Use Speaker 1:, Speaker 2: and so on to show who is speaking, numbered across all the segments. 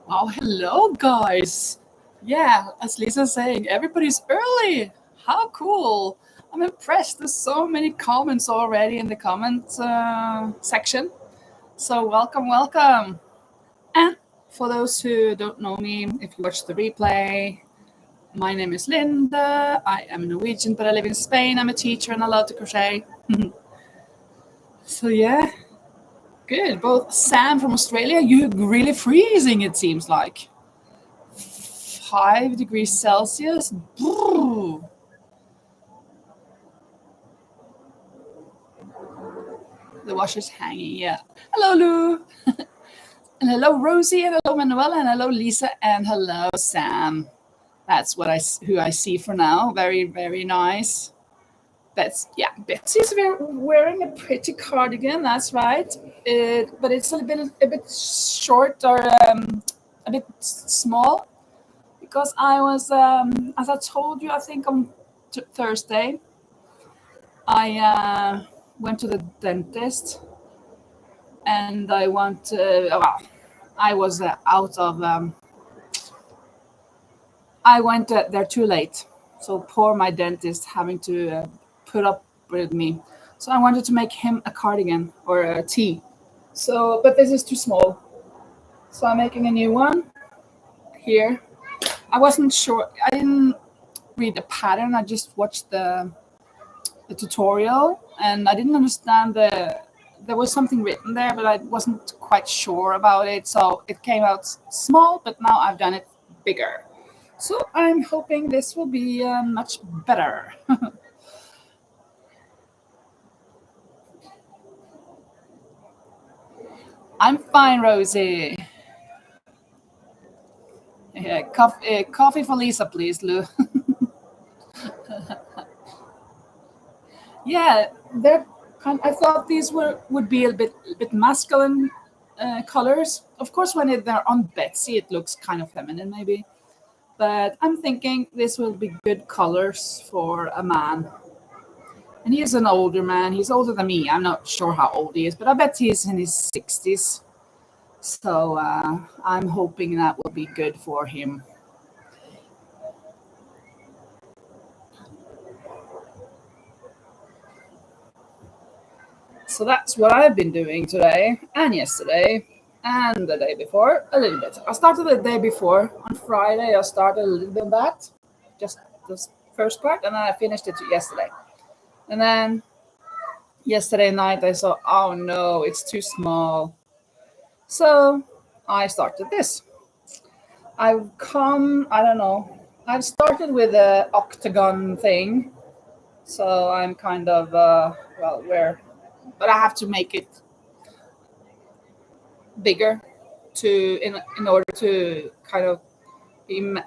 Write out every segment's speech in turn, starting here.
Speaker 1: Wow, hello guys. Yeah, as Lisa's saying, everybody's early. How cool. I'm impressed. There's so many comments already in the comment section. So welcome, welcome. And for those who don't know me, if you watch the replay, my name is Linda. I am Norwegian, but I live in Spain. I'm a teacher and I love to crochet. So yeah, good. Both Sam from Australia, you're really freezing it seems like. 5 degrees Celsius. Brrr. The washer's hanging, yeah. Hello, Lou. And hello, Rosie, and hello, Manuela, and hello, Lisa, and hello, Sam. That's who I see for now. Very, very nice. Betsy's wearing a pretty cardigan. That's right. But it's a bit short or a bit small because I was, as I told you, I think on Thursday, I went to the dentist and I went. I was out of. I went there too late, so poor my dentist having to put up with me. So I wanted to make him a cardigan or a tee. So, but this is too small. So I'm making a new one here. I wasn't sure. I didn't read the pattern. I just watched the tutorial and I didn't understand there was something written there, but I wasn't quite sure about it. So it came out small, but now I've done it bigger. So I'm hoping this will be much better. I'm fine, Rosie. Yeah, coffee for Lisa, please, Lou. Yeah, I thought these would be a bit masculine colors. Of course, when they're on Betsy, it looks kind of feminine, maybe. But I'm thinking this will be good colors for a man. And he is an older man. He's older than me. I'm not sure how old he is, but I bet he's in his 60s. So I'm hoping that will be good for him. So that's what I've been doing today and yesterday and the day before a little bit. I started the day before. On Friday, I started a little bit of that, just the first part, and then I finished it yesterday. And then yesterday night, I saw, oh no, it's too small. So I started this. I don't know. I've started with the octagon thing. So I'm kind of, but I have to make it bigger in order to kind of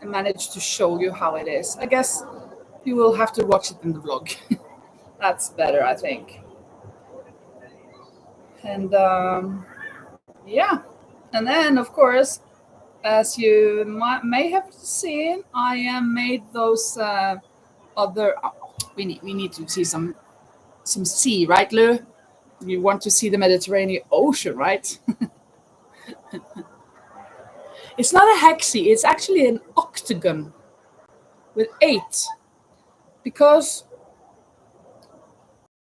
Speaker 1: manage to show you how it is. I guess you will have to watch it in the vlog. That's better, I think. And yeah, and then of course, as you may have seen, I made those other. We need to see some sea, right, Lou? You want to see the Mediterranean Ocean, right? It's not a hexie, it's actually an octagon with 8. Because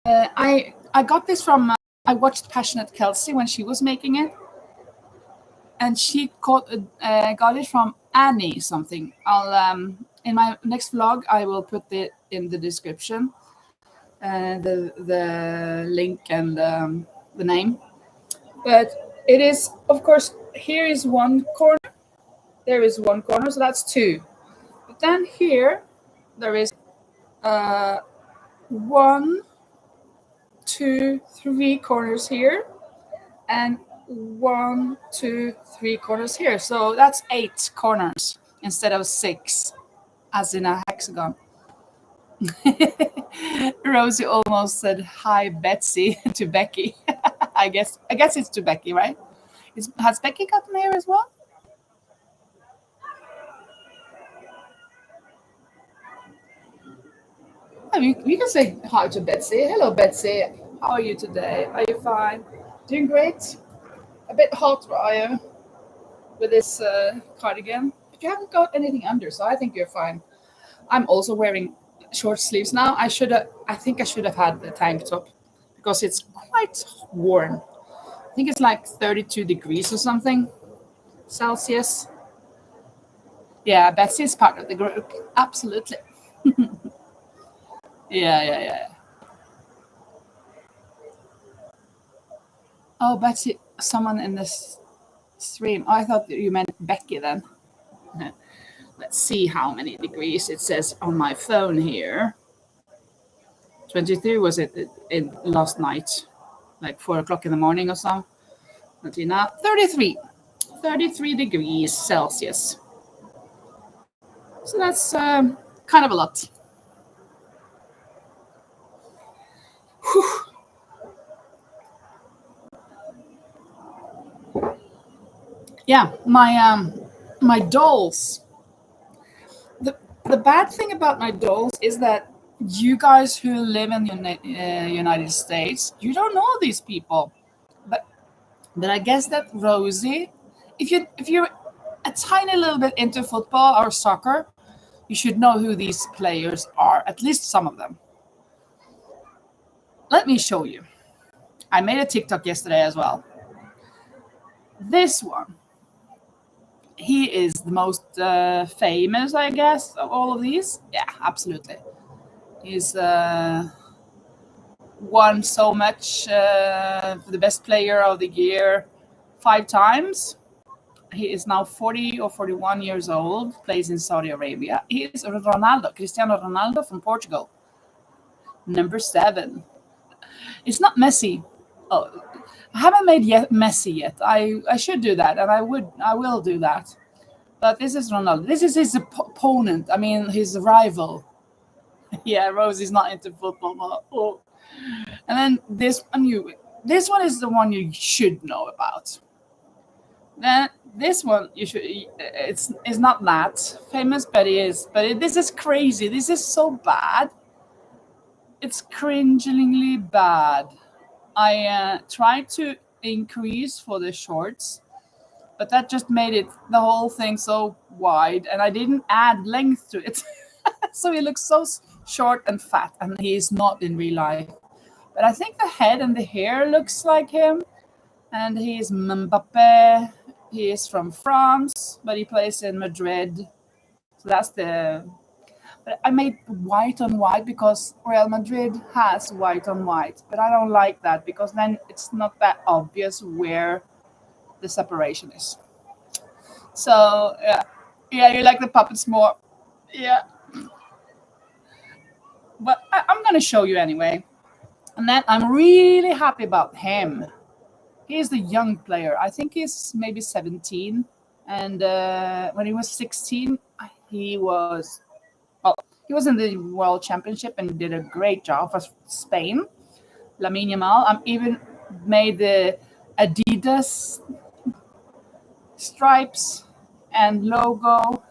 Speaker 1: I got this from, I watched Passionate Kelsey when she was making it. And she got it from Annie something. I'll in my next vlog, I will put it in the description. The link and the name. But it is, of course, here is one corner. There is one corner, so that's 2. But then here, there is 1, 2, 3 corners here, and 1, 2, 3 corners here. So that's 8 corners instead of 6, as in a hexagon. Rosie almost said hi, Betsy, to Becky. I guess it's to Becky, right? Has Becky gotten here as well? Oh, you can say hi to Betsy. Hello, Betsy. How are you today? Are you fine? Doing great? A bit hot, are you? with this cardigan, but you haven't got anything under, so I think you're fine. I'm also wearing short sleeves now. I think I should have had the tank top because it's quite warm. I think it's like 32 degrees or something Celsius. Yeah, Betsy is part of the group. Absolutely. Yeah. Oh, Betsy, someone in this stream. Oh, I thought you meant Becky then. Let's see how many degrees it says on my phone here. 23 was it in last night, like 4 o'clock in the morning or so. 33. 33 degrees Celsius. So that's kind of a lot. Whew. Yeah, my dolls. The bad thing about my dolls is that you guys who live in the United States, you don't know these people. But I guess that Rosie, if you're a tiny little bit into football or soccer, you should know who these players are, at least some of them. Let me show you. I made a TikTok yesterday as well. This one, he is the most famous, I guess, of all of these. Yeah, absolutely. He's won so much for the best player of the year 5 times. He is now 40 or 41 years old, plays in Saudi Arabia. He is Ronaldo, Cristiano Ronaldo from Portugal. Number 7. It's not Messi. Oh, I haven't made Messi yet. I should do that, and I will do that. But this is Ronaldo. This is his opponent. I mean, his rival. Yeah, Rosie's not into football. But, oh. And then this one is the one you should know about. Then this one it's not that famous, but it is. But this is crazy. This is so bad. It's cringingly bad. I tried to increase for the shorts, but that just made the whole thing so wide, and I didn't add length to it. So he looks so short and fat, and he is not in real life. But I think the head and the hair looks like him, and he is Mbappe. He is from France, but he plays in Madrid. So that's the... But I made white on white because Real Madrid has white on white, but I don't like that because then it's not that obvious where the separation is. So yeah, you like the puppets more. Yeah. But I'm going to show you anyway. And then I'm really happy about him. He's the young player. I think he's maybe 17. And when he was 16, he was in the World Championship and did a great job for Spain. Lamine Yamal. I even made the Adidas stripes and logo.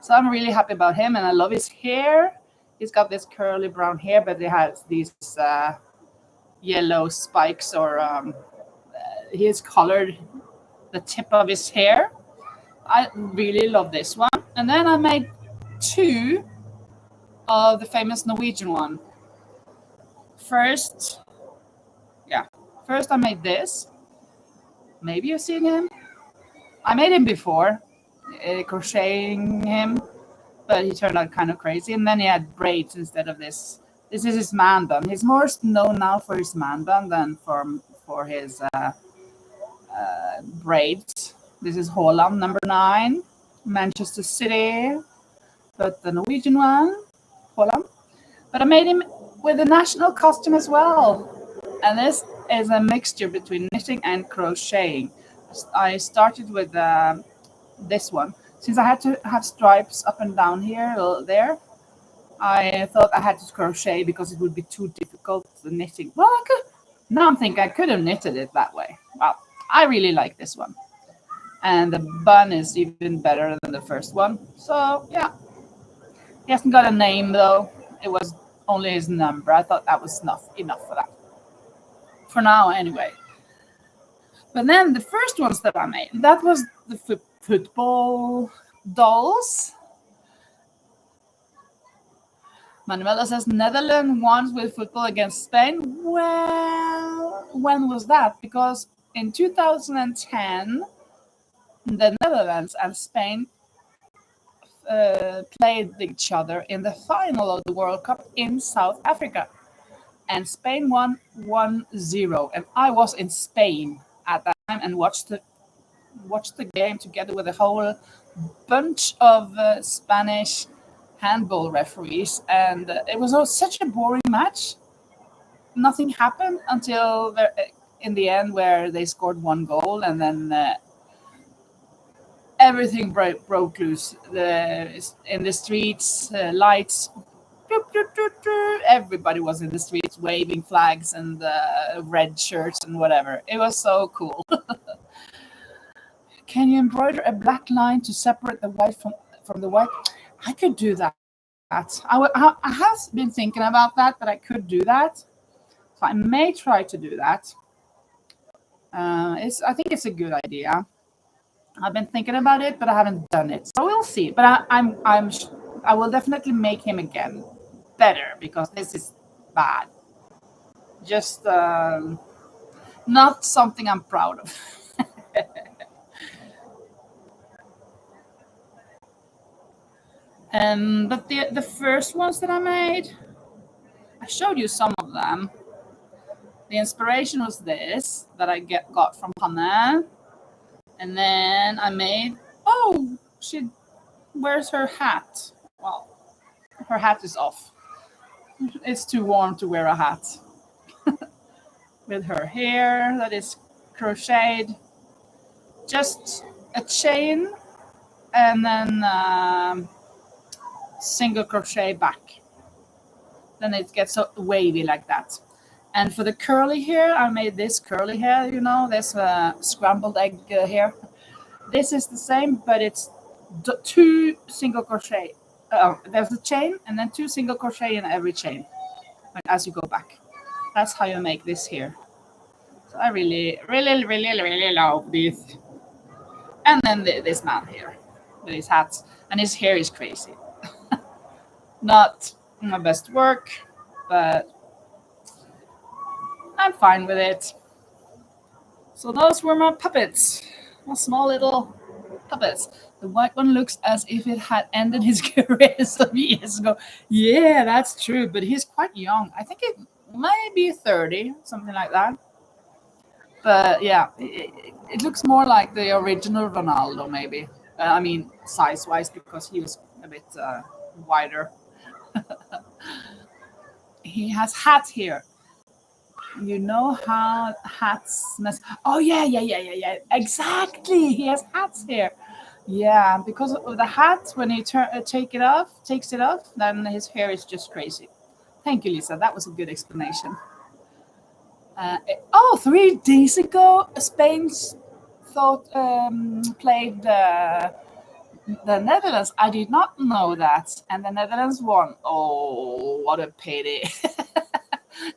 Speaker 1: So I'm really happy about him, and I love his hair. He's got this curly brown hair, but it has these yellow spikes, or he has colored the tip of his hair. I really love this one. And then I made 2 of the famous Norwegian one. First I made this. Maybe you've seen him. I made him before, crocheting him, but he turned out kind of crazy. And then he had braids instead of this. This is his man bun. He's more known now for his man bun than for his braids. This is Haaland, number 9, Manchester City. But the Norwegian one, Haaland. But I made him with a national costume as well. And this is a mixture between knitting and crocheting. I started with this one. Since I had to have stripes up and down here, there, I thought I had to crochet because it would be too difficult, the knitting. Well, now I'm thinking I could have knitted it that way. Well, I really like this one. And the bun is even better than the first one. So, yeah. He hasn't got a name, though. It was only his number. I thought that was enough for that. For now, anyway. But then the first ones that I made, that was the football dolls. Manuela says Netherlands won with football against Spain. Well, when was that? Because in 2010, the Netherlands and Spain played each other in the final of the World Cup in South Africa. And Spain won 1-0. And I was in Spain at that time and watched the game together with a whole bunch of Spanish handball referees. And it was such a boring match. Nothing happened until in the end where they scored one goal, and then everything broke loose. In the streets, lights. Everybody was in the streets waving flags and red shirts and whatever. It was so cool. Can you embroider a black line to separate the white from the white? I could do that. I have been thinking about that, but I could do that. So I may try to do that. I think it's a good idea. I've been thinking about it, but I haven't done it. So we'll see. But I will definitely make him again better, because this is bad. Just not something I'm proud of. But the first ones that I made, I showed you some of them. The inspiration was this that I got from Hannah. And then I made, oh, where's her hat? Well, her hat is off. It's too warm to wear a hat. With her hair that is crocheted. Just a chain and then single crochet back. Then it gets so wavy like that. And for the curly hair, I made this curly hair, this scrambled egg hair. This is the same, but it's 2 single crochet. There's a chain and then 2 single crochet in every chain, like as you go back. That's how you make this here. So I really, really, really, really love this. And then this man here with his hats, and his hair is crazy. Not my best work, but I'm fine with it. So those were my puppets, my small little puppets. The white one looks as if it had ended his career some years ago. Yeah, that's true, but he's quite young. I think it might be 30, something like that. But yeah, it looks more like the original Ronaldo, maybe. I mean, size-wise, because he was a bit wider. He has hat here. You know how hats mess. Oh yeah. Exactly. He has hats here. Yeah, because of the hat, when he takes it off, then his hair is just crazy. Thank you, Lisa. That was a good explanation. 3 days ago, Spain played the Netherlands. I did not know that, and the Netherlands won. Oh, what a pity!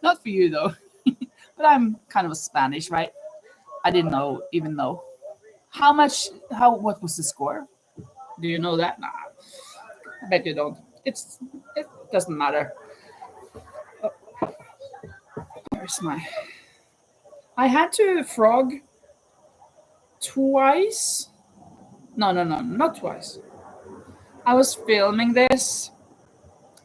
Speaker 1: Not for you though, but I'm kind of Spanish, right? I didn't even know. What was the score? Do you know that? Nah, I bet you don't. It doesn't matter. Oh, where's my? I had to frog twice. No, not twice. I was filming this.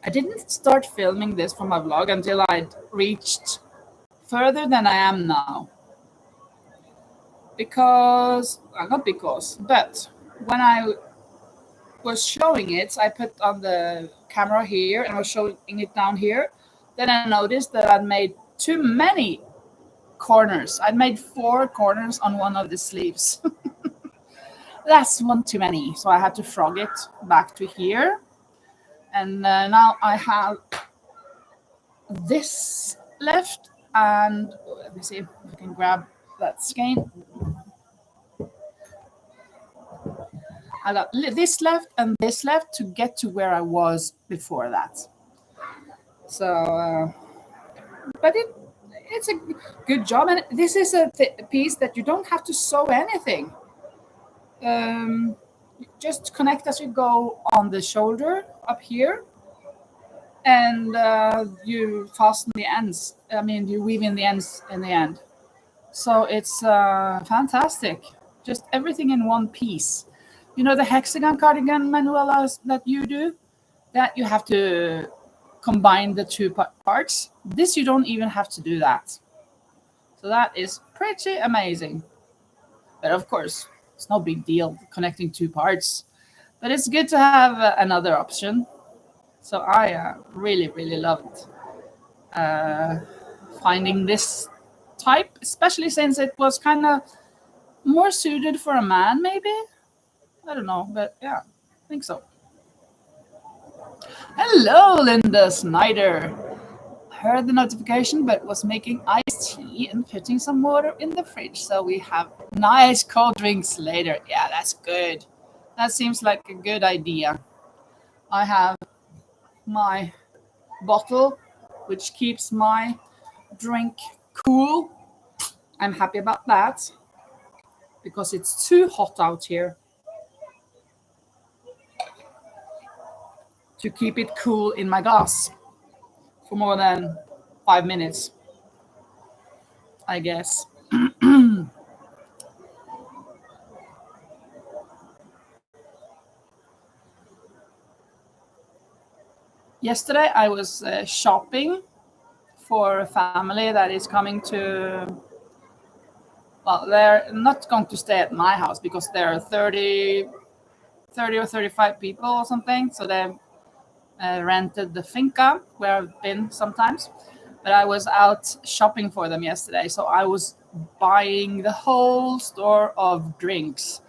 Speaker 1: I didn't start filming this for my vlog until I'd reached further than I am now. But when I was showing it, I put on the camera here and I was showing it down here. Then I noticed that I'd made too many corners. I'd made 4 corners on one of the sleeves. That's one too many. So I had to frog it back to here. And now I have this left. And let me see if I can grab that skein. I got this left and this left to get to where I was before that. So, but it's a good job. And this is a piece that you don't have to sew anything. Just connect as you go on the shoulder up here, and you fasten the ends. I mean, you weave in the ends in the end. So it's fantastic. Just everything in one piece. You know the hexagon cardigan, Manuela, that you do? That you have to combine the two parts. This you don't even have to do that. So that is pretty amazing. But of course, it's no big deal connecting two parts. But it's good to have another option. So I really, really loved finding this type, especially since it was kind of more suited for a man, maybe. I don't know, but yeah, I think so. Hello, Linda Snyder. Heard the notification, but was making iced tea and putting some water in the fridge, so we have nice cold drinks later. Yeah, that's good. That seems like a good idea. I have my bottle, which keeps my drink cool. I'm happy about that because it's too hot out here to keep it cool in my glass for more than 5 minutes, I guess. Yesterday I was shopping for a family that is coming to, well, they're not going to stay at my house because there are 30 or 35 people or something. So they rented the finca where I've been sometimes. But I was out shopping for them yesterday. So I was buying the whole store of drinks.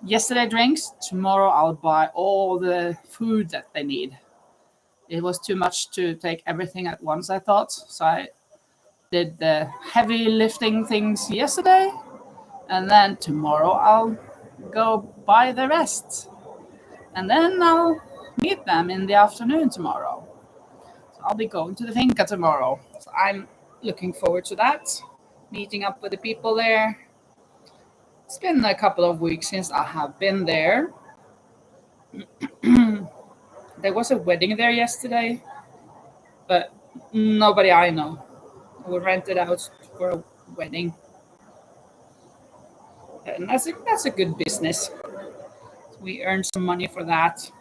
Speaker 1: Yesterday drinks, tomorrow I'll buy all the food that they need. It was too much to take everything at once, I thought. So I did the heavy lifting things yesterday, and then tomorrow I'll go buy the rest. And then I'll meet them in the afternoon tomorrow. So I'll be going to the finca tomorrow. So I'm looking forward to that, meeting up with the people there. It's been a couple of weeks since I have been there. There was a wedding there yesterday, but nobody I know. We rented out for a wedding. And that's a good business. We earned some money for that.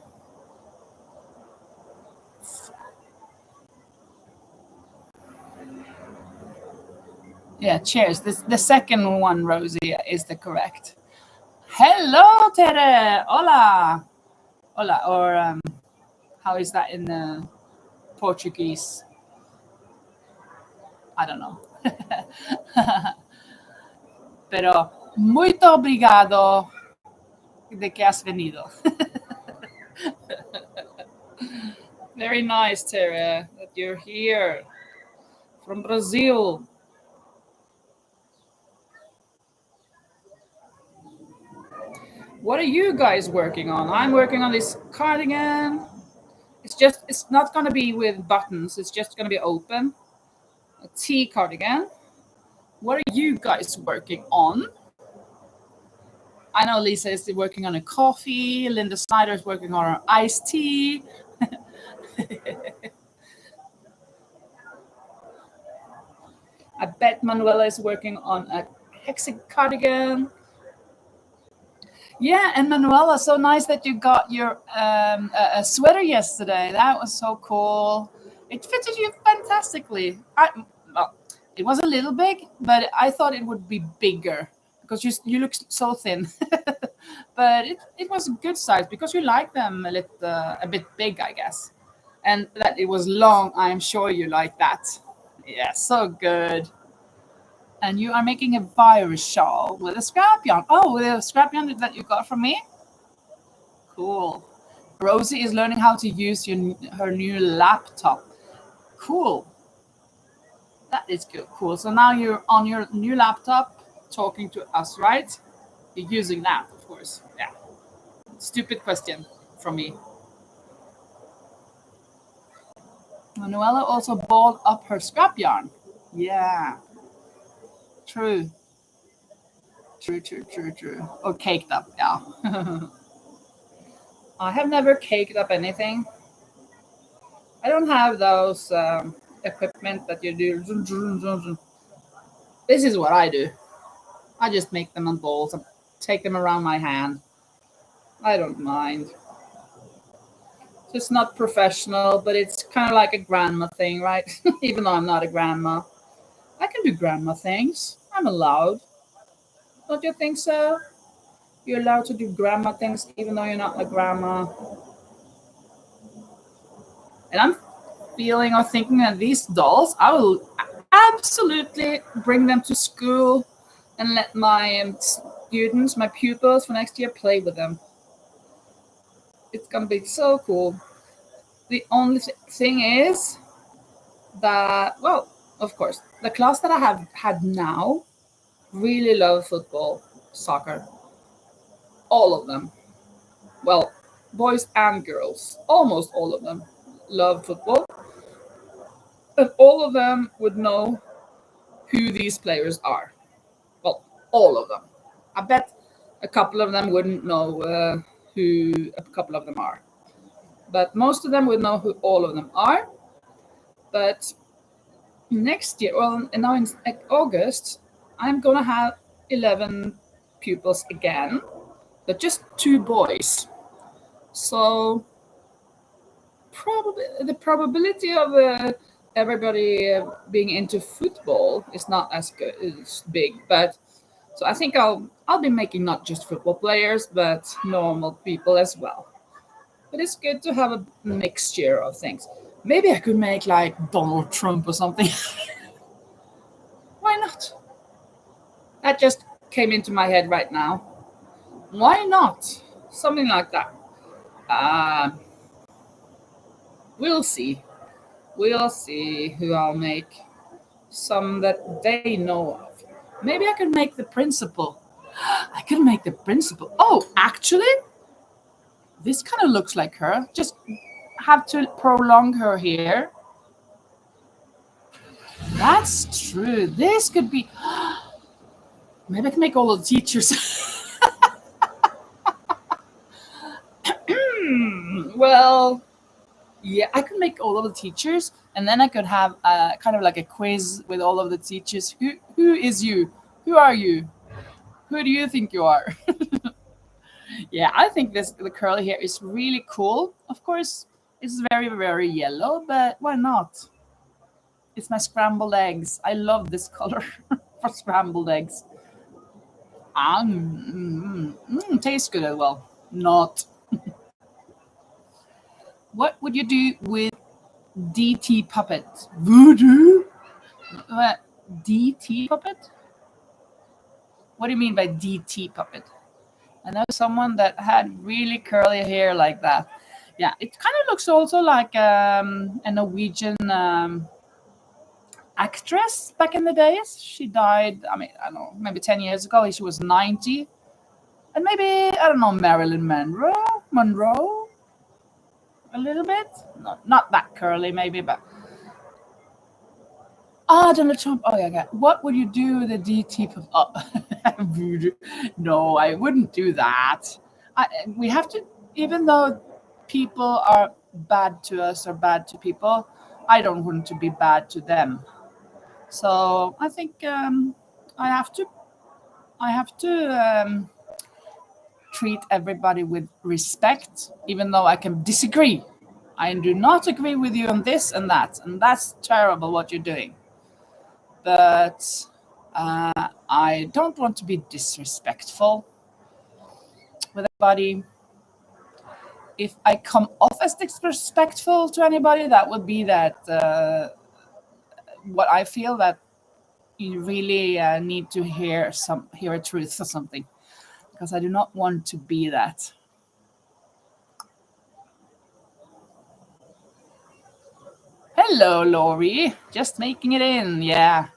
Speaker 1: Yeah, cheers. The second one, Rosie, is the correct. Hello, Tere. Hola. Hola. Or how is that in Portuguese? I don't know. Pero muito obrigado de que has venido. Very nice, Tere, that you're here from Brazil. What are you guys working on? I'm working on this cardigan. It's not going to be with buttons. It's just going to be open. A tea cardigan. What are you guys working on? I know Lisa is working on a coffee. Linda Snyder is working on her iced tea. I bet Manuela is working on a hexagon cardigan. Yeah, and Manuela, so nice that you got your a sweater yesterday. That was so cool. It fitted you fantastically. Well, it was a little big, but I thought it would be bigger because you look so thin. But it was a good size because you like them a bit big, I guess. And that it was long, I am sure you like that. Yeah, so good. And you are making a virus shawl with a scrap yarn. Oh, with a scrap yarn that you got from me? Cool. Rosie is learning how to use her new laptop. Cool. That is good. Cool. So now you're on your new laptop talking to us, right? You're using that, of course. Yeah. Stupid question from me. Manuela also balled up her scrap yarn. Yeah. True. True. Or caked up, yeah. I have never caked up anything. I don't have those equipment that you do. This is what I do. I just make them on balls and take them around my hand. I don't mind. It's not professional, but it's kind of like a grandma thing, right? Even though I'm not a grandma. I can do grandma things. I'm allowed. Don't you think so? You're allowed to do grandma things even though you're not a grandma. And I'm feeling or thinking that these dolls, I will absolutely bring them to school and let my students, my pupils for next year play with them. It's gonna be so cool. The only thing is that, well, of course, the class that I have had now really love football, soccer, all of them. Well, boys and girls, almost all of them love football, and all of them would know who these players are. Well, all of them. I bet a couple of them wouldn't know who a couple of them are, but most of them would know who all of them are. But next year, well, now in August, I'm gonna have 11 pupils again, but just 2 boys. So probably the probability of everybody being into football is not as good, is big. But so I think I'll be making not just football players, but normal people as well. But it's good to have a mixture of things. Maybe I could make like Donald Trump or something. Why not? That just came into my head right now. Why not? Something like that. Uh, we'll see. We'll see who I'll make. Some that they know of. Maybe I could make the principal. I could make the principal. Oh, actually, this kind of looks like her. Just have to prolong her here. That's true. This could be. Maybe I can make all of the teachers. Well, yeah, I could make all of the teachers, and then I could have kind of like a quiz with all of the teachers. Who is you? Who are you? Who do you think you are? Yeah, I think the curly hair is really cool. Of course, it's very yellow, but why not? It's my scrambled eggs. I love this color for scrambled eggs. Tastes good as well. Not. What would you do with DT puppet? Voodoo? What? DT puppet? What do you mean by DT puppet? I know someone that had really curly hair like that. Yeah, it kind of looks also like a Norwegian actress back in the days. She died, I mean, I don't know, maybe 10 years ago. She was 90. And maybe, I don't know, Marilyn Monroe? A little bit? Not that curly, maybe, but. Donald Trump. Oh, yeah. What would you do with a DT? Voodoo? No, I wouldn't do that. We have to, even though people are bad to us or bad to people, I don't want to be bad to them. So I think I have to. I have to treat everybody with respect, even though I can disagree. I do not agree with you on this and that's terrible what you're doing. But I don't want to be disrespectful with anybody. If I come off as disrespectful to anybody, that would be that what I feel that you really need to hear a truth or something, because I do not want to be that. Hello, Laurie. Just making it in. Yeah.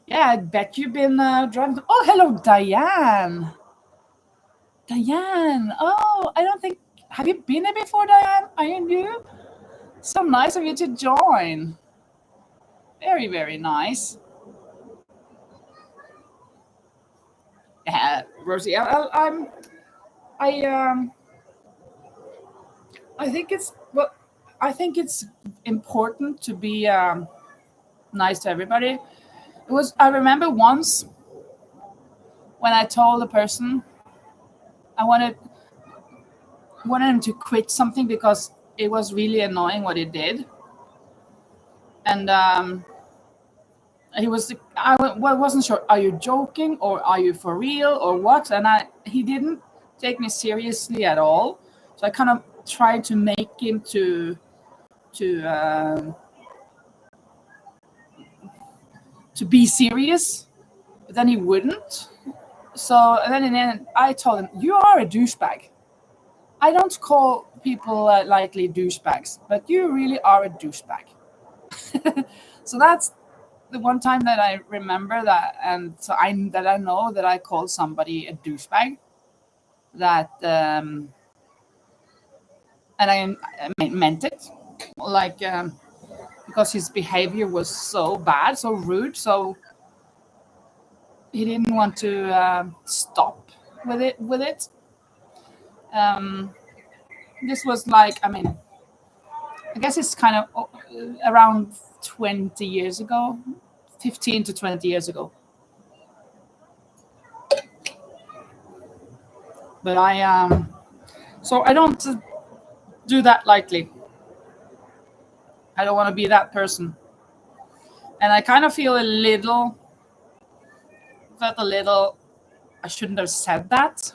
Speaker 1: Yeah, I bet you've been driving. Oh, hello, Diane. Diane. Oh, I don't think. Have you been there before, Diane? Are you? So nice of you to join. Very nice. Yeah, Rosie. I I think it's well. I think it's important to be nice to everybody. It was. I remember once when I told the person I wanted him to quit something because it was really annoying what he did, and he was. Wasn't sure. Are you joking or are you for real or what? And he didn't take me seriously at all. So I kind of tried to make him to to be serious, but then he wouldn't. So and then in the end, I told him, "You are a douchebag. I don't call people lightly douchebags, but you really are a douchebag." So that's the one time that I remember that, and so I know that I called somebody a douchebag. That and I meant it, like because his behavior was so bad, so rude, so he didn't want to stop with it. Um, this was like, I mean, I guess it's kind of around 20 years ago, 15 to 20 years ago. But so I don't do that lightly. I don't want to be that person. And I kind of felt a little, I shouldn't have said that.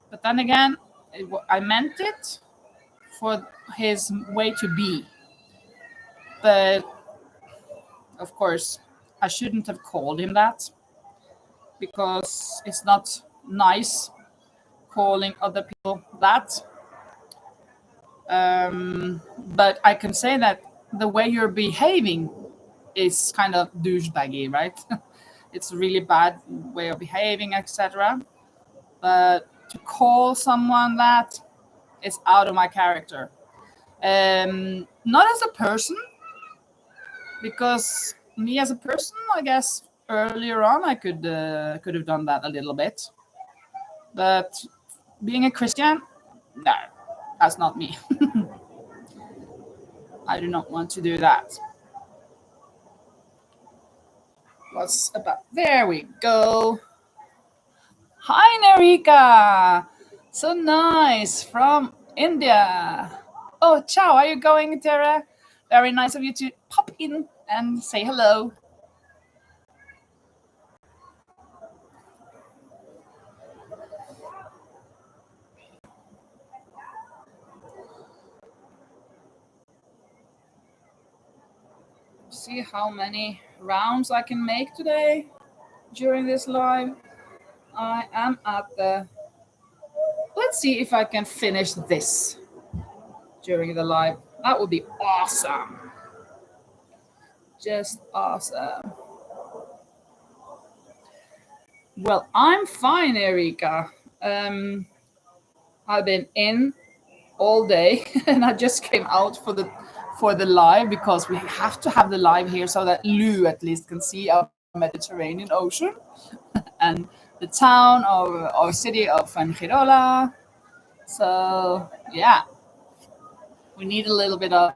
Speaker 1: But then again, I meant it for his way to be. But of course, I shouldn't have called him that because it's not nice calling other people that. But I can say that the way you're behaving is kind of douchebaggy, right? It's a really bad way of behaving, etc. But to call someone that is out of my character. Not as a person, because me as a person, I guess earlier on I could have done that a little bit. But being a Christian, no, that's not me. I do not want to do that. What's about? There we go. Hi, Nerika. So nice from India. Oh, ciao. Are you going, Tara? Very nice of you to pop in and say hello. See how many rounds I can make today during this live. I am at the. Let's see if I can finish this during the live. That would be awesome. Just awesome. Well, I'm fine, Erika. I've been in all day, and I just came out for the live because we have to have the live here so that Lou at least can see our Mediterranean Ocean and the town or city of Fuengirola. So yeah, we need a little bit of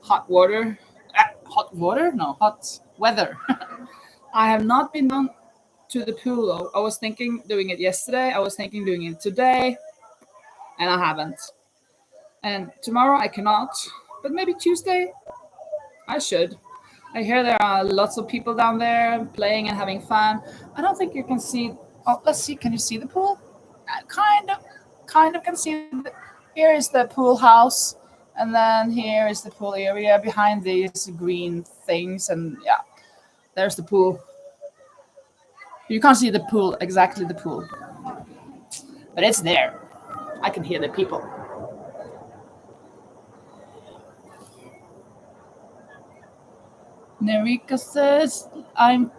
Speaker 1: hot water. Hot water? No, hot weather. I have not been down to the pool though. I was thinking doing it yesterday. I was thinking doing it today, and I haven't. And tomorrow I cannot, but maybe Tuesday I should. I hear there are lots of people down there playing and having fun. I don't think you can see. Oh, let's see. Can you see the pool? Kind of can see. Here is the pool house, and then here is the pool area behind these green things, and yeah, there's the pool. You can't see the pool, exactly the pool, but it's there. I can hear the people. Nerika says, I'm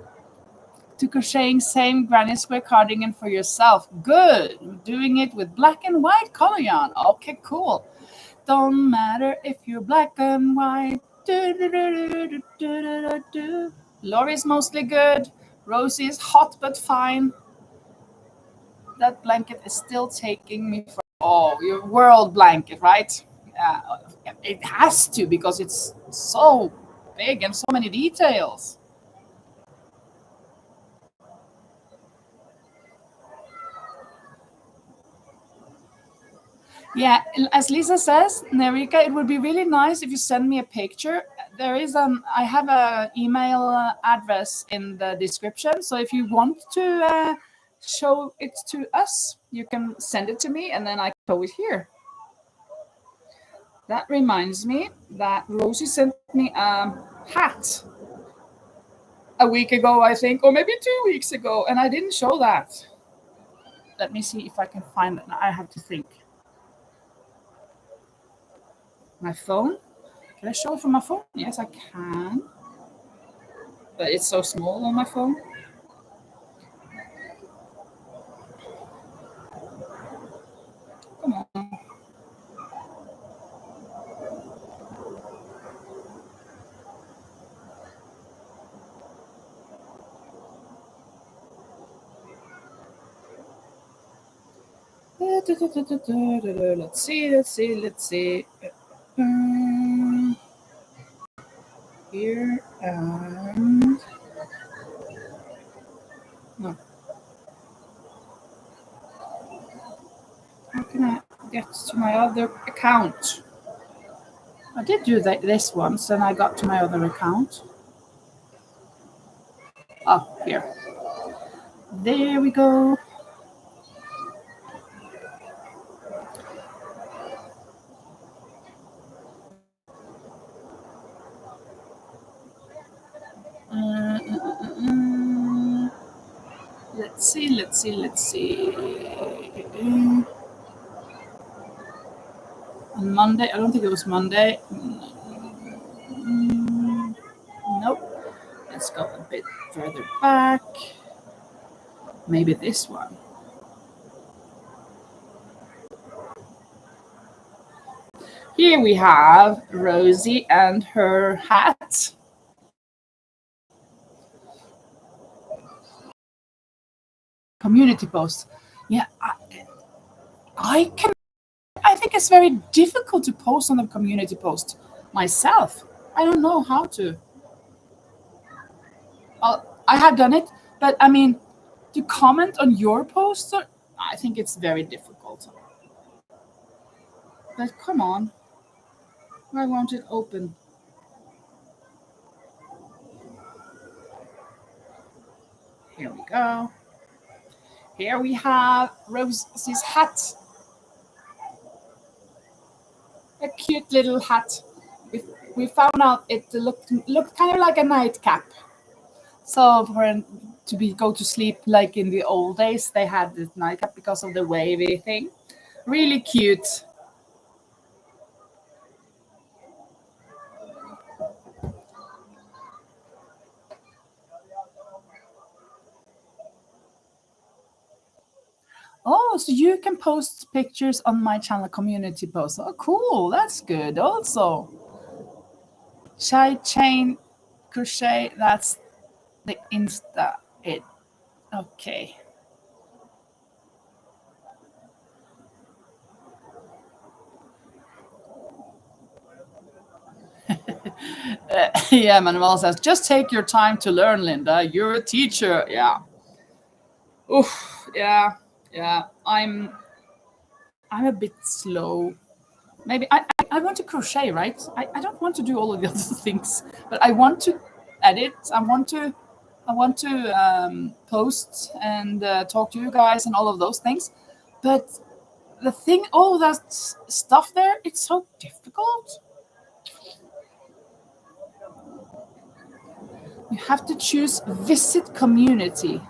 Speaker 1: to crocheting same granny square cardigan for yourself. Good. Doing it with black and white color yarn. Okay, cool. Don't matter if you're black and white. Lori's mostly good. Rosie is hot but fine. that blanket is still taking me for, oh, your world blanket, right? It has to, because it's so big and so many details. Yeah, as Lisa says, Nerika, it would be really nice if you send me a picture. There is I have a email address in the description, so if you want to show it to us, you can send it to me, and then I can show it here. That reminds me that Rosie sent me a hat a week ago, I think, or maybe 2 weeks ago, and I didn't show that. Let me see if I can find it. I have to think. My phone. Can I show it from my phone? Yes, I can. But it's so small on my phone. Come on. Let's see. Here and no. How can I get to my other account? I did do this once, and I got to my other account. Oh, here. There we go. Let's see. On Monday, I don't think it was Monday. Nope. Let's go a bit further back. Maybe this one. Here we have Rosie and her hat. Community post. Yeah, I think it's very difficult to post on a community post myself. I don't know how to. I have done it, but I mean, to comment on your post, I think it's very difficult. But come on, why won't it open? Here we go. Here we have Rosie's hat. A cute little hat. We found out it looked kind of like a nightcap. So for go to sleep like in the old days, they had this nightcap because of the wavy thing. Really cute. Oh, so you can post pictures on my channel community post. Oh, cool. That's good also. Chai Chain Crochet, that's the Insta it. Okay. Yeah, Manuel says, just take your time to learn, Linda. You're a teacher. Yeah. Oof. Yeah. Yeah. I'm a bit slow. Maybe I want to crochet, right? I don't want to do all of the other things, but I want to edit. I want to post and talk to you guys and all of those things. But the thing, all that stuff there, it's so difficult. You have to choose visit community.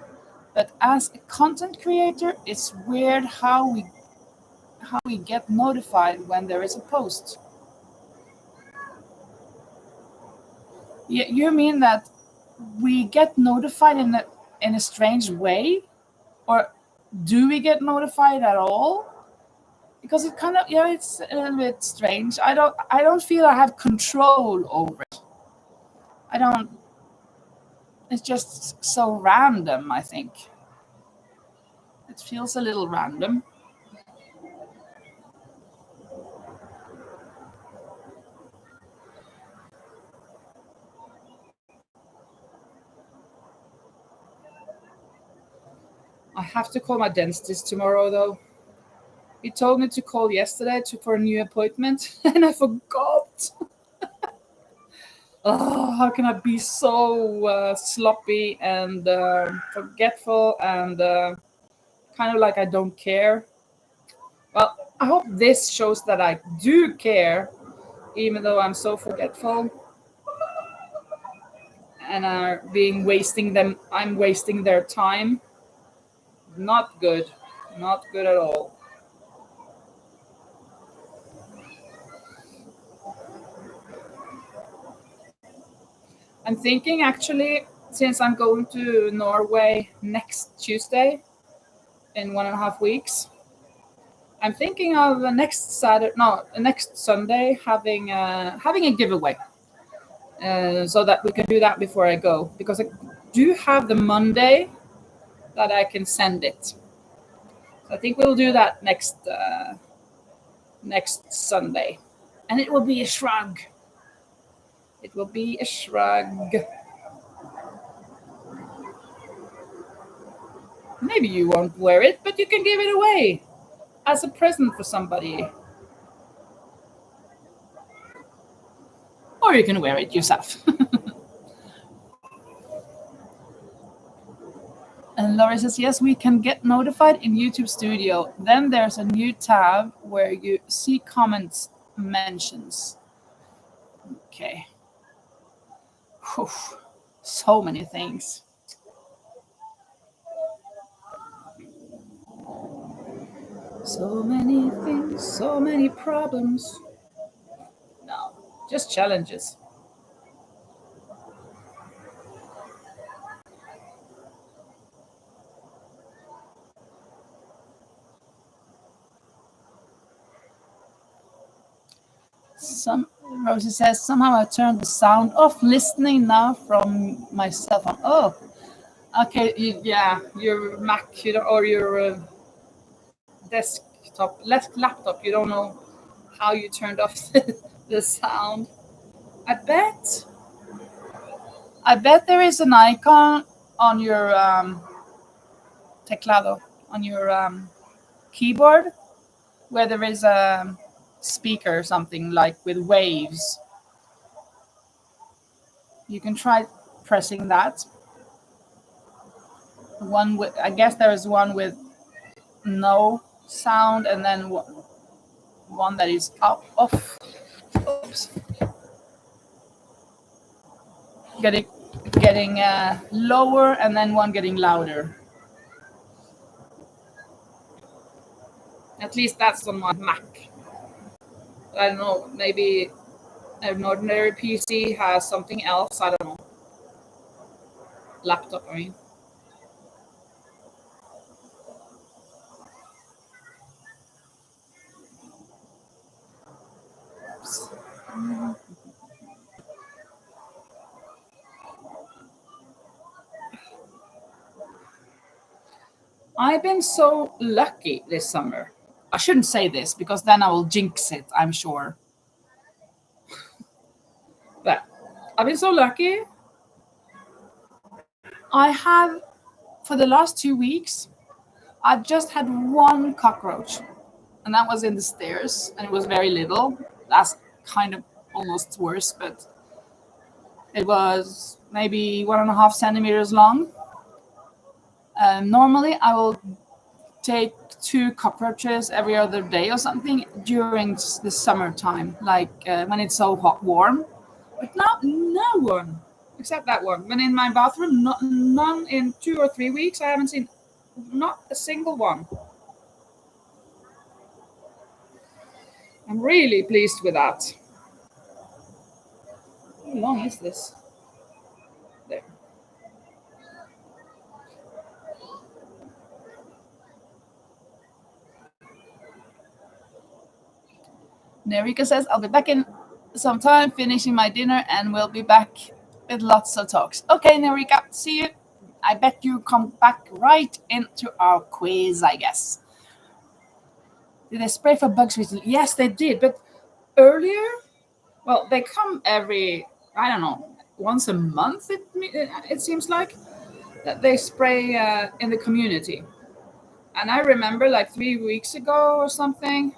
Speaker 1: But as a content creator, it's weird how we get notified when there is a post. You mean that we get notified in a strange way, or do we get notified at all? Because it kind of, yeah, it's a little bit strange. I don't feel I have control over it. I don't. It's just so random, I think. It feels a little random. I have to call my dentist tomorrow, though. He told me to call yesterday for a new appointment, and I forgot. Oh, how can I be so sloppy and forgetful and kind of like I don't care? Well, I hope this shows that I do care, even though I'm so forgetful and I'm wasting their time. Not good. Not good at all. I'm thinking actually, since I'm going to Norway next Tuesday in 1.5 weeks, I'm thinking of next Sunday having a giveaway, so that we can do that before I go, because I do have the Monday that I can send it. So I think we'll do that next Sunday, and it will be a shrug. It will be a shrug. Maybe you won't wear it, but you can give it away as a present for somebody. Or you can wear it yourself. And Laurie says, yes, we can get notified in YouTube Studio. Then there's a new tab where you see comments mentions. Okay. Whew. So many things. So many things, so many problems. No, just challenges. Rosie says, somehow I turned the sound off listening now from my cell phone. Oh, okay. Yeah, your Mac or your desktop, laptop, you don't know how you turned off the sound. I bet there is an icon on your teclado, on your keyboard, where there is a speaker or something like with waves. You can try pressing that. I guess there is one with no sound, and then one that is off. Oops. Getting lower, and then one getting louder. At least that's on my Mac. I don't know, maybe an ordinary PC has something else. I don't know. Laptop, I mean. Oops. I've been so lucky this summer. I shouldn't say this because then I will jinx it, I'm sure. But I've been so lucky. I have, for the last 2 weeks, I've just had one cockroach, and that was in the stairs, and it was very little. That's kind of almost worse, but it was maybe 1.5 centimeters long. Normally, I will take 2 cockroaches every other day or something during the summertime, like when it's so warm. But no one, except that one. When in my bathroom, none in 2 or 3 weeks. I haven't seen not a single one. I'm really pleased with that. How long is this? There. Nerika says, I'll be back in some time finishing my dinner, and we'll be back with lots of talks. Okay, Nerika, see you. I bet you come back right into our quiz, I guess. Did they spray for bugs recently? Yes, they did. But earlier, well, they come every, I don't know, once a month, it seems like, that they spray in the community. And I remember like 3 weeks ago or something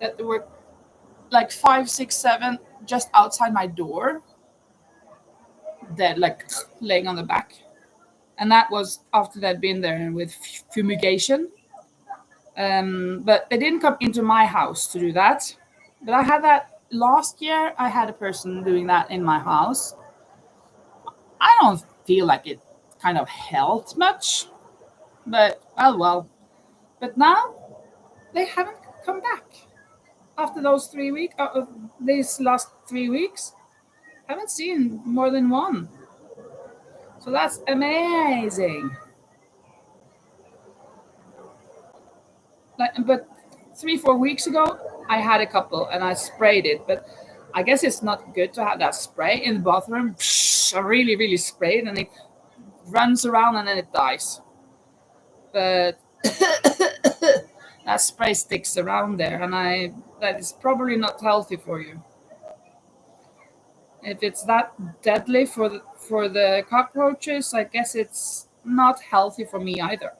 Speaker 1: that there were like 5, 6, 7 just outside my door, dead, like laying on the back. And that was after they'd been there with fumigation. But they didn't come into my house to do that. But I had that last year. I had a person doing that in my house. I don't feel like it kind of helped much, but well. But now they haven't come back after those 3 weeks. These last 3 weeks, I haven't seen more than one. So that's amazing. But 3, 4 weeks ago, I had a couple and I sprayed it. But I guess it's not good to have that spray in the bathroom. I really, really sprayed, and it runs around and then it dies. But that spray sticks around there, and that is probably not healthy for you. If it's that deadly for the cockroaches, I guess it's not healthy for me either.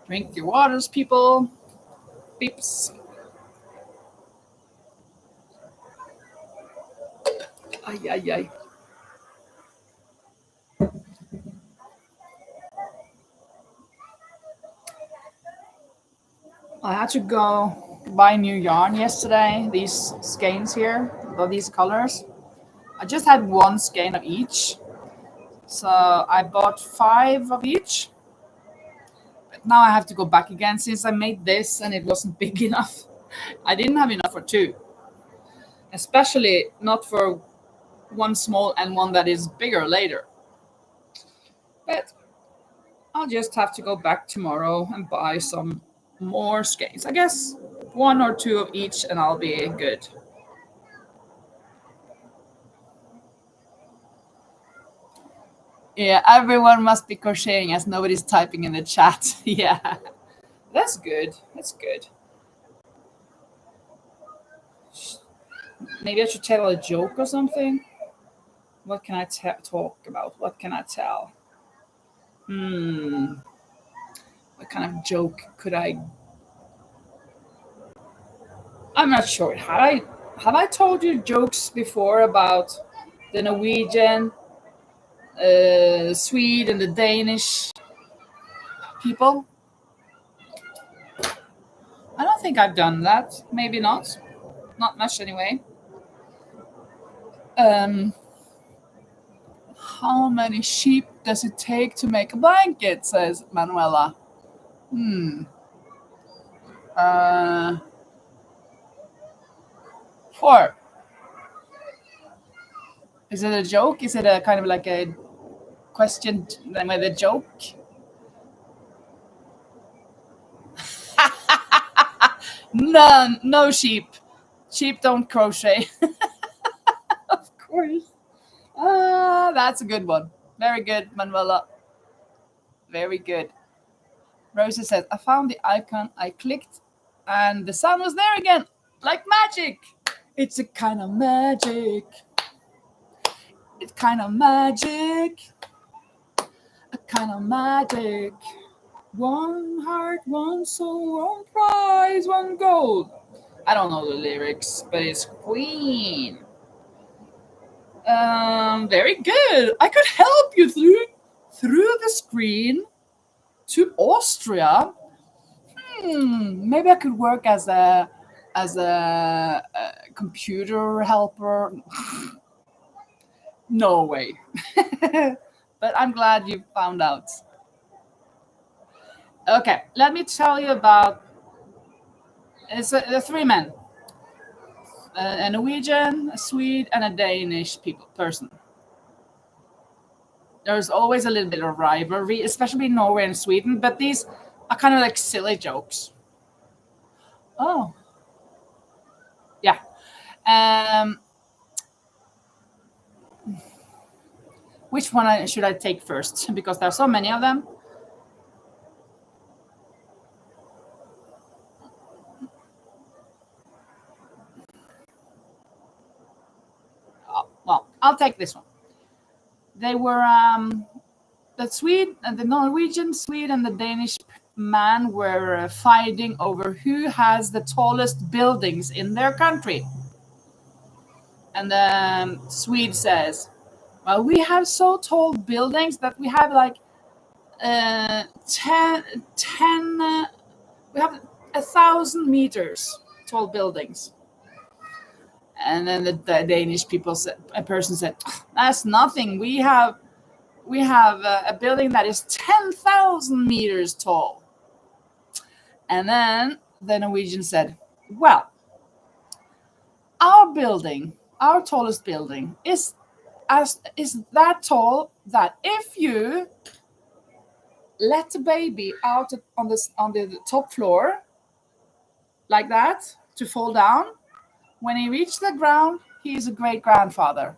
Speaker 1: Drink your waters, people. Beeps. Ay, ay, ay. I had to go buy new yarn yesterday. These skeins here, these colors. I just had one skein of each. So I bought 5 of each. But now I have to go back again since I made this and it wasn't big enough. I didn't have enough for 2. Especially not for one small and one that is bigger later. But I'll just have to go back tomorrow and buy some more skeins. I guess 1 or 2 of each and I'll be good. Yeah, everyone must be crocheting as nobody's typing in the chat. Yeah, that's good. That's good. Maybe I should tell a joke or something. What can I talk about? What can I tell? What kind of joke could I? I'm not sure. Have I told you jokes before about the Norwegian, Swede, and the Danish people? I don't think I've done that. Maybe not. Not much anyway. How many sheep does it take to make a blanket? Says Manuela. 4. Is it a joke? Is it a kind of like a question with a joke? None. No sheep. Sheep don't crochet. Of course. That's a good one. Very good, Manuela. Very good. Rosie says, I found the icon. I clicked and the sun was there again. Like magic. It's a kind of magic. It's kind of magic. A kind of magic. 1 heart, 1 soul, 1 prize, 1 gold. I don't know the lyrics, but it's Queen. Very good. I could help you through the screen to Austria. Maybe I could work as a computer helper. No way. But I'm glad you found out. Okay, let me tell you about the 3 men. A Norwegian, a Swede, and a Danish person. There's always a little bit of rivalry, especially in Norway and Sweden, but these are kind of like silly jokes. Oh, yeah. Um, which one should I take first? Because there are so many of them. Oh, well, I'll take this one. They were the Norwegian, Swede, and the Danish man were fighting over who has the tallest buildings in their country. And the Swede says, "Well, we have so tall buildings that we have like 10 we have 1,000 meters tall buildings." And then the Danish person said, "That's nothing. We have a building that is 10,000 meters tall." And then the Norwegian said, "Well, our tallest building is that tall that if you let the baby out on the top floor like that to fall down, when he reaches the ground, he is a great grandfather."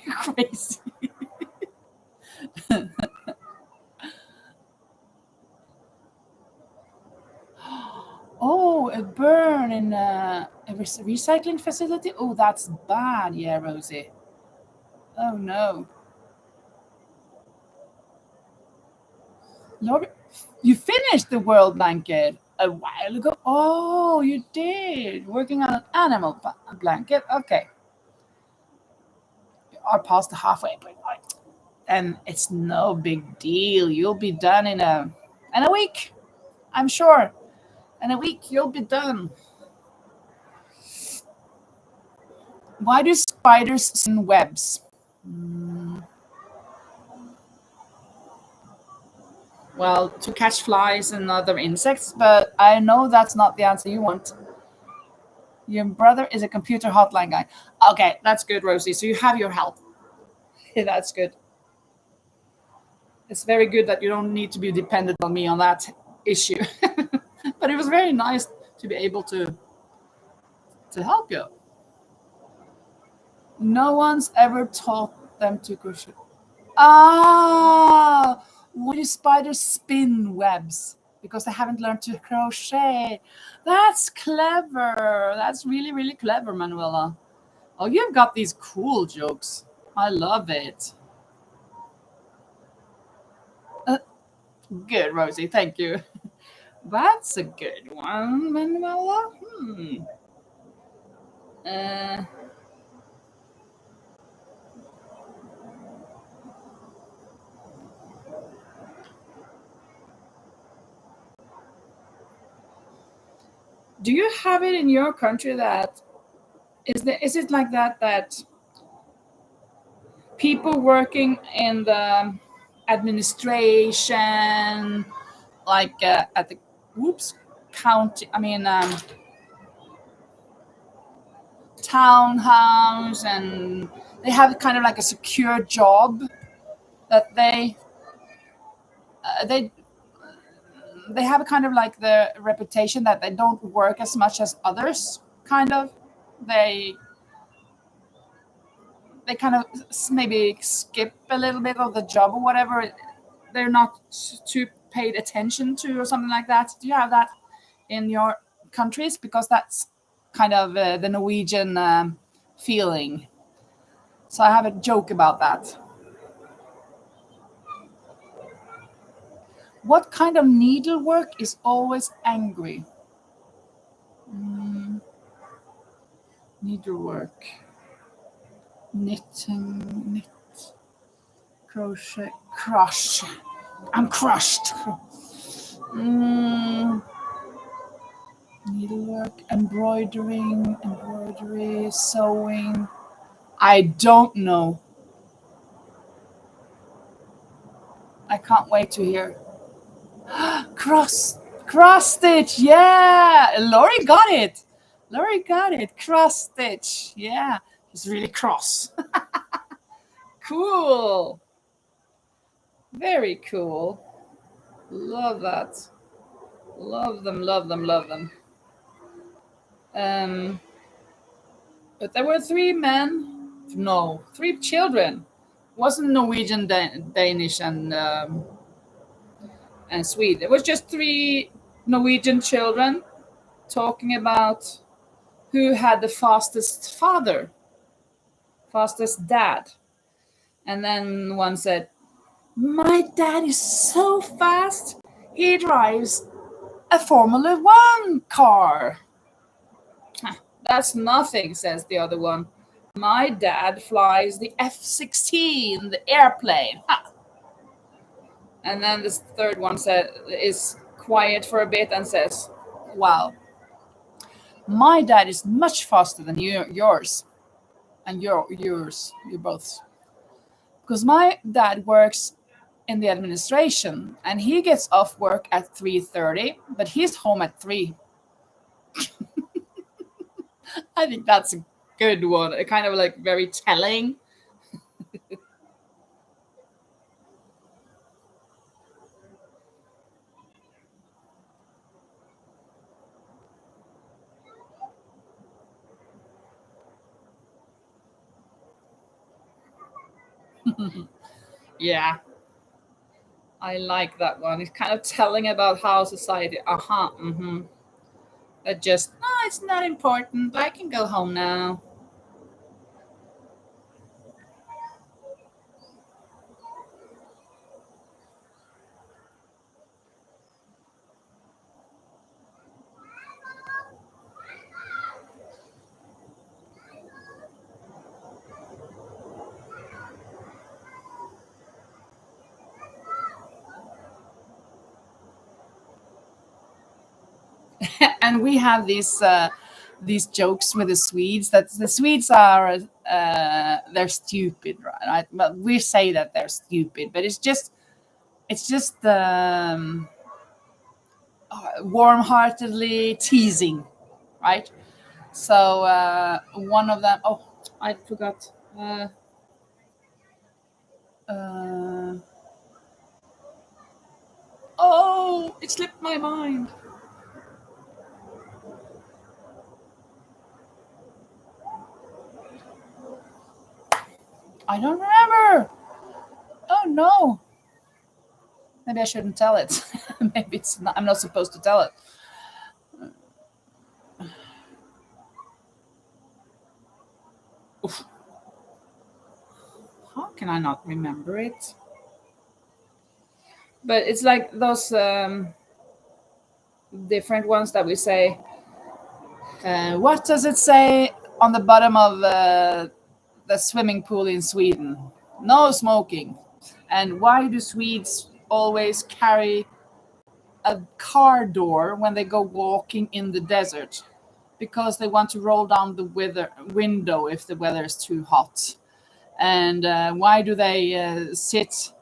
Speaker 1: You're crazy. Oh, a burn in a recycling facility? Oh, that's bad. Yeah, Rosie. Oh, no. Lord, you finished the world blanket a while ago. Oh, you did. Working on an animal blanket. Okay. You are past the halfway point. And it's no big deal. You'll be done in a week, I'm sure. In a week, you'll be done. Why do spiders spin webs? Well, to catch flies and other insects, but I know that's not the answer you want. Your brother is a computer hotline guy. Okay, that's good, Rosie. So you have your help. That's good. It's very good that you don't need to be dependent on me on that issue. But it was very nice to be able to help you. No one's ever taught them to crochet. Ah, why do spiders spin webs? Because they haven't learned to crochet. That's clever. That's really, really clever, Manuela. Oh, you've got these cool jokes. I love it. Uh, Good, Rosie. Thank you. That's a good one, Manuela. Uh, do you have it in your country that is it like that people working in the administration, like at the county, I mean townhouse, and they have kind of like a secure job that they they have kind of like the reputation that they don't work as much as others, kind of. they they kind of maybe skip a little bit of the job or whatever. They're not too paid attention to or something like that. Do you have that in your countries? Because that's kind of the Norwegian feeling. So I have a joke about that. What kind of needlework is always angry? Needlework. Knitting, knit, crochet, crush. I'm crushed. Needlework, embroidery, sewing. I don't know. I can't wait to hear. Cross stitch. Yeah. Lori got it. Lori got it. Cross stitch. Yeah. He's really cross. Cool. Very cool. Love that. Love them, love them, love them. But there were three men. No, three children. Wasn't Norwegian, Danish, and Swede. It was just three Norwegian children talking about who had the fastest father, fastest dad. And then one said, "My dad is so fast. He drives a Formula One car." "That's nothing," says the other one. "My dad flies the F-16, the airplane." Ha. And then this third one is quiet for a bit and says, "Wow, my dad is much faster than yours, and yours, you both. Because my dad works in the administration, and he gets off work at 3:30, but he's home at 3." I think that's a good one. Kind of like very telling. Yeah, I like that one. It's kind of telling about how society. Mm-hmm. That just no, it's not important. I can go home now. And we have these jokes with the Swedes that the Swedes are they're stupid, right? But we say that they're stupid, but it's just warm-heartedly teasing, right? So one of them, oh, I forgot. Uh, oh, it slipped my mind. I don't remember. Oh no. Maybe I shouldn't tell it. Maybe it's not, I'm not supposed to tell it. Oof. How can I not remember it? But it's like those different ones that we say. What does it say on the bottom of the swimming pool in Sweden? No smoking. And why do Swedes always carry a car door when they go walking in the desert? Because they want to roll down the window if the weather is too hot. And why do they sit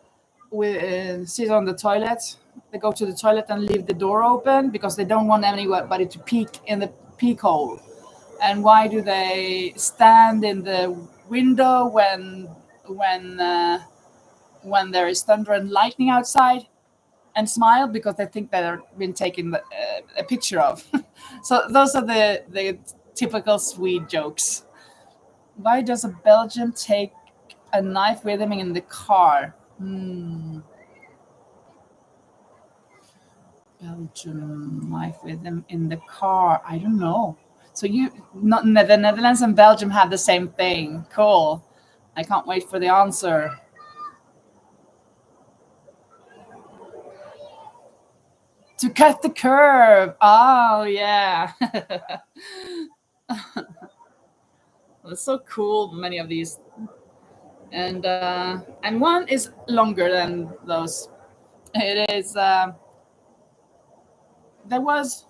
Speaker 1: on the toilet? They go to the toilet and leave the door open because they don't want anybody to peek in the peek hole. And why do they stand in the window when there is thunder and lightning outside and smile? Because they think they're been taken a picture of. So those are the typical Swede jokes. Why does a Belgian take a knife with him in the car? Belgium knife with him in the car. I don't know. So the Netherlands and Belgium have the same thing. Cool. I can't wait for the answer. To cut the curve. Oh yeah. That's so cool. Many of these, and one is longer than those. It is. There was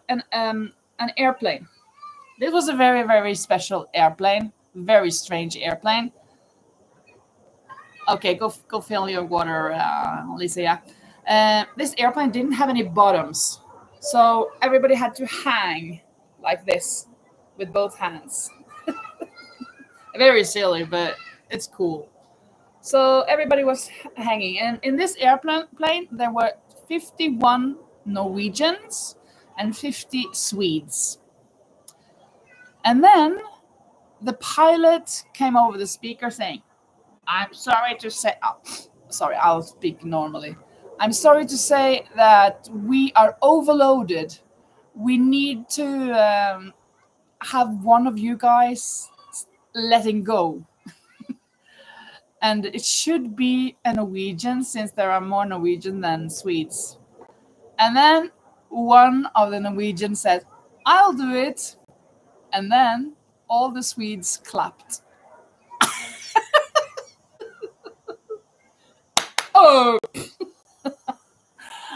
Speaker 1: an airplane. This was a very, very special airplane. Very strange airplane. Okay, go fill your water, Lisa. Yeah. This airplane didn't have any bottoms, so everybody had to hang like this with both hands. Very silly, but it's cool. So everybody was hanging, and in this airplane there were 51 Norwegians and 50 Swedes. And then the pilot came over the speaker saying, "I'm sorry to say," oh, sorry, I'll speak normally. "I'm sorry to say that we are overloaded. We need to have one of you guys letting go. And it should be a Norwegian, since there are more Norwegian than Swedes." And then one of the Norwegians said, "I'll do it." And then all the Swedes clapped. Oh,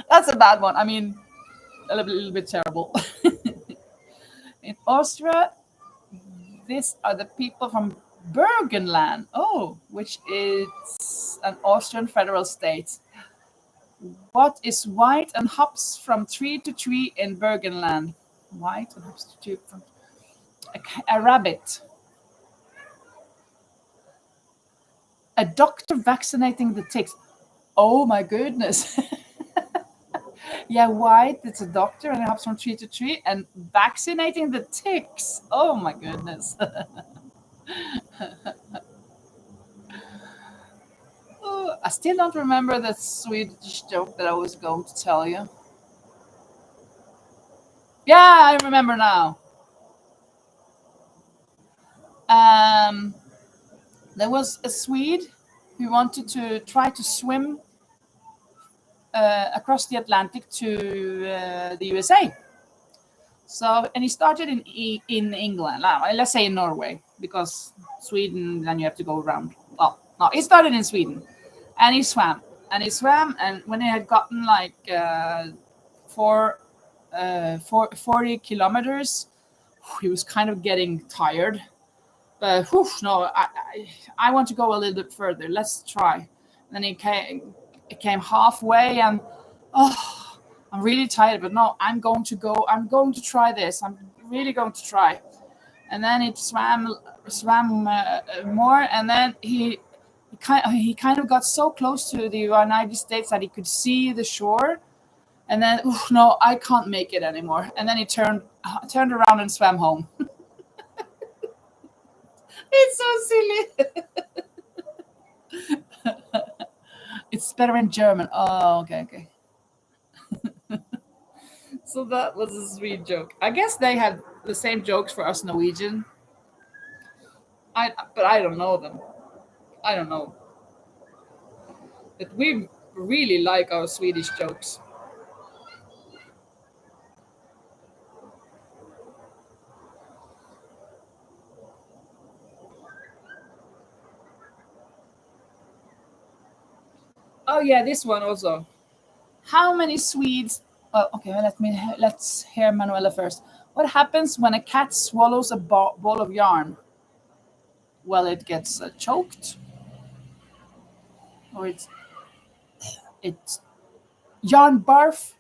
Speaker 1: that's a bad one. I mean, a little bit terrible. In Austria, these are the people from Burgenland. Oh, which is an Austrian federal state. What is white and hops from tree to tree in Burgenland? White and hops to tree from a rabbit. A doctor vaccinating the ticks. Oh my goodness. Yeah, white, it's a doctor and it hops from tree to tree, and vaccinating the ticks. Oh my goodness. Oh, I still don't remember the Swedish joke that I was going to tell you. Yeah, I remember now. There was a Swede who wanted to try to swim across the Atlantic to the USA. So, and he started in England. Let's say in Norway, because Sweden, then you have to go around. Well, no, he started in Sweden, and he swam, and when he had gotten like 40 kilometers, he was kind of getting tired. But no, I want to go a little bit further. Let's try. And then he came halfway, and oh, I'm really tired, but no, I'm going to go. I'm going to try this. I'm really going to try. And then it swam more, and then he kind of got so close to the United States that he could see the shore. And then, no, I can't make it anymore. And then he turned around and swam home. It's so silly. It's better in German. Oh, okay. So that was a sweet joke. I guess they had the same jokes for us Norwegian. But I don't know them. I don't know. But we really like our Swedish jokes. Oh yeah, this one also. How many Swedes? Well, okay. Let's hear Manuela first. What happens when a cat swallows a ball of yarn? Well, it gets choked, or it's yarn barf.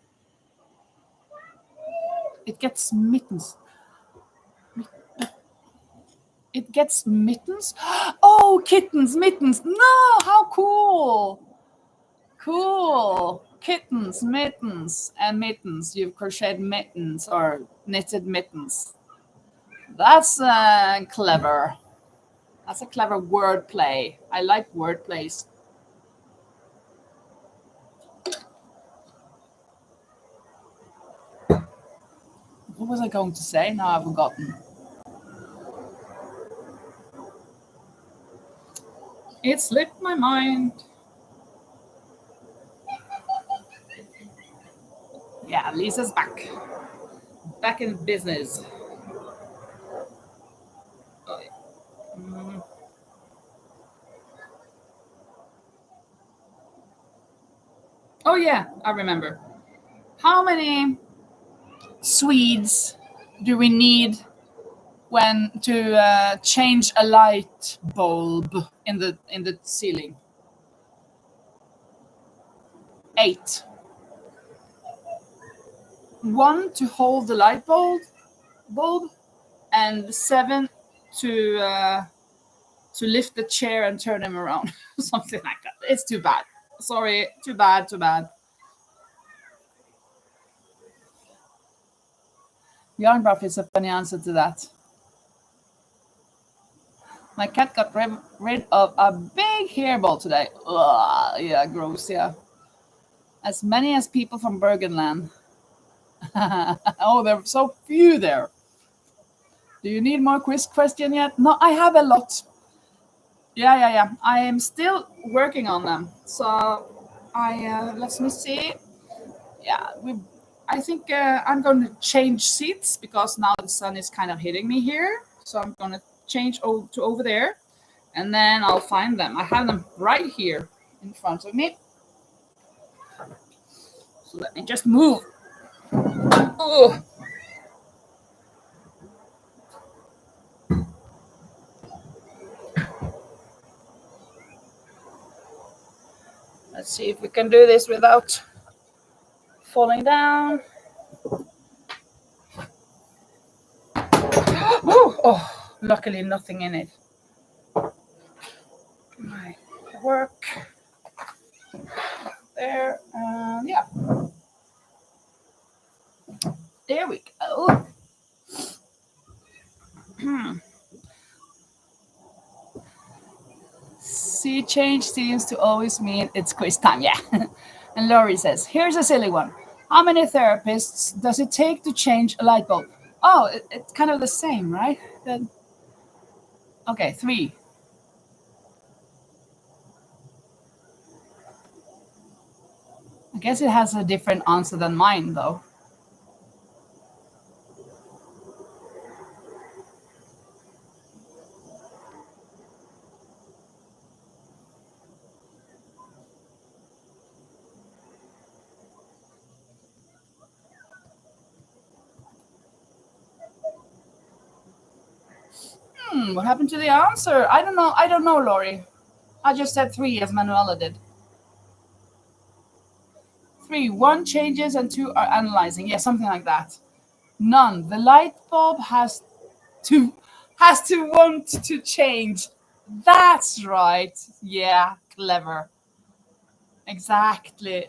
Speaker 1: It gets mittens. It gets mittens. Oh, kittens, mittens. No, how cool! Cool. Kittens, mittens, and mittens. You've crocheted mittens or knitted mittens. That's clever. That's a clever wordplay. I like wordplays. What was I going to say? Now I've forgotten. It slipped my mind. Yeah, Lisa's back. Back in business. Mm. Oh yeah, I remember. How many Swedes do we need when to change a light bulb in the ceiling? 8. 1 to hold the light bulb, and 7 to lift the chair and turn him around. Something like that. It's too bad. Sorry, too bad. Yarn buff is a funny answer to that. My cat got rid of a big hairball today. Ugh, yeah, gross, yeah. As many as people from Bergenland. Oh, there are so few there. Do you need more quiz question yet? No, I have a lot. Yeah. I am still working on them. So let me see. Yeah, I think I'm going to change seats because now the sun is kind of hitting me here. So I'm going to change to over there, and then I'll find them. I have them right here in front of me. So let me just move. Oh. Let's see if we can do this without falling down. Oh, luckily nothing in it. My work there. Yeah. There we go. Sea change seems to always mean it's quiz time. Yeah. And Laurie says, here's a silly one. How many therapists does it take to change a light bulb? Oh, it's kind of the same, right? Okay, 3. I guess it has a different answer than mine, though. What happened to the answer? I don't know, Laurie. I just said 3 as Manuela did. 3, 1 changes and 2 are analyzing. Yeah, something like that. None. The light bulb has to want to change. That's right. Yeah, clever. Exactly.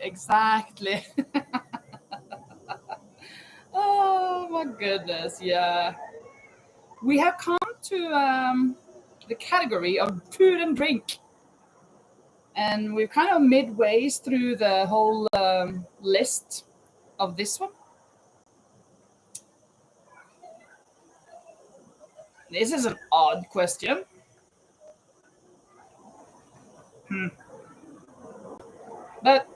Speaker 1: Oh my goodness, yeah. We have come to the category of food and drink. And we're kind of midways through the whole list of this one. This is an odd question. But,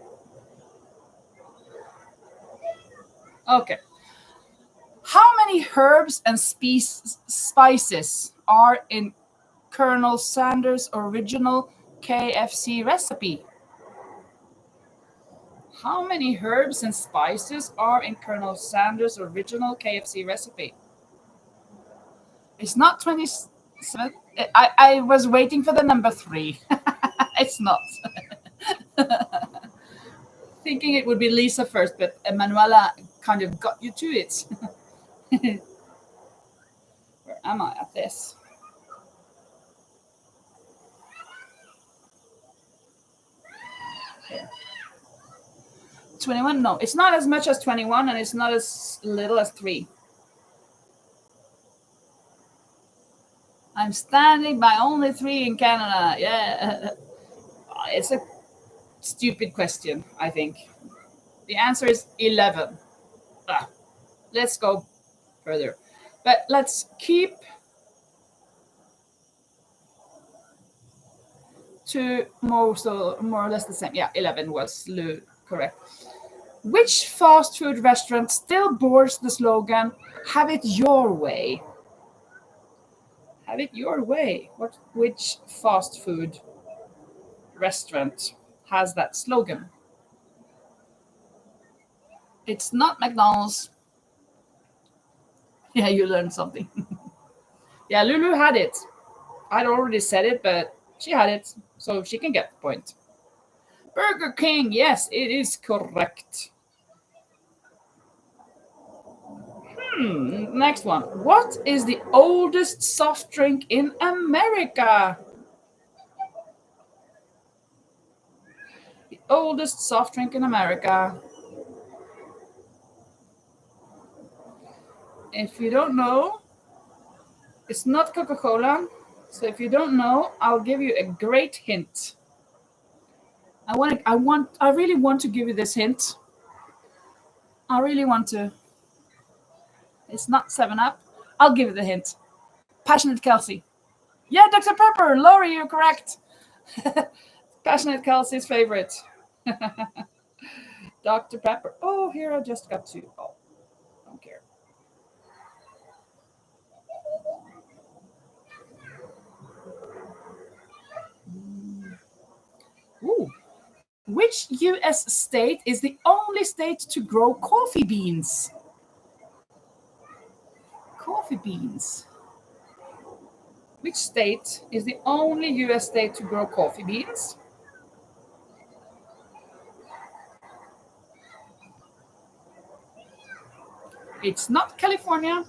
Speaker 1: okay. How many herbs and spices are in Colonel Sanders' original KFC recipe? How many herbs and spices are in Colonel Sanders' original KFC recipe? It's not 27. I was waiting for the number 3. It's not. Thinking it would be Lisa first, but Emanuela kind of got you to it. Where am I at this? Here. 21? No, it's not as much as 21, and it's not as little as 3. I'm standing by only 3 in Canada. Yeah. It's a stupid question, I think. The answer is 11. Let's go further. But let's keep to more or less the same. Yeah, 11 was correct. Which fast food restaurant still bores the slogan, have it your way? Have it your way. Which fast food restaurant has that slogan? It's not McDonald's. Yeah, you learned something. Yeah, Lulu had it. I'd already said it, but she had it, so she can get the point. Burger King, yes, it is correct. Next one. What is the oldest soft drink in America? The oldest soft drink in America. If you don't know, it's not Coca-Cola. So if you don't know, I'll give you a great hint. I really want to give you this hint. I really want to. It's not 7-Up. I'll give you the hint. Passionate Kelsey. Yeah, Dr. Pepper. Laurie, you're correct. Passionate Kelsey's favorite. Dr. Pepper. Oh, here I just got to. Oh, don't care. Ooh. Which US state is the only state to grow coffee beans? Coffee beans. Which state is the only US state to grow coffee beans? It's not California.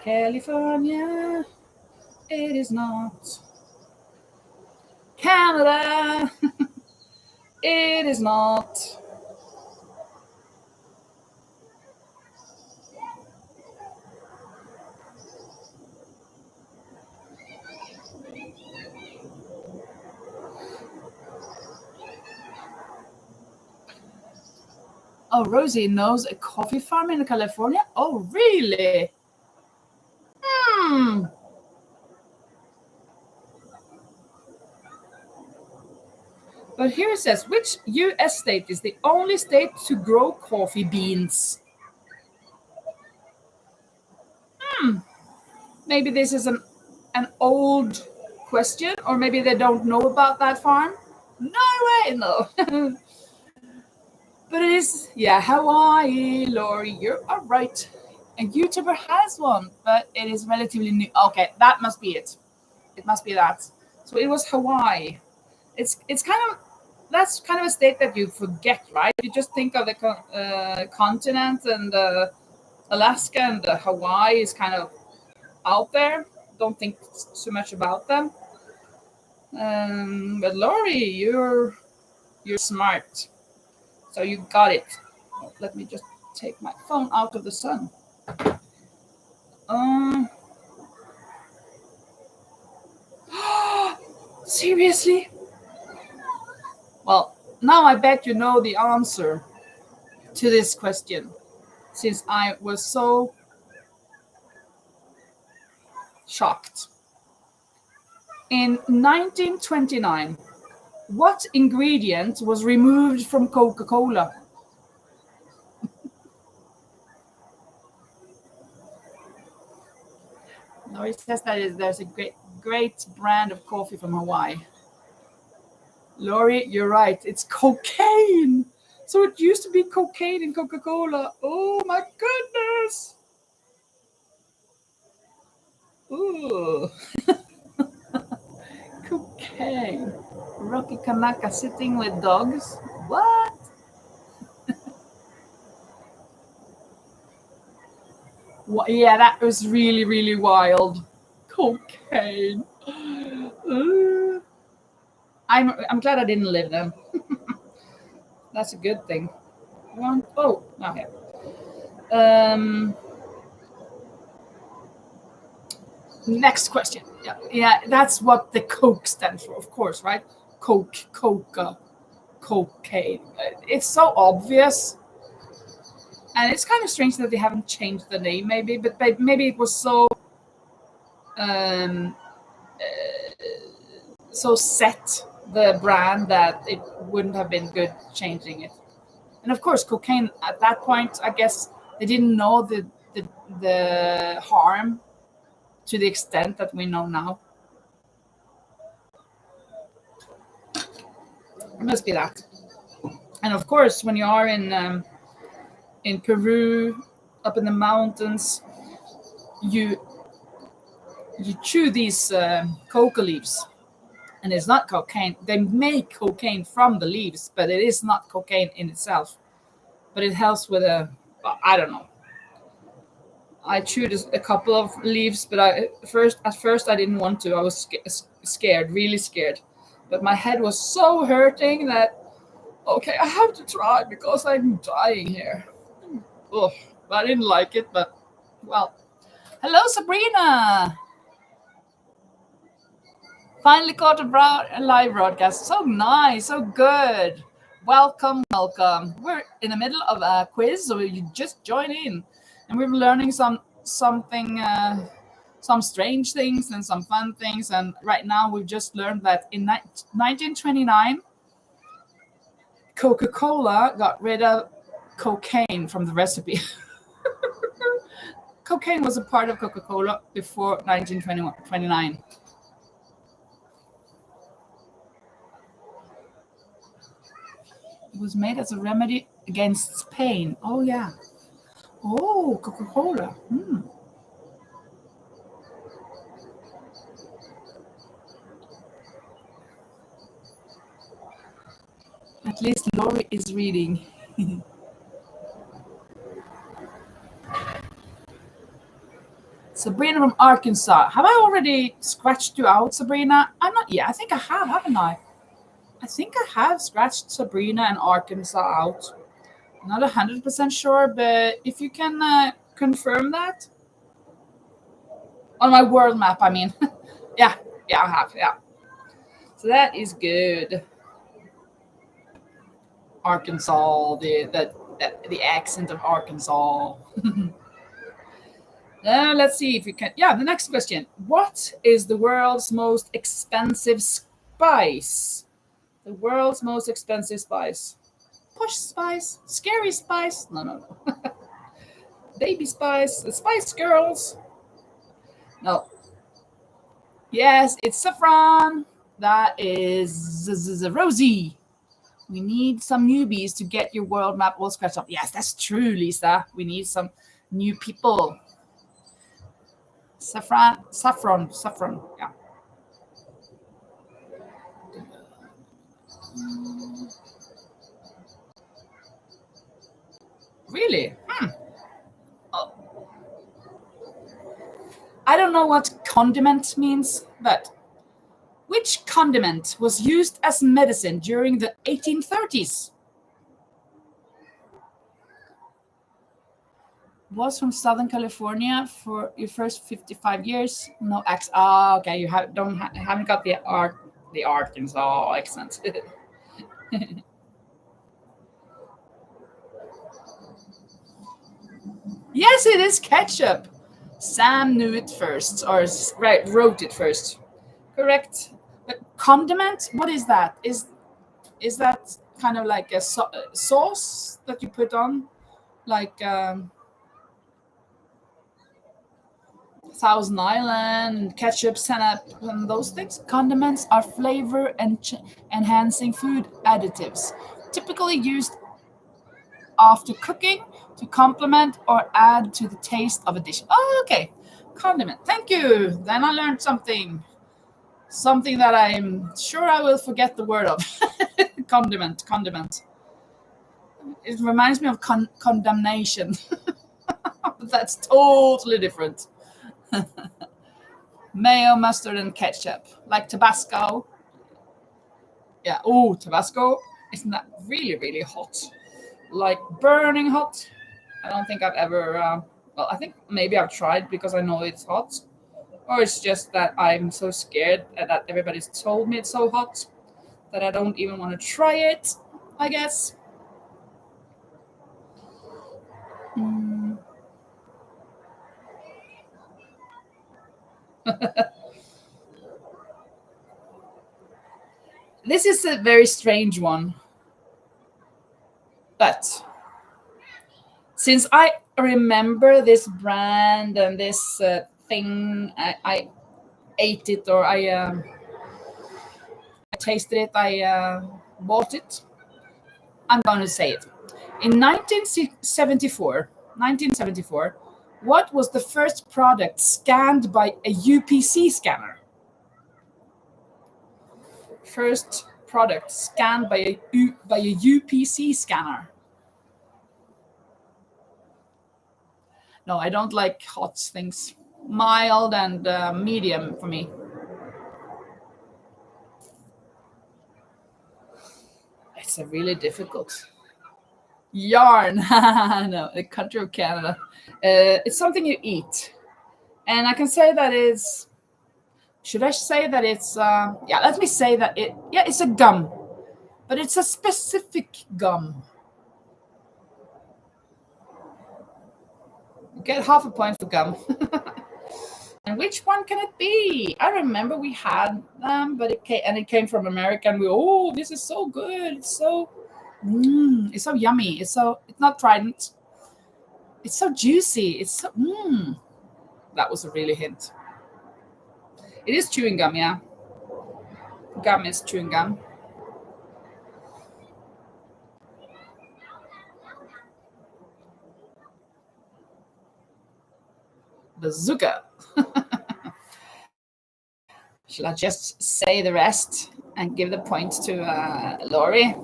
Speaker 1: California. It is not. Canada. It is not. Oh, Rosie knows a coffee farm in California? Oh, really? But here it says, which US state is the only state to grow coffee beans? Maybe this is an old question, or maybe they don't know about that farm. No way, no. But it is, yeah, Hawaii, Lori, you're all right. A YouTuber has one, but it is relatively new. Okay, that must be it. It must be that. So it was Hawaii. It's kind of, that's kind of a state that you forget, right? You just think of the continent, and Alaska and Hawaii is kind of out there. Don't think so much about them. But Lori, you're smart. So you got it. Oh, let me just take my phone out of the sun. Seriously? Well, now I bet you know the answer to this question, since I was so shocked. In 1929, what ingredient was removed from Coca-Cola? Lori says that there's a great brand of coffee from Hawaii. Lori, you're right. It's cocaine. So it used to be cocaine in Coca-Cola. Oh my goodness. Ooh. Cocaine. Rocky Kanaka sitting with dogs. What? Yeah, that was really, really wild. Cocaine. I'm glad I didn't live them. That's a good thing. Okay. Next question. Yeah, that's what the Coke stands for, of course, right? Coke, Coca, cocaine. It's so obvious. And it's kind of strange that they haven't changed the name, maybe, but maybe it was so so set, the brand, that it wouldn't have been good changing it. And of course, cocaine at that point, I guess they didn't know the harm to the extent that we know now. It must be that. And of course, when you are in Peru, up in the mountains, you chew these coca leaves, and it's not cocaine. They make cocaine from the leaves, but it is not cocaine in itself. But it helps with I don't know. I chewed a couple of leaves, but at first I didn't want to. I was scared, really scared. But my head was so hurting that okay, I have to try because I'm dying here. Ugh, I didn't like it, but well. Hello, Sabrina. Finally caught a live broadcast. So nice, so good. Welcome, welcome. We're in the middle of a quiz, so you just join in, and we're learning some strange things and some fun things. And right now, we've just learned that in 1929, Coca-Cola got rid of cocaine from the recipe. Cocaine was a part of Coca-Cola before 1929. It was made as a remedy against pain. Oh, yeah. Oh, Coca-Cola. At least Lori is reading. Sabrina from Arkansas. Have I already scratched you out, Sabrina? I'm not. Yeah, I think I have, haven't I? I think I have scratched Sabrina and Arkansas out. I'm not 100% sure, but if you can confirm that on my world map, I mean. yeah, I have. Yeah. So that is good. Arkansas, the accent of Arkansas. Let's see if you can. Yeah, the next question. What is the world's most expensive spice? The world's most expensive spice. Push spice? Scary spice? No. Baby spice? The Spice Girls? No. Yes, it's saffron. That is Rosie. We need some newbies to get your world map all scratched up. Yes, that's true, Lisa. We need some new people. Saffron. Yeah. Really? Oh, I don't know what condiment means, but which condiment was used as medicine during the 1830s? Was from Southern California for your first 55 years. No accent. Ah, okay. You haven't got the Arkansas accent. Yes, it is ketchup. Sam knew it first, or wrote it first. Correct. But condiment, what is that? Is that kind of like a sauce that you put on, like Thousand Island, ketchup, senap, and those things? Condiments are flavor and enhancing food additives, typically used after cooking to complement or add to the taste of a dish. Oh, okay. Condiment. Thank you. Then I learned something. Something that I'm sure I will forget the word of. Condiment. It reminds me of condemnation. That's totally different. Mayo, mustard, and ketchup. Like Tabasco. Yeah. Oh, Tabasco. Isn't that really, really hot? Like burning hot. I don't think I've ever. Well, I think maybe I've tried because I know it's hot, or it's just that I'm so scared that everybody's told me it's so hot that I don't even want to try it. I guess. This is a very strange one, but since I remember this brand and this thing, I ate it or I tasted it, I bought it. I'm going to say it. In 1974, what was the first product scanned by a UPC scanner? First product scanned by a UPC scanner. No, I don't like hot things. Mild and medium for me. It's a really difficult. Yarn. No, the country of Canada. It's something you eat. And I can say that it's, should I say that it's, yeah, let me say that it's a gum. But it's a specific gum. You get half a point for gum. And which one can it be? I remember we had them, but it came from America, and oh, this is so good. It's so yummy. It's not Trident. It's so juicy. It's so That was a really hint. It is chewing gum, yeah. Gum is chewing gum. Bazooka. Shall I just say the rest and give the point to Lori?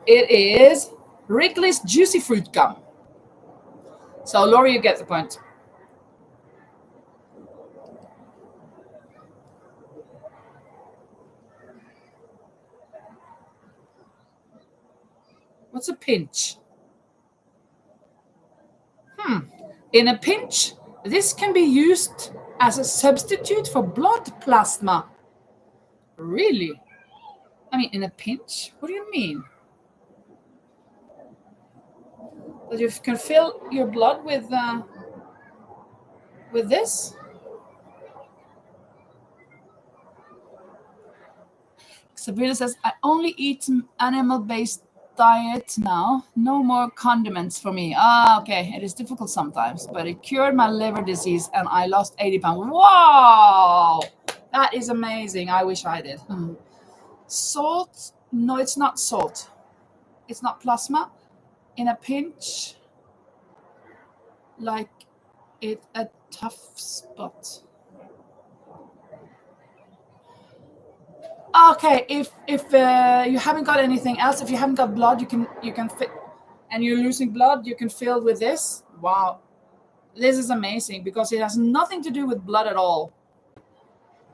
Speaker 1: It is Wrigley's Juicy Fruit Gum. So Lori, you get the point. What's a pinch? In a pinch, this can be used as a substitute for blood plasma. Really? I mean, in a pinch? What do you mean? That you can fill your blood with this? Sabrina says, I only eat animal-based diet now. No more condiments for me. Okay. It is difficult sometimes, but it cured my liver disease and I lost 80 pounds. Wow! That is amazing. I wish I did. Salt? No, it's not salt. It's not plasma. In a pinch, like it's a tough spot. Okay, if you haven't got anything else, if you haven't got blood, you can fit, and you're losing blood, you can fill with this. Wow, this is amazing because it has nothing to do with blood at all.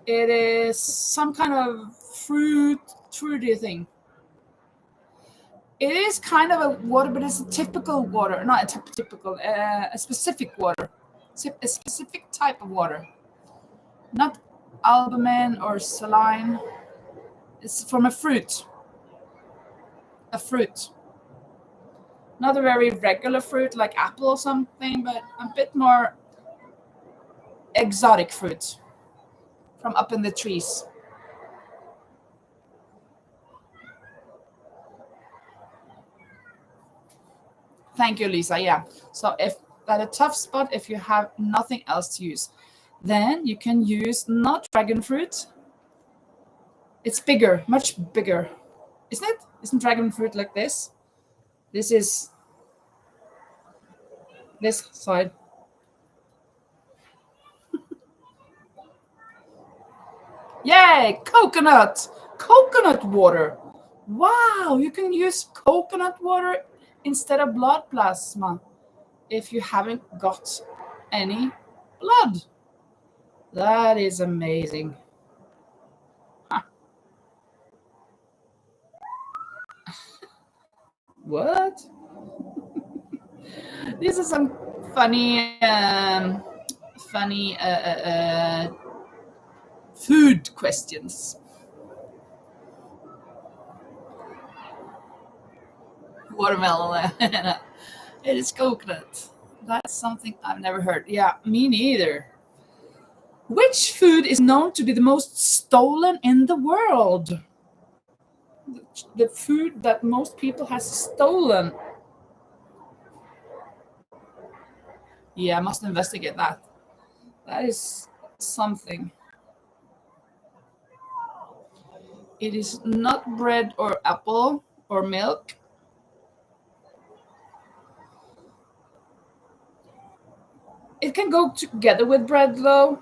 Speaker 1: It is some kind of fruity thing. It is kind of a water, but it's a typical water, not a typical, a specific water, a specific type of water, not albumin or saline. It's from a fruit. Not a very regular fruit like apple or something, but a bit more exotic fruit from up in the trees. Thank you, Lisa. Yeah. So if at a tough spot, if you have nothing else to use, then you can use not dragon fruit. It's bigger, much bigger. Isn't it? Isn't dragon fruit like this? This is this side. Yay! Coconut water. Wow, you can use coconut water instead of blood plasma if you haven't got any blood. That is amazing. What? This is some funny food questions. Watermelon. It is coconut. That's something I've never heard. Yeah, me neither. Which food is known to be the most stolen in the world? The food that most people has stolen. Yeah, I must investigate that. That is something. It is not bread or apple or milk. It can go together with bread, though.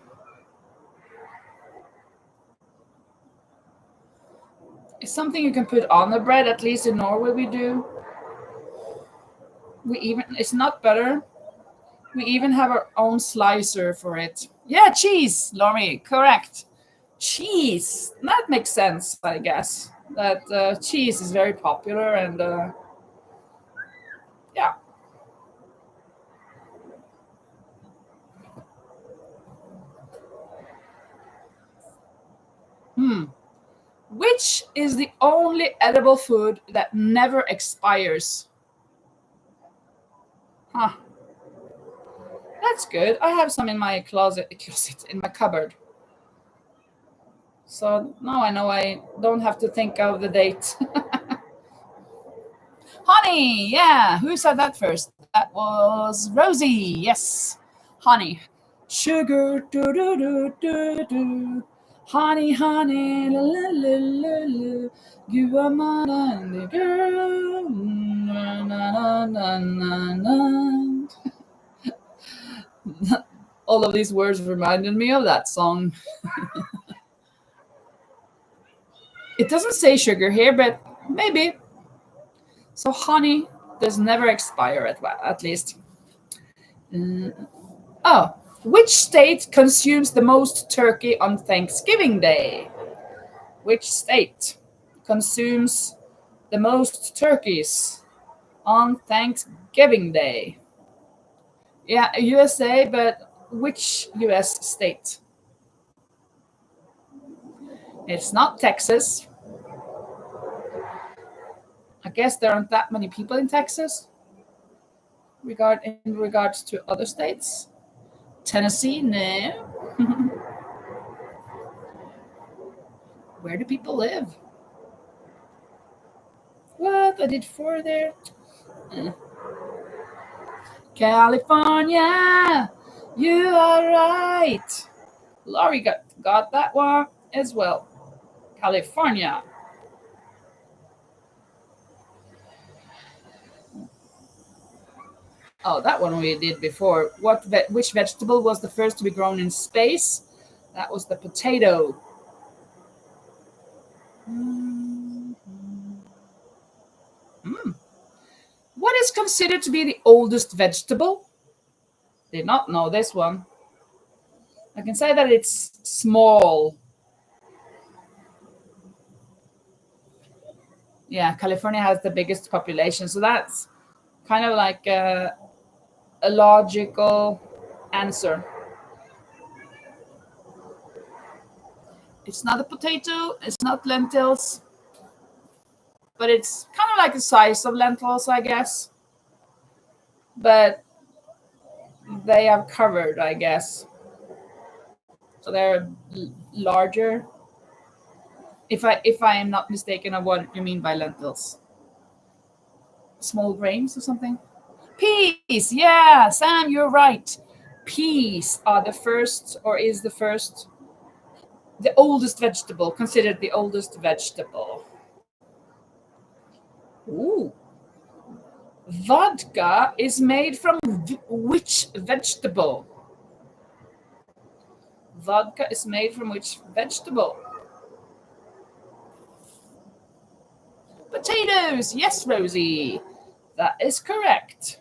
Speaker 1: It's something you can put on the bread. At least in Norway we do. It's not butter. We even have our own slicer for it. Yeah, cheese, Lori, correct. Cheese. That makes sense, I guess. That cheese is very popular and yeah. Hmm. Which is the only edible food that never expires? Huh. That's good. I have some in my closet in my cupboard. So now I know I don't have to think of the date. Honey, yeah. Who said that first? That was Rosie. Yes, honey. Sugar, do do do do do. Honey, honey, la la la la la. You are my only girl. Na na na na na. All of these words reminded me of that song. It doesn't say sugar here, but maybe. So honey does never expire at least. Oh, which state consumes the most turkey on Thanksgiving Day? Which state consumes the most turkeys on Thanksgiving Day? Yeah, USA, but which US state? It's not Texas. I guess there aren't that many people in Texas in regards to other states. Tennessee, no. Where do people live? What? I did four there. California, you are right. Laurie got that one as well. California. Oh, that one we did before. Which vegetable was the first to be grown in space? That was the potato. Mm. What is considered to be the oldest vegetable? Did not know this one. I can say that it's small. Yeah, California has the biggest population, so that's kind of like a logical answer. It's not a potato, it's not lentils, but it's kind of like the size of lentils, I guess. But they are covered, I guess. So they're larger. If I am not mistaken of what you mean by lentils. Small grains or something? Peas, yeah, Sam, you're right. Peas are the first, or is the oldest vegetable, considered the oldest vegetable. Ooh. Vodka is made from which vegetable? Vodka is made from which vegetable? Potatoes. Yes, Rosie. That is correct.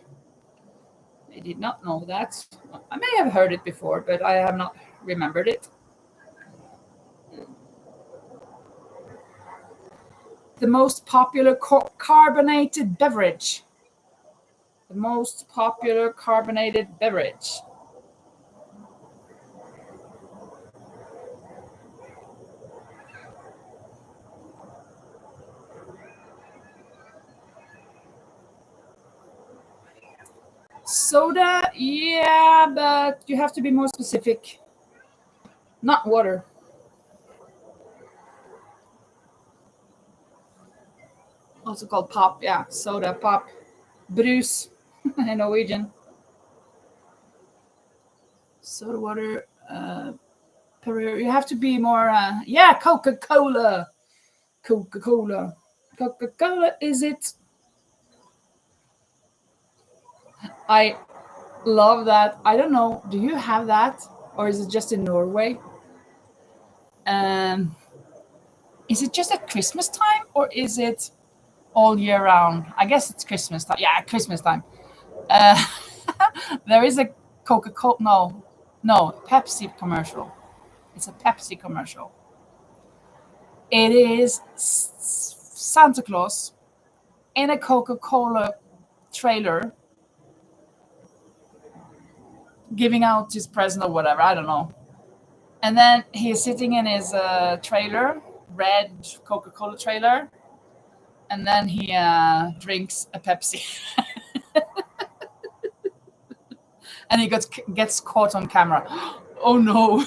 Speaker 1: I did not know that. I may have heard it before, but I have not remembered it. The most popular carbonated beverage. The most popular carbonated beverage. Soda, yeah, but you have to be more specific. Not water. Also called pop, yeah, soda, pop. Brus in Norwegian. Soda water, you have to be more, yeah, Coca-Cola. Coca-Cola. Coca-Cola, is it? I love that. I don't know. Do you have that? Or is it just in Norway? Um, is it just at Christmas time or is it all year round? I guess it's Christmas time. Yeah, Christmas time. Uh, there is a Coca-Cola. No, Pepsi commercial. It's a Pepsi commercial. It is Santa Claus in a Coca-Cola trailer giving out his present or whatever. I don't know. And then he's sitting in his trailer, red Coca-Cola trailer, and then he drinks a Pepsi. And he gets caught on camera. Oh no.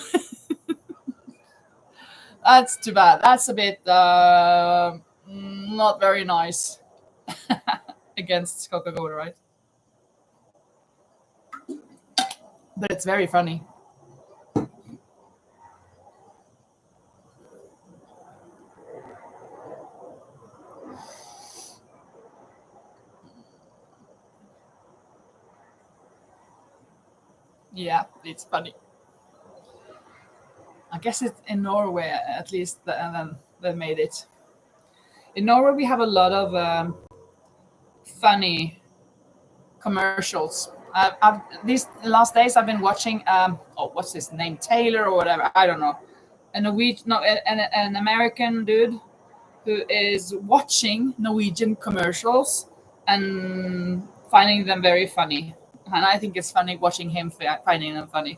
Speaker 1: That's too bad. That's a bit not very nice against Coca-Cola, right? But it's very funny. Yeah, it's funny. I guess it's in Norway, at least, and then they made it. In Norway, we have a lot of funny commercials. These last days, I've been watching. What's his name? Taylor or whatever. I don't know. A Norwegian, no, an American dude who is watching Norwegian commercials and finding them very funny. And I think it's funny watching him finding them funny.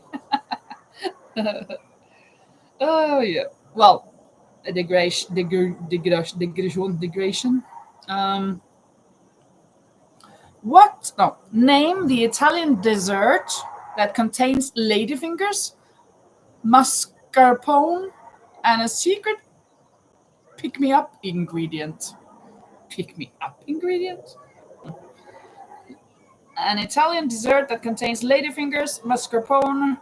Speaker 1: Oh yeah. Well, a digression. What? No. Name the Italian dessert that contains ladyfingers, mascarpone, and a secret pick-me-up ingredient. Pick-me-up ingredient? An Italian dessert that contains ladyfingers, mascarpone,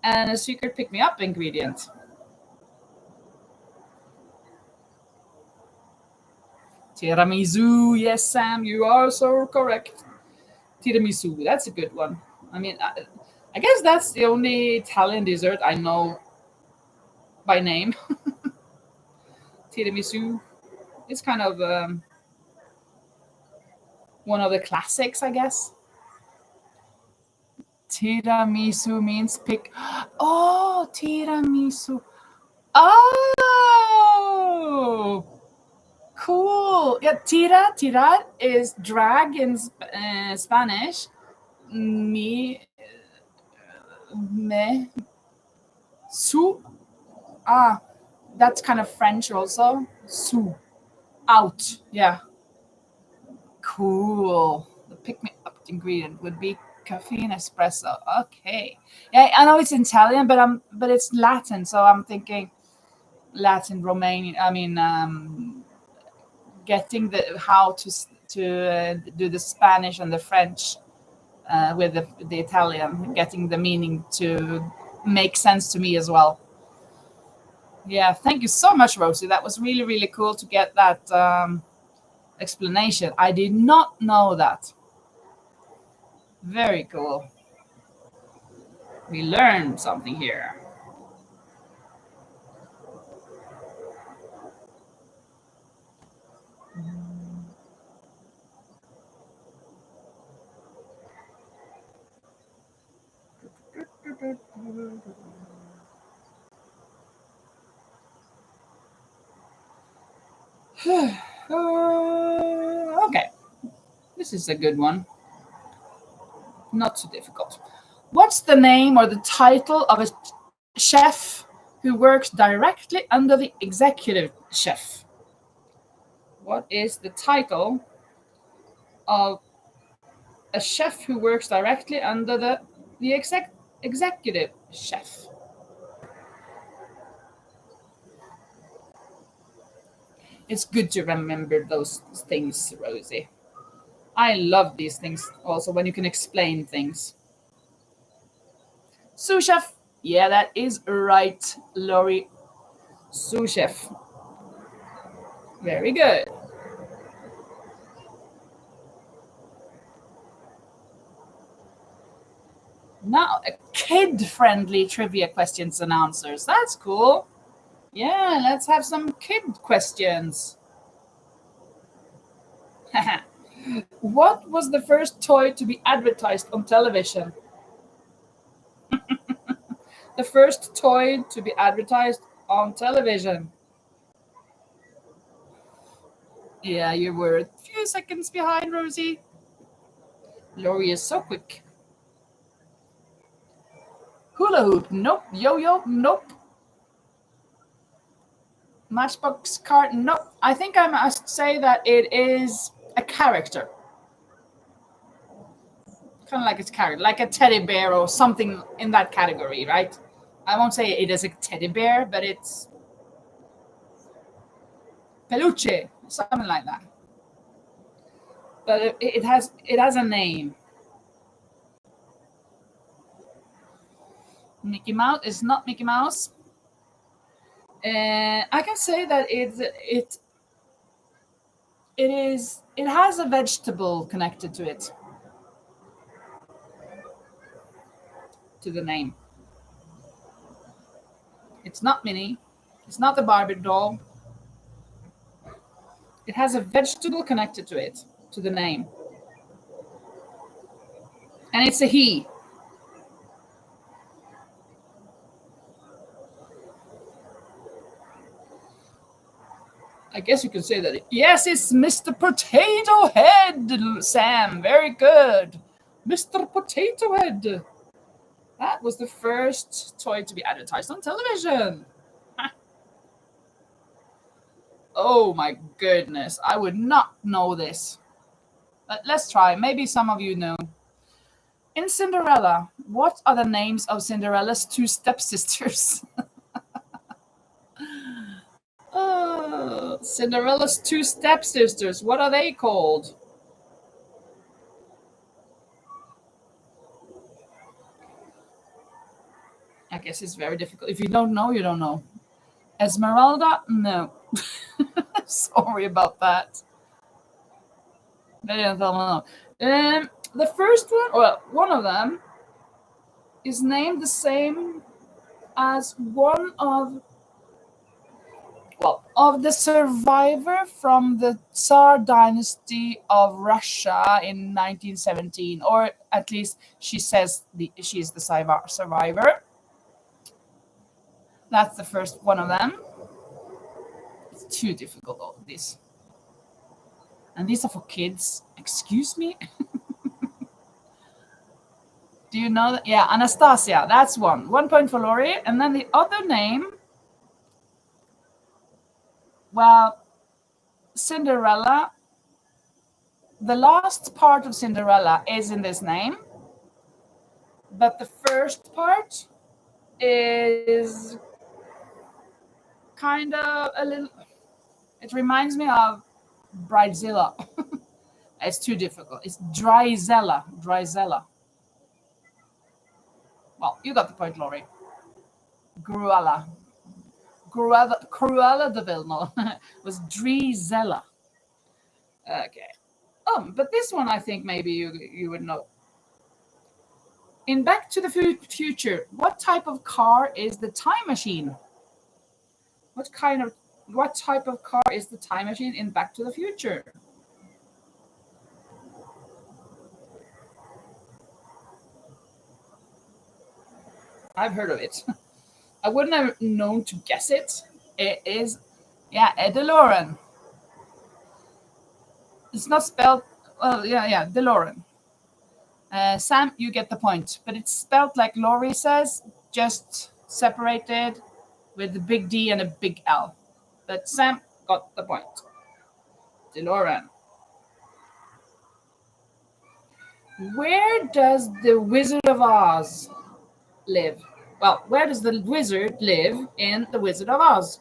Speaker 1: and a secret pick-me-up ingredient. Tiramisu. Yes, Sam, you are so correct. Tiramisu. That's a good one. I mean, I guess that's the only Italian dessert I know by name. Tiramisu. It's kind of one of the classics, I guess. Tiramisu means pick. Oh, tiramisu. Oh, cool. Yeah, tirar is drag in Spanish. Me, su. That's kind of French also. Su, out. Yeah. Cool. The pick-me-up ingredient would be caffeine espresso. Okay. Yeah, I know it's Italian, but it's Latin, so I'm thinking Latin, Romanian. I mean, getting how to do the Spanish and the French with the Italian, getting the meaning to make sense to me as well. Yeah, thank you so much, Rosie. That was really, really cool to get that explanation. I did not know that. Very cool. We learned something here. Okay, this is a good one. Not too difficult. What's the name or the title of a chef who works directly under the executive chef? What is the title of a chef who works directly under the executive chef? It's good to remember those things, Rosie. I love these things also when you can explain things. Sous chef. Yeah, that is right, Lori. Sous chef. Very good. Now, a kid-friendly trivia questions and answers. That's cool. Yeah, let's have some kid questions. What was the first toy to be advertised on television? The first toy to be advertised on television. Yeah, you were a few seconds behind, Rosie. Lori is so quick. Hula hoop, nope. Yo-yo, nope. Matchbox card, nope. I think I must say that it is a character. Kind of like it's character, like a teddy bear or something in that category, right? I won't say it is a teddy bear, but it's peluche, something like that. But it has a name. Mickey Mouse is not Mickey Mouse. I can say that it has a vegetable connected to it, to the name. It's not Minnie. It's not the Barbie doll. It has a vegetable connected to it, to the name. And it's a he. I guess you could say that. Yes, it's Mr. Potato Head, Sam. Very good. Mr. Potato Head. That was the first toy to be advertised on television. Oh my goodness. I would not know this. But let's try. Maybe some of you know. In Cinderella, what are the names of Cinderella's two stepsisters? Cinderella's two stepsisters. What are they called? I guess it's very difficult. If you don't know, you don't know. Esmeralda? No. Sorry about that. They didn't tell me. The first one, well, one of them, is named the same as one of the survivor from the Tsar dynasty of Russia in 1917, or at least she says she's the survivor. That's the first one of them. It's too difficult, all of this. And these are for kids. Excuse me? Do you know that? Yeah, Anastasia. That's one. 1 point for Lori. And then the other name, well, Cinderella. The last part of Cinderella is in this name. But the first part is kind of a little, it reminds me of Bridezilla. It's too difficult. It's Dryzella. Well, you got the point, Lori. Cruella de Vil, no, was Drizella. Okay. But this one I think maybe you would know. In Back to the Future, what type of car is the time machine? What type of car is the time machine in Back to the Future? I've heard of it. I wouldn't have known to guess it. It is, yeah, a DeLorean. It's not spelled, well, yeah, DeLorean. Sam, you get the point. But it's spelled like Lori says, just separated with a big D and a big L. But Sam got the point. DeLorean. Where does the Wizard of Oz live? Well, where does the wizard live in The Wizard of Oz?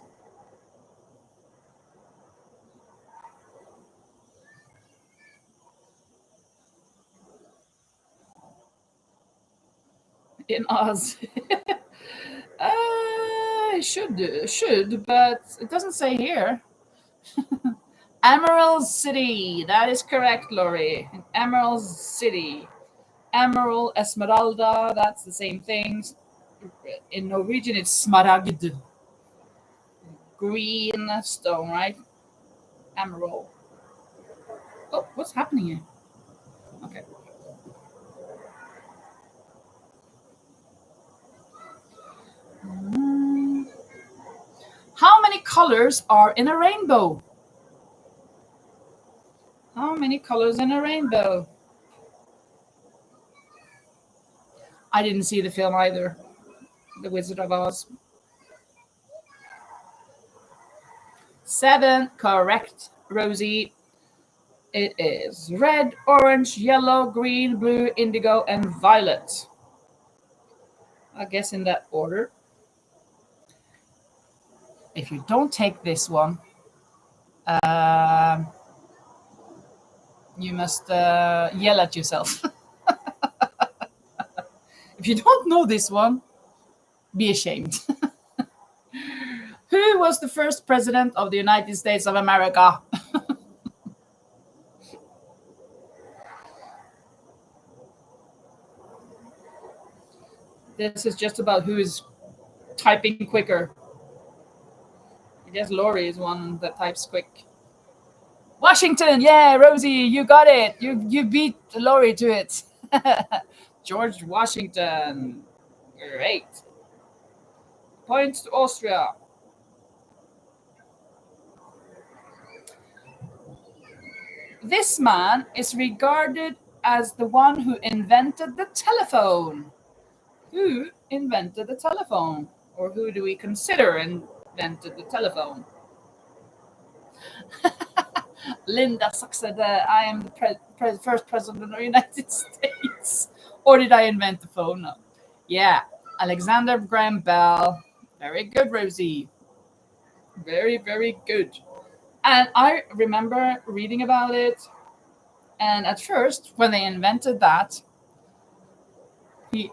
Speaker 1: In Oz. Should, but it doesn't say here. Emerald City. That is correct, Lori. Emerald City. Emerald, Esmeralda, that's the same thing. In Norwegian, it's smaragd. Green stone, right? Emerald. Oh, what's happening here? Okay. many colors are in a rainbow? How many colors in a rainbow? I didn't see the film either. The Wizard of Oz. 7, correct, Rosie. It is red, orange, yellow, green, blue, indigo, and violet. I guess in that order. If you don't take this one, you must yell at yourself. If you don't know this one, be ashamed. Who was the first president of the United States of America? This is just about who is typing quicker. I guess Lori is one that types quick. Washington, yeah, Rosie, you got it. You beat Lori to it. George Washington, great. Points to Austria. This man is regarded as the one who invented the telephone. Who invented the telephone? Or who do we consider invented the telephone? Linda Suck said, I am the first president of the United States. Or did I invent the phone? No. Yeah, Alexander Graham Bell. Very good, Rosie. Very, very good. And I remember reading about it. And at first, when they invented that, he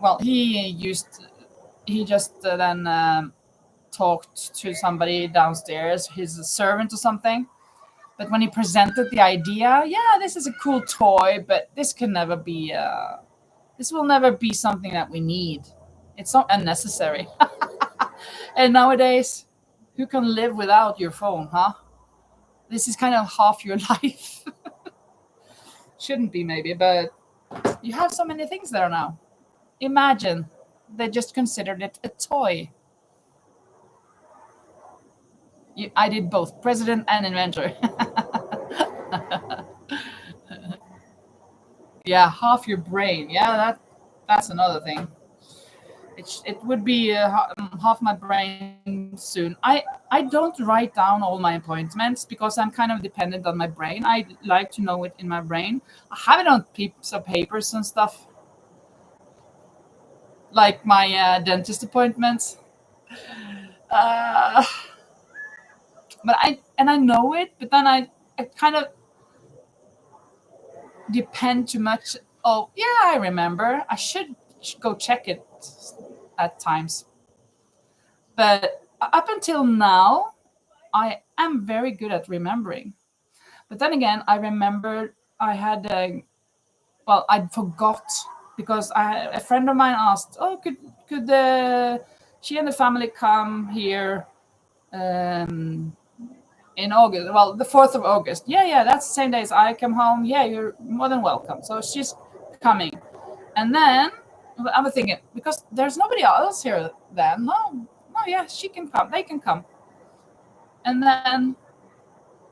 Speaker 1: just then talked to somebody downstairs, his servant or something. But when he presented the idea, yeah, this is a cool toy, but this can never be, this will never be something that we need. It's so unnecessary. And nowadays, who can live without your phone, huh? This is kind of half your life. Shouldn't be maybe, but you have so many things there now. Imagine they just considered it a toy. I did both, president and inventor. Yeah, half your brain. Yeah, that's another thing. It would be half my brain soon. I don't write down all my appointments because I'm kind of dependent on my brain. I like to know it in my brain. I have it on pieces of papers and stuff, like my dentist appointments. But I know it, but then I kind of depend too much. Oh yeah, I remember. I should go check it at times. But up until now, I am very good at remembering. But then again, I remembered I had I forgot because a friend of mine asked, "Oh, could she and the family come here in August? Well, the 4th of August. Yeah, that's the same day as I come home. Yeah, you're more than welcome." So she's coming, and then I was thinking because there's nobody else here then. No, yeah, she can come. They can come, and then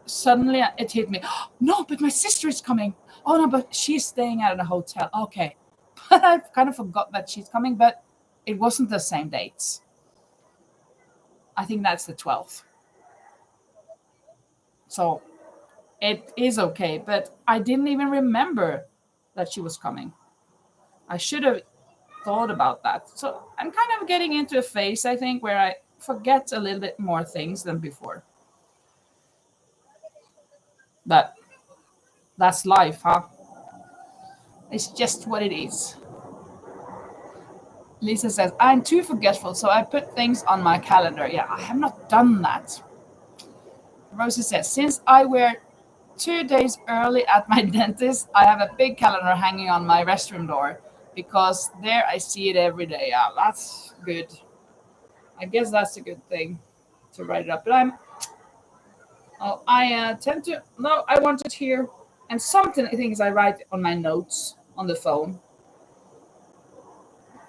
Speaker 1: suddenly it hit me. Oh, no, but my sister is coming. Oh no, but she's staying at a hotel. Okay, but I kind of forgot that she's coming, but it wasn't the same dates. I think that's the 12th. So it is okay, but I didn't even remember that she was coming. I should have thought about that. So I'm kind of getting into a phase, I think, where I forget a little bit more things than before. But that's life, huh? It's just what it is. Lisa says, I'm too forgetful, so I put things on my calendar. Yeah, I have not done that. Rosie says, since I wear 2 days early at my dentist, I have a big calendar hanging on my restroom door because there I see it every day. Yeah, that's good. I guess that's a good thing to write it up. But I tend to, no, I want it here. And some things I write on my notes on the phone,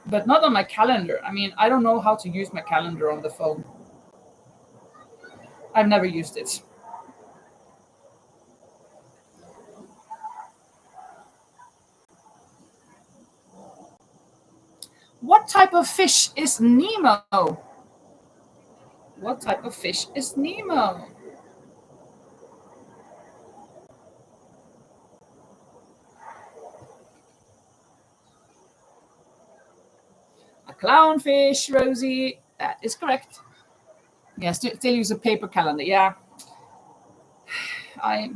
Speaker 1: but not on my calendar. I mean, I don't know how to use my calendar on the phone. I've never used it. What type of fish is Nemo? What type of fish is Nemo? A clownfish, Rosie. That is correct. Yeah, still use a paper calendar. Yeah. I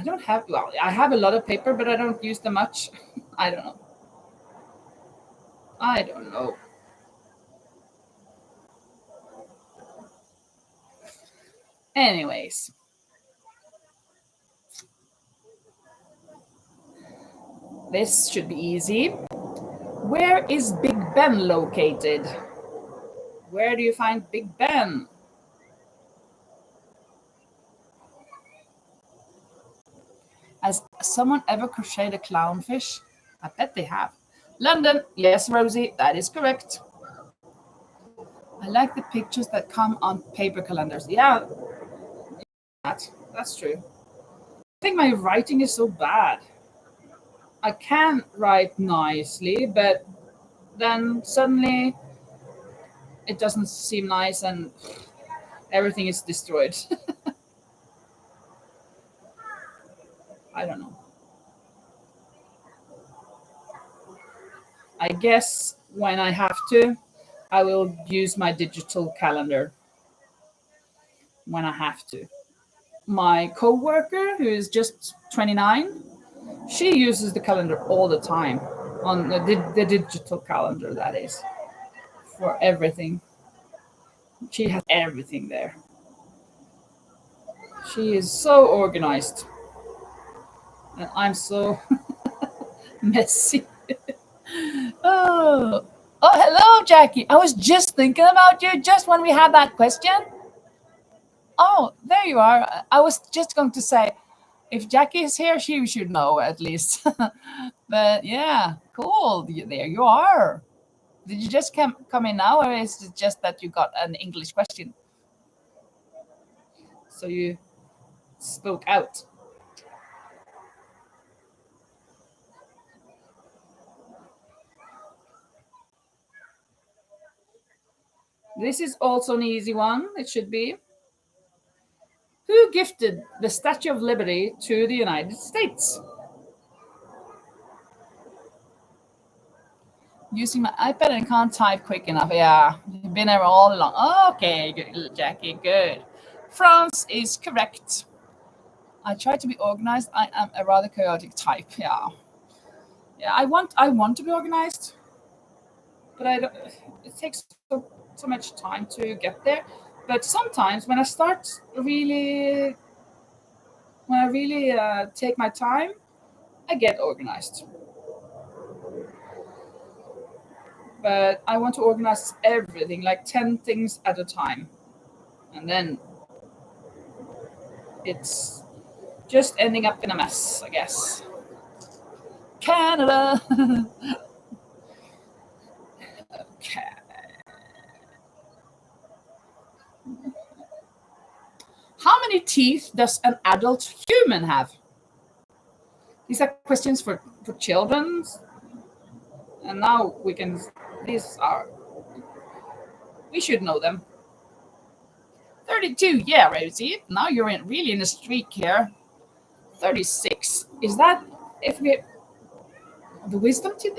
Speaker 1: don't have, well, I have a lot of paper, but I don't use them much. I don't know. I don't know. Anyways. This should be easy. Where is Big Ben located? Where do you find Big Ben? Has someone ever crocheted a clownfish? I bet they have. London. Yes, Rosie, that is correct. I like the pictures that come on paper calendars. Yeah, that's true. I think my writing is so bad. I can write nicely, but then suddenly it doesn't seem nice and everything is destroyed. I don't know. I guess when I have to, I will use my digital calendar when I have to. My coworker, who is just 29, she uses the calendar all the time on the digital calendar, that is, for everything. She has everything there. She is so organized, and I'm so messy. Oh, oh, hello, Jackie. I was just thinking about you just when we had that question. Oh, there you are. I was just going to say, if Jackie is here, she should know at least. But yeah, cool. There you are. Did you just come in now, or is it just that you got an English question? So you spoke out. This is also an easy one. It should be. Who gifted the Statue of Liberty to the United States? Using my iPad and can't type quick enough. Yeah, you've been there all along. Okay, good, Jackie, good. France is correct. I try to be organized. I am a rather chaotic type. Yeah, yeah. I want to be organized, but I don't. It takes so much time to get there. But sometimes when I really take my time, I get organized. But I want to organize everything, like 10 things at a time. And then it's just ending up in a mess, I guess. Canada. Okay. How many teeth does an adult human have? These are questions for children. And now we should know them. 32, yeah, Rosie. Now you're really in a streak here. 36. Is that if we the wisdom teeth?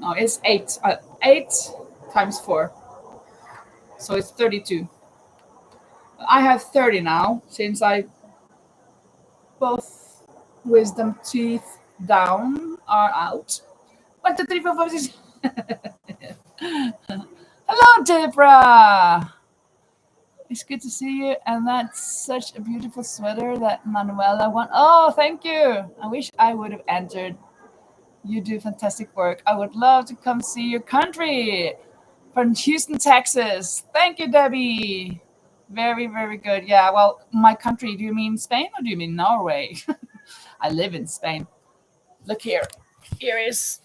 Speaker 1: No, it's 8. 8 times 4. So it's 32. I have 30 now since I both wisdom teeth down are out. 1, 2, 3, 4, 5, 6. Hello, Deborah. It's good to see you. And that's such a beautiful sweater that Manuela won. Oh, thank you. I wish I would have entered. You do fantastic work. I would love to come see your country from Houston, Texas. Thank you, Debbie. Very, very good. Yeah, well, my country, do you mean Spain or do you mean Norway? I live in Spain. Look here. Here is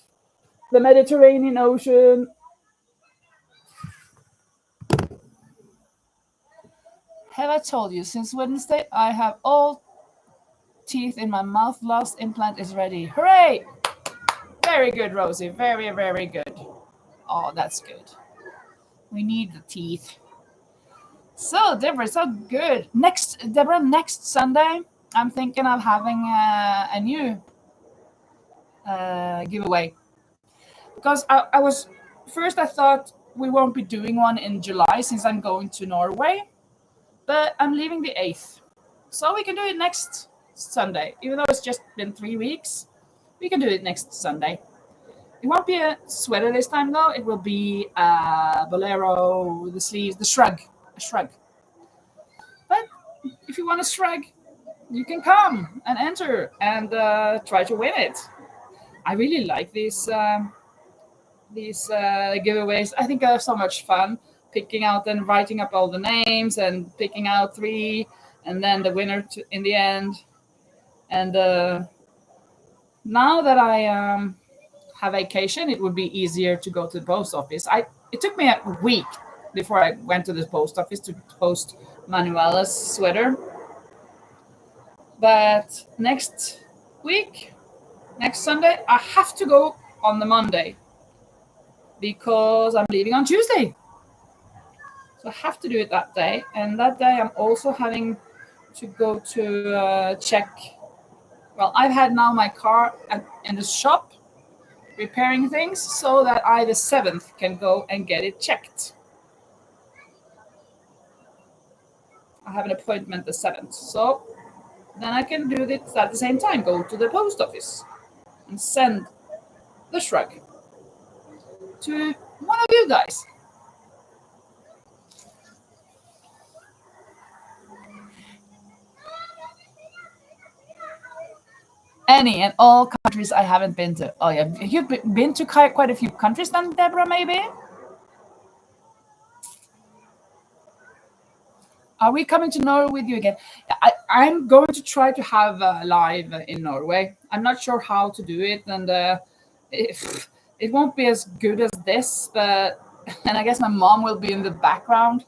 Speaker 1: the Mediterranean Ocean. Have I told you, since Wednesday I have all teeth in my mouth. Last implant is ready. Hooray! Very good, Rosie. Very, very good. Oh, that's good. We need the teeth. So, Deborah, so good. Next Sunday, I'm thinking of having a new giveaway. Because first I thought we won't be doing one in July since I'm going to Norway, but I'm leaving the 8th. So we can do it next Sunday. Even though it's just been 3 weeks, we can do it next Sunday. It won't be a sweater this time though. It will be a bolero, the sleeves, a shrug. But if you want a shrug, you can come and enter and try to win it. I really like these giveaways. I think they're so much fun picking out and writing up all the names and picking out 3 and then the winner in the end. And now that I have vacation, it would be easier to go to the post office. It took me a week before I went to the post office to post Manuela's sweater. But next Sunday, I have to go on the Monday because I'm leaving on Tuesday. So I have to do it that day. And that day I'm also having to go to check. Well, I've had now my car in the shop repairing things so that I, the 7th, can go and get it checked. I have an appointment the 7th. So then I can do this at the same time, go to the post office and send the shrug to one of you guys. Any and all countries I haven't been to. Oh yeah, you've been to quite a few countries then, Deborah, maybe? Are we coming to Norway with you again? I'm going to try to have a live in Norway. I'm not sure how to do it, and it won't be as good as this, but and I guess my mom will be in the background.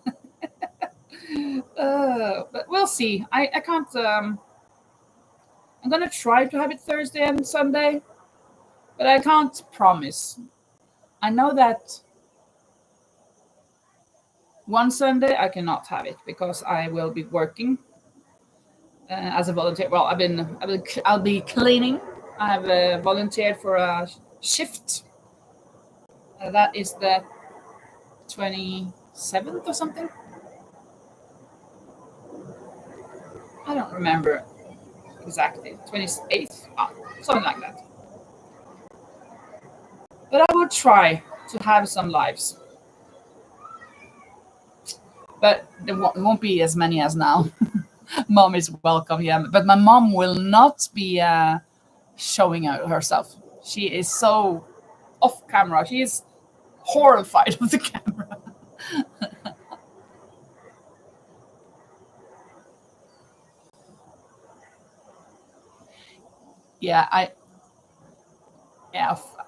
Speaker 1: But we'll see. I can't. I'm gonna try to have it Thursday and Sunday, but I can't promise. I know that one Sunday I cannot have it because I will be working as a volunteer. Well, I'll be cleaning. I've volunteered for a shift. That is the 27th or something. I don't remember exactly. 28th, something like that. But I will try to have some lives. But there won't be as many as now. Mom is welcome, yeah. But my mom will not be showing out herself. She is so off camera. She is horrified of the camera. Yeah,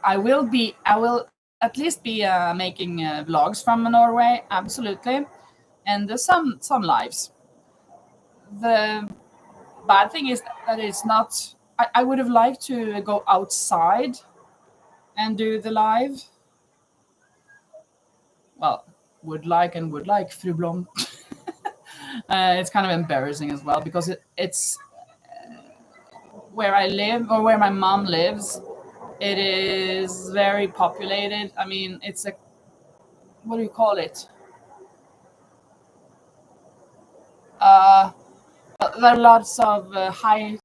Speaker 1: I will at least be making vlogs from Norway, absolutely, and there's some lives. The bad thing is that it's not. I would have liked to go outside and do the live. Well, would like, Fru Blom. It's kind of embarrassing as well because it's where I live or where my mom lives. It is very populated. I mean, it's a, what do you call it? There are lots of high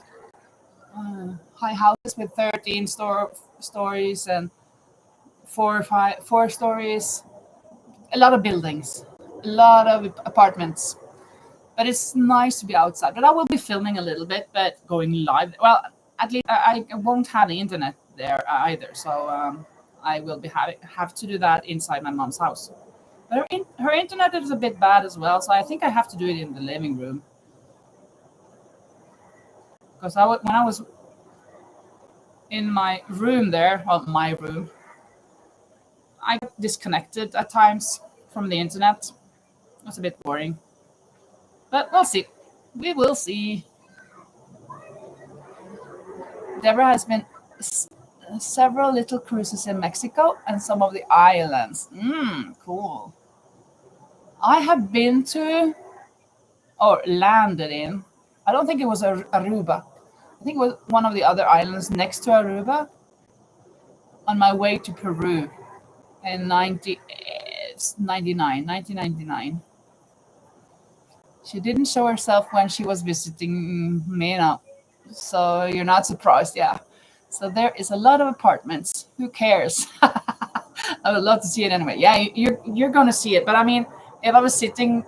Speaker 1: houses with 13 stories and four stories. A lot of buildings, a lot of apartments. But it's nice to be outside. But I will be filming a little bit, but going live. Well, at least I won't have the internet there either, so I will be have to do that inside my mom's house. But her internet is a bit bad as well, so I think I have to do it in the living room. Because when I was in my room there, well, my room, I got disconnected at times from the internet. It was a bit boring. But we'll see. We will see. Deborah has been several little cruises in Mexico and some of the islands. Cool. I have been to or landed in. I don't think it was Aruba. I think it was one of the other islands next to Aruba on my way to Peru in 1999. She didn't show herself when she was visiting me now. So you're not surprised, yeah. So there is a lot of apartments. Who cares? I would love to see it anyway. Yeah, you're gonna see it. But I mean, if I was sitting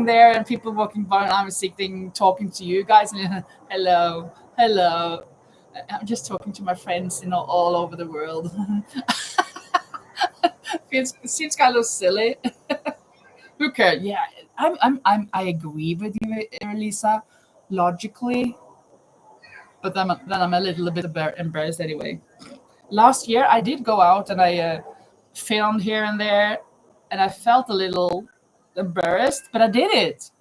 Speaker 1: there and people walking by and I was sitting talking to you guys, and hello, I'm just talking to my friends, all over the world. It seems kind of silly. Who cares? Yeah, I agree with you, Elisa, logically, but then I'm a little bit embarrassed anyway. Last year I did go out and I filmed here and there, and I felt a little embarrassed, but I did it.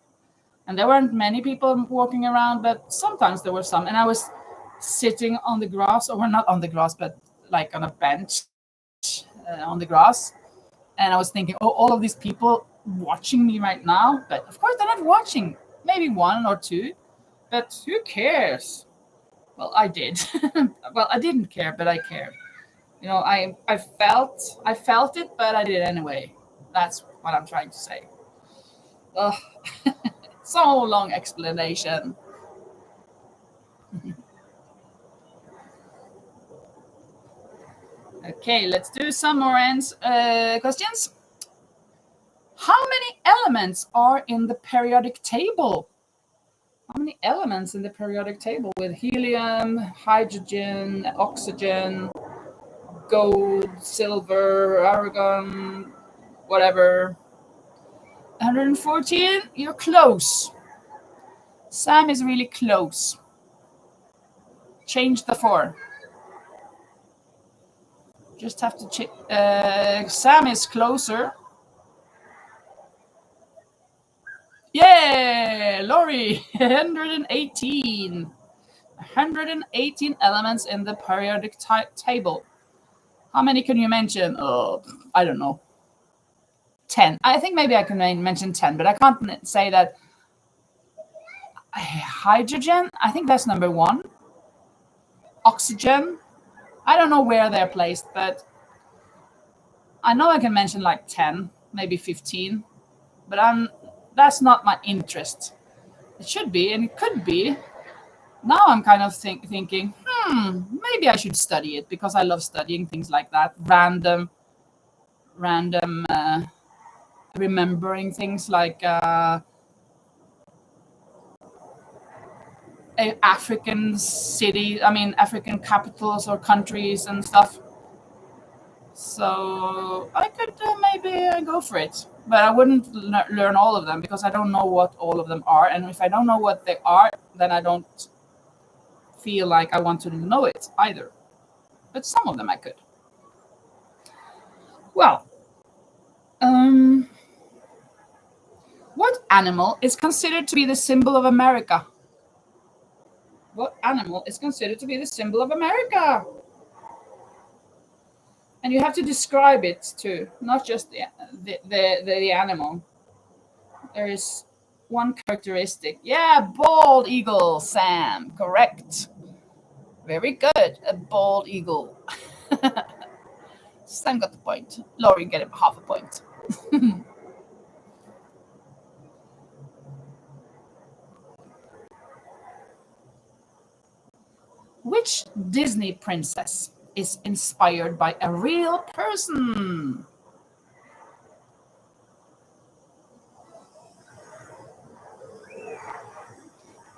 Speaker 1: And there weren't many people walking around, but sometimes there were some. And I was sitting on the grass, or not on the grass, but like on a bench on the grass. And I was thinking, oh, all of these people watching me right now. But of course, they're not watching. Maybe one or two. But who cares? Well, I did. Well, I didn't care, but I cared. I felt it, but I did it anyway. That's what I'm trying to say. Ugh. So long explanation. Okay, let's do some more questions. How many elements are in the periodic table? How many elements in the periodic table with helium, hydrogen, oxygen, gold, silver, argon, whatever? 114? You're close. Sam is really close. Change the 4. Just have to check. Sam is closer. Yeah, Lori, 118. 118 elements in the periodic table. How many can you mention? I don't know. 10. I think maybe I can mention 10, but I can't say that. Hydrogen, I think that's number 1. Oxygen, I don't know where they're placed, but I know I can mention like 10, maybe 15, but that's not my interest. It should be, and it could be. Now I'm kind of thinking, maybe I should study it, because I love studying things like that. Random remembering things like African capitals or countries and stuff. So I could maybe go for it, but I wouldn't learn all of them, because I don't know what all of them are. And if I don't know what they are, then I don't feel like I want to know it either. But some of them I could. Well, what animal is considered to be the symbol of America? What animal is considered to be the symbol of America? And you have to describe it too, not just the animal. There is one characteristic. Yeah, bald eagle, Sam. Correct. Very good. A bald eagle. Sam got the point. Laurie get him half a point. Which Disney princess is inspired by a real person?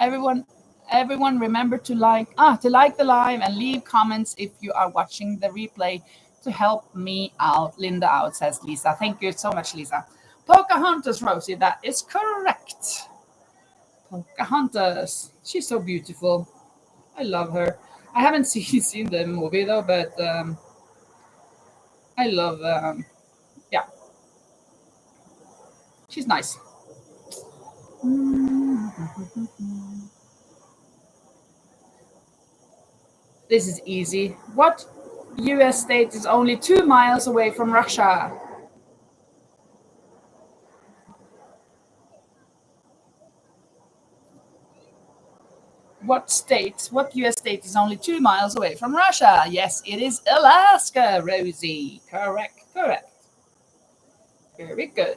Speaker 1: Everyone remember to like the live and leave comments if you are watching the replay to help me out. Linda out, says Lisa. Thank you so much, Lisa. Pocahontas, Rosie, that is correct. Pocahontas. She's so beautiful. I love her. I haven't seen the movie though, but I love She's nice. This is easy. What US state is only 2 miles away from Russia? What US state is only 2 miles away from Russia? Yes, it is Alaska, Rosie. Correct. Very good.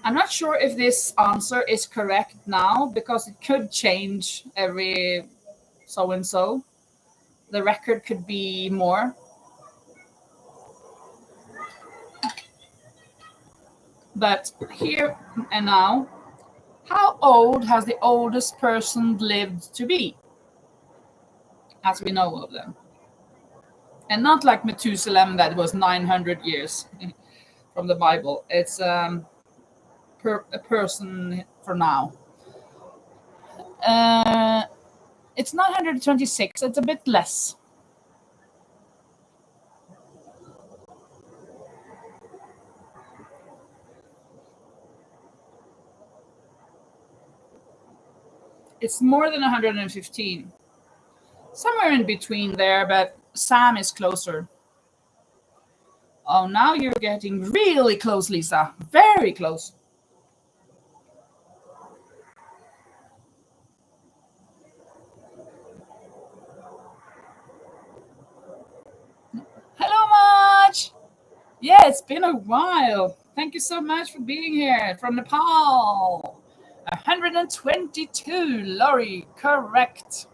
Speaker 1: I'm not sure if this answer is correct now because it could change every so and so. The record could be more. But here and now, how old has the oldest person lived to be? As we know of them. And not like Methuselah, that was 900 years from the Bible. It's a person for now. It's 926. It's a bit less. It's more than 115. Somewhere in between there, but Sam is closer. Oh, now you're getting really close, Lisa. Very close. Hello, Marge. Yeah, it's been a while. Thank you so much for being here from Nepal. 122, Laurie. Correct.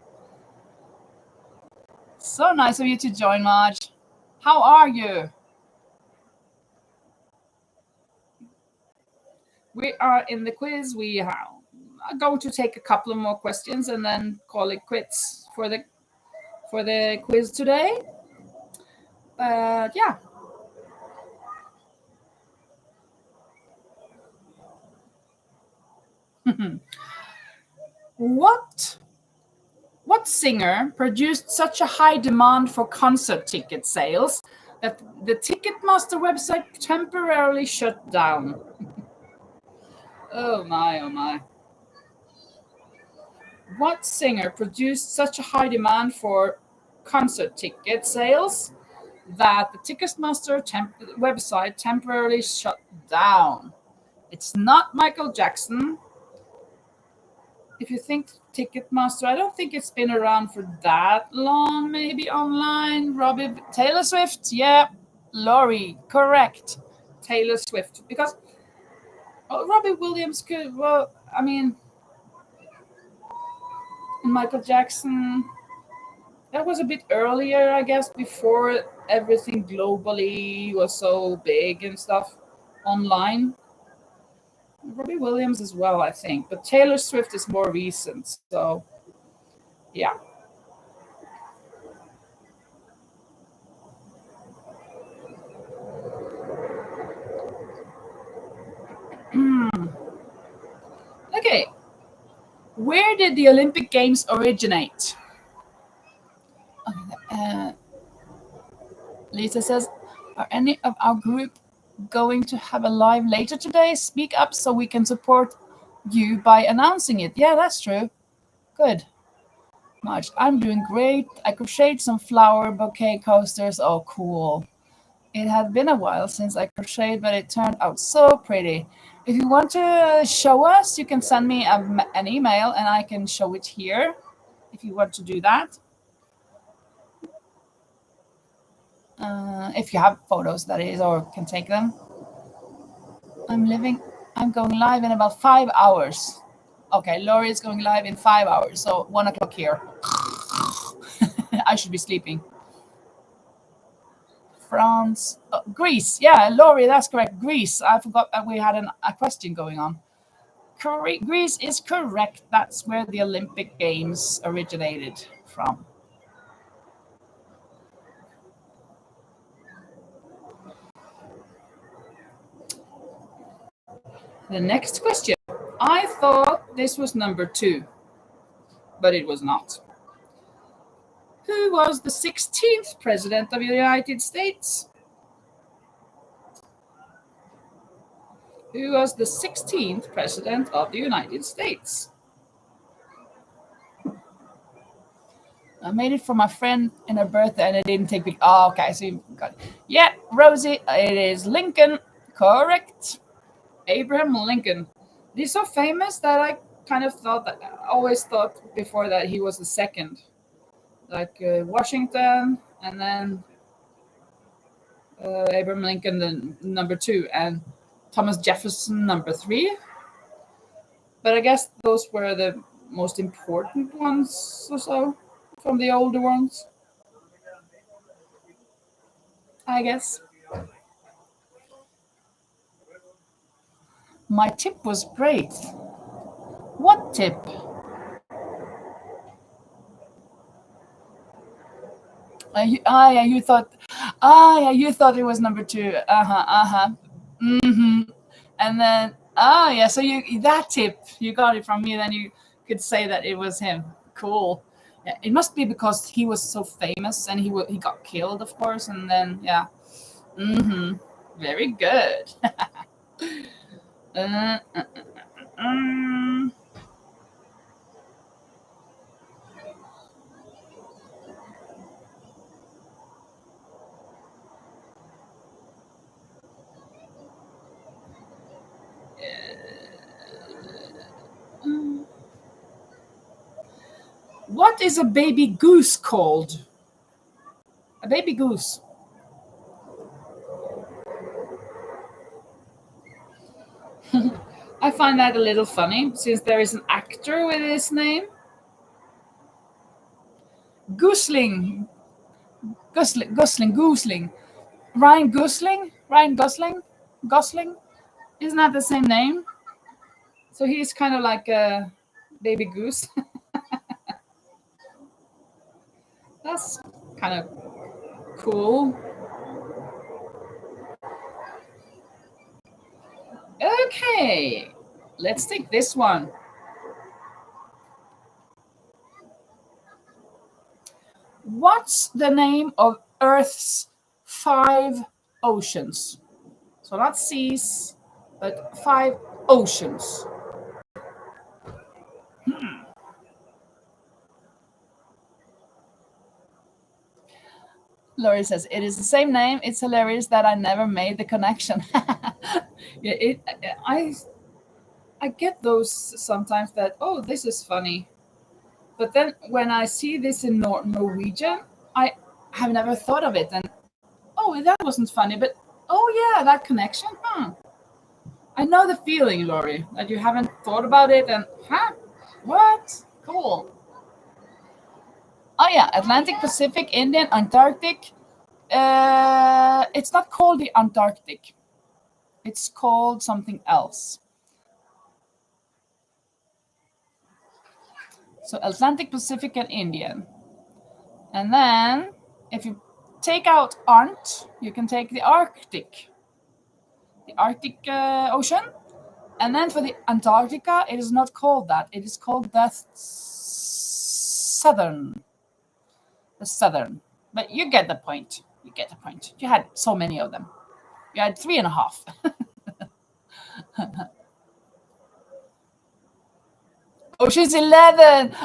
Speaker 1: So nice of you to join, Marge. How are you? We are in the quiz. We are going to take a couple of more questions and then call it quits for the quiz today. But yeah. What singer produced such a high demand for concert ticket sales that the Ticketmaster website temporarily shut down? Oh my. What singer produced such a high demand for concert ticket sales that the Ticketmaster website temporarily shut down? It's not Michael Jackson. If you think Ticketmaster, I don't think it's been around for that long, maybe online. Taylor Swift, yeah. Laurie, correct. Taylor Swift. Because Robbie Williams could, well, I mean, Michael Jackson, that was a bit earlier, I guess, before everything globally was so big and stuff online. Robbie Williams as well, I think. But Taylor Swift is more recent, so yeah. Okay. Where did the Olympic Games originate? Lisa says, are any of our group going to have a live later today? Speak up so we can support you by announcing it. Yeah, that's true. Good. Marge, I'm doing great. I crocheted some flower bouquet coasters. Oh, cool. It had been a while since I crocheted, but it turned out so pretty. If you want to show us, you can send me an email and I can show it here if you want to do that. If you have photos, that is, or can take them. I'm going live in about 5 hours. Okay, Laurie is going live in 5 hours, so 1 o'clock here. I should be sleeping. France, Greece. Yeah, Laurie, that's correct. Greece. I forgot that we had a question going on. Greece is correct. That's where the Olympic Games originated from. The next question. I thought this was number 2, but it was not. Who was the 16th president of the United States? Who was the 16th president of the United States? I made it for my friend in her birthday and I didn't take it. Oh, okay, so you got it. Yeah, Rosie, it is Lincoln. Correct. Abraham Lincoln. He's so famous that I kind of always thought before that he was the second. Like Washington, and then Abraham Lincoln, the number 2, and Thomas Jefferson, number 3. But I guess those were the most important ones or so from the older ones. I guess. My tip was great. What tip? Yeah, you thought. Yeah, you thought it was number 2. And then, yeah. So that tip you got it from me. Then you could say that it was him. Cool. Yeah, it must be because he was so famous and he got killed, of course. And then yeah. Very good. uh, uh, um, What is a baby goose called? A baby goose. I find that a little funny since there is an actor with this name. Goosling. Goosling. Ryan Gosling? Ryan Gosling? Gosling? Isn't that the same name? So he's kind of like a baby goose. That's kind of cool. Okay, let's take this one. What's the name of Earth's 5 oceans? So not seas, but 5 oceans. Laurie says, it is the same name. It's hilarious that I never made the connection. Yeah, I get those sometimes that, oh, this is funny. But then when I see this in Norwegian, I have never thought of it. And, oh, that wasn't funny. But, oh, yeah, that connection. I know the feeling, Laurie, that you haven't thought about it. And, what? Cool. Oh, yeah, Atlantic, Pacific, Indian, Antarctic. It's not called the Antarctic. It's called something else. So Atlantic, Pacific, and Indian. And then if you take out Ant, you can take the Arctic. The Arctic Ocean. And then for the Antarctica, it is not called that. It is called the Southern. The Southern. But you get the point. You get the point. You had so many of them. You had 3.5. Ocean's 11.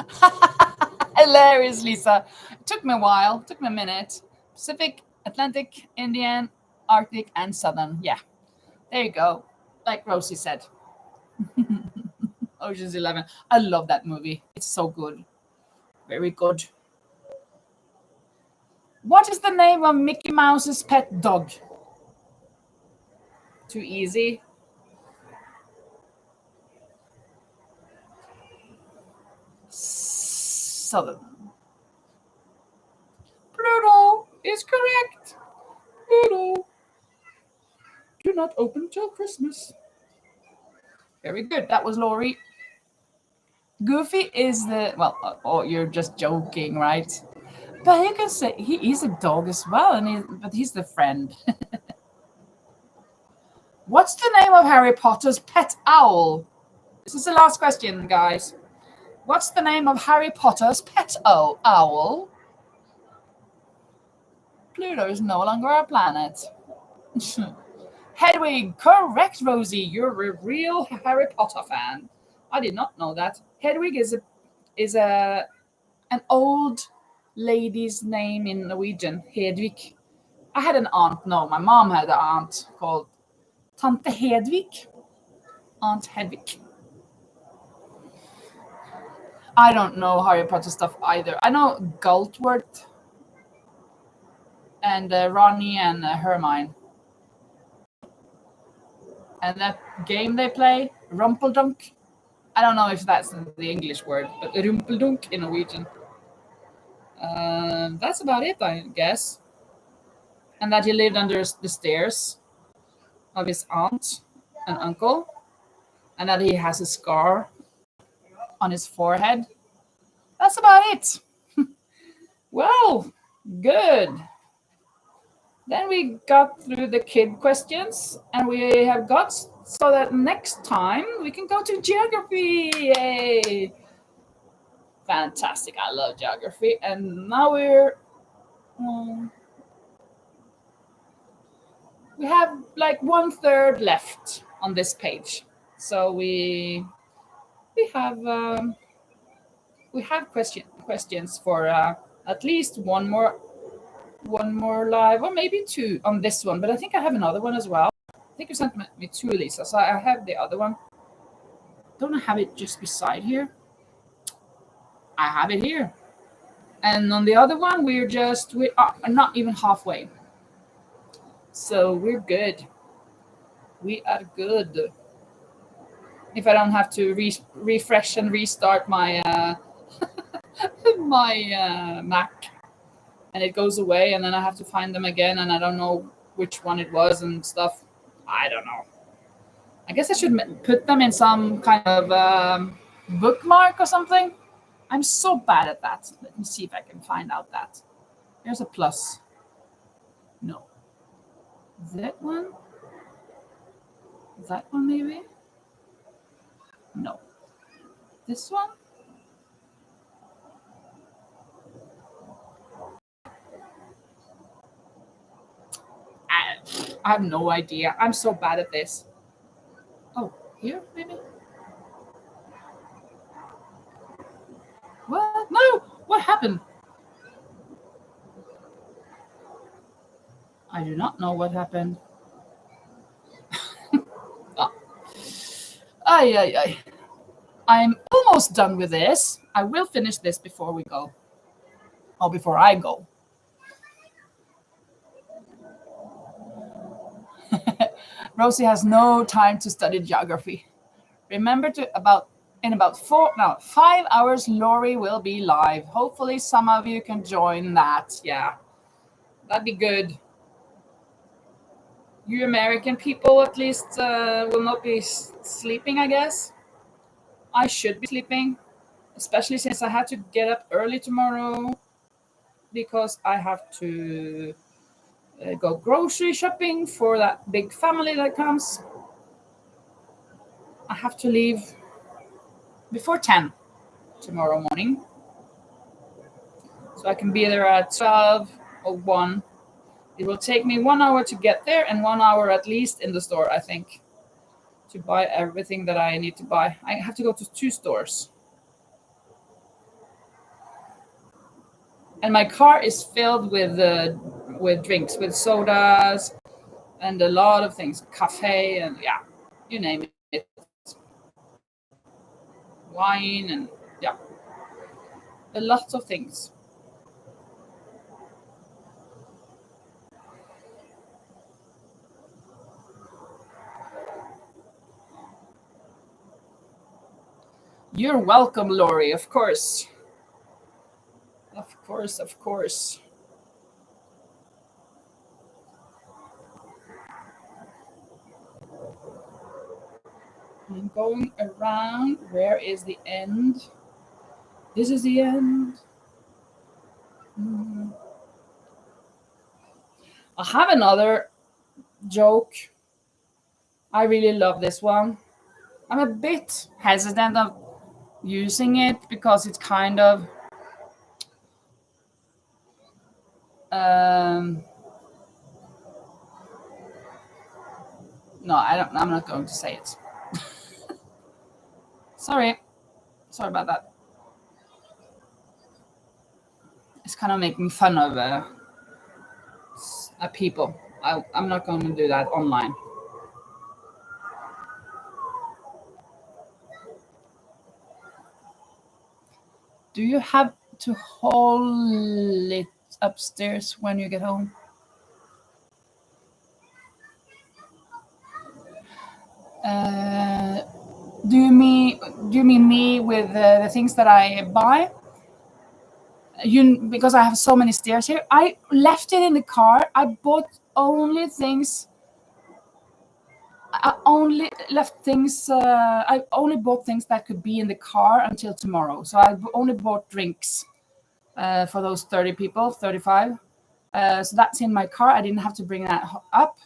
Speaker 1: Hilarious, Lisa. It took me a while. It took me a minute. Pacific, Atlantic, Indian, Arctic, and Southern. Yeah. There you go. Like Rosie said. Ocean's 11. I love that movie. It's so good. Very good. What is the name of Mickey Mouse's pet dog? Too easy. Southern. Pluto is correct. Pluto. Do not open till Christmas. Very good. That was Laurie. Goofy is the, well, oh, you're just joking, right? But you can say he is a dog as well, but he's the friend. What's the name of Harry Potter's pet owl? This is the last question, guys. What's the name of Harry Potter's pet owl? Pluto is no longer a planet. Hedwig, correct, Rosie. You're a real Harry Potter fan. I did not know that. Hedwig is an old lady's name in Norwegian. Hedvig. I had an aunt. No, my mom had an aunt called Tante Hedvig. Aunt Hedvig. I don't know Harry Potter stuff either. I know Galtworth and Ronnie and Hermione. And that game they play, Rumpeldunk. I don't know if that's the English word, but Rumpeldunk in Norwegian. That's about it, I guess. And that he lived under the stairs of his aunt and uncle, and that he has a scar on his forehead. That's about it. Well, good. Then we got through the kid questions, and we have got so that next time we can go to geography. Yay! Fantastic. I love geography. And now we have like 1/3 left on this page. So we have questions for at least one more live, or maybe two on this one. But I think I have another one as well. I think you sent me two, Lisa. So I have the other one. Don't I have it just beside here? I have it here. And on the other one, we are not even halfway. So we're good. We are good. If I don't have to refresh and restart my my Mac, and it goes away, and then I have to find them again, and I don't know which one it was and stuff. I don't know. I guess I should put them in some kind of bookmark or something. I'm so bad at that. Let me see if I can find out that. There's a plus. No. That one? That one maybe? No. This one? I have no idea. I'm so bad at this. Oh, here maybe? What? No! What happened? I do not know what happened. Oh. Ay. I'm almost done with this. I will finish this before we go. Or before I go. Rosie has no time to study geography. Remember in about 5 hours, Lori will be live. Hopefully some of you can join that. Yeah, that'd be good. You American people at least will not be sleeping, I guess. I should be sleeping, especially since I have to get up early tomorrow because I have to go grocery shopping for that big family that comes. I have to leave before 10 tomorrow morning, so I can be there at 12 or 1. It will take me 1 hour to get there and 1 hour at least in the store, I think, to buy everything that I need to buy. I have to go to 2 stores. And my car is filled with drinks, with sodas and a lot of things, cafe and yeah, you name it. Wine and yeah, a lot of things. You're welcome, Lori, of course. Of course. I'm going around. Where is the end? This is the end. I have another joke. I really love this one. I'm a bit hesitant of using it because it's kind of No, I don't. I'm not going to say it. Sorry about that. It's kind of making fun of people. I'm not going to do that online. Do you have to hold it upstairs when you get home? Do you mean me with the things that I buy? Because I have so many stairs here. I left it in the car. I bought only things. I only left things. I only bought things that could be in the car until tomorrow. So I only bought drinks for those 30 people, 35. So that's in my car. I didn't have to bring that up.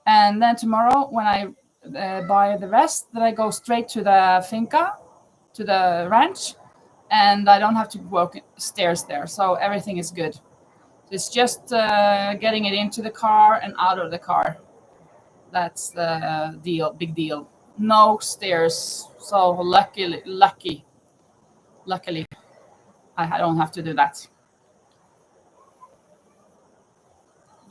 Speaker 1: And then tomorrow, when I buy the rest, then I go straight to the finca, to the ranch, and I don't have to walk stairs there. So everything is good. It's just getting it into the car and out of the car. That's the deal, big deal. No stairs. So luckily, I don't have to do that.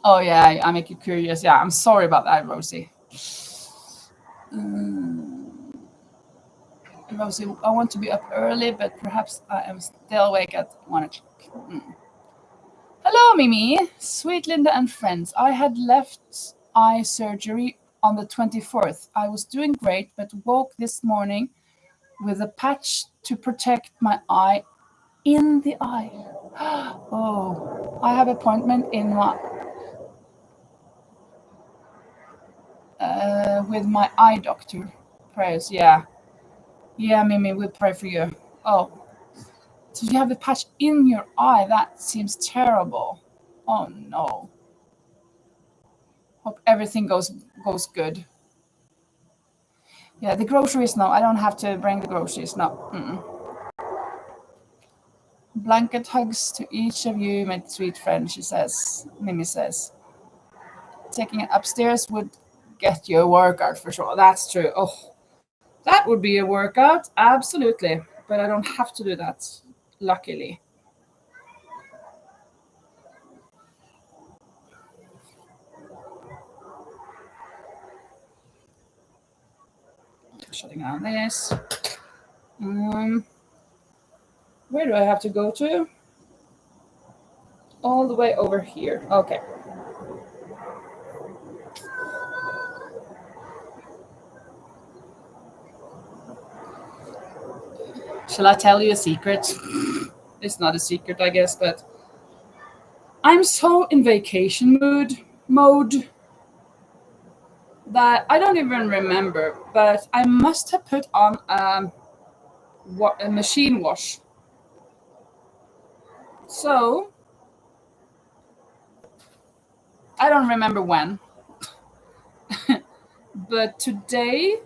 Speaker 1: Oh yeah, I make you curious. Yeah, I'm sorry about that, Rosie. Rosie, I want to be up early, but perhaps I am still awake at 1 o'clock. Hello, Mimi, sweet Linda and friends. I had left eye surgery on the 24th. I was doing great, but woke this morning with a patch to protect my eye in the eye. Oh, I have appointment in my with my eye doctor. Prayers, yeah, Mimi, we pray for you. Oh, so you have the patch in your eye? That seems terrible. Oh no. Hope everything goes good. Yeah, the groceries, no. I don't have to bring the groceries, no. Blanket hugs to each of you, my sweet friend, she says. Mimi says. Taking it upstairs would get you a workout for sure. That's true. Oh, that would be a workout. Absolutely. But I don't have to do that, luckily. Shutting down this. Where do I have to go to? All the way over here. Okay. Shall I tell you a secret? It's not a secret, I guess, but I'm so in vacation mode that I don't even remember, but I must have put on a machine wash. So I don't remember when, but today,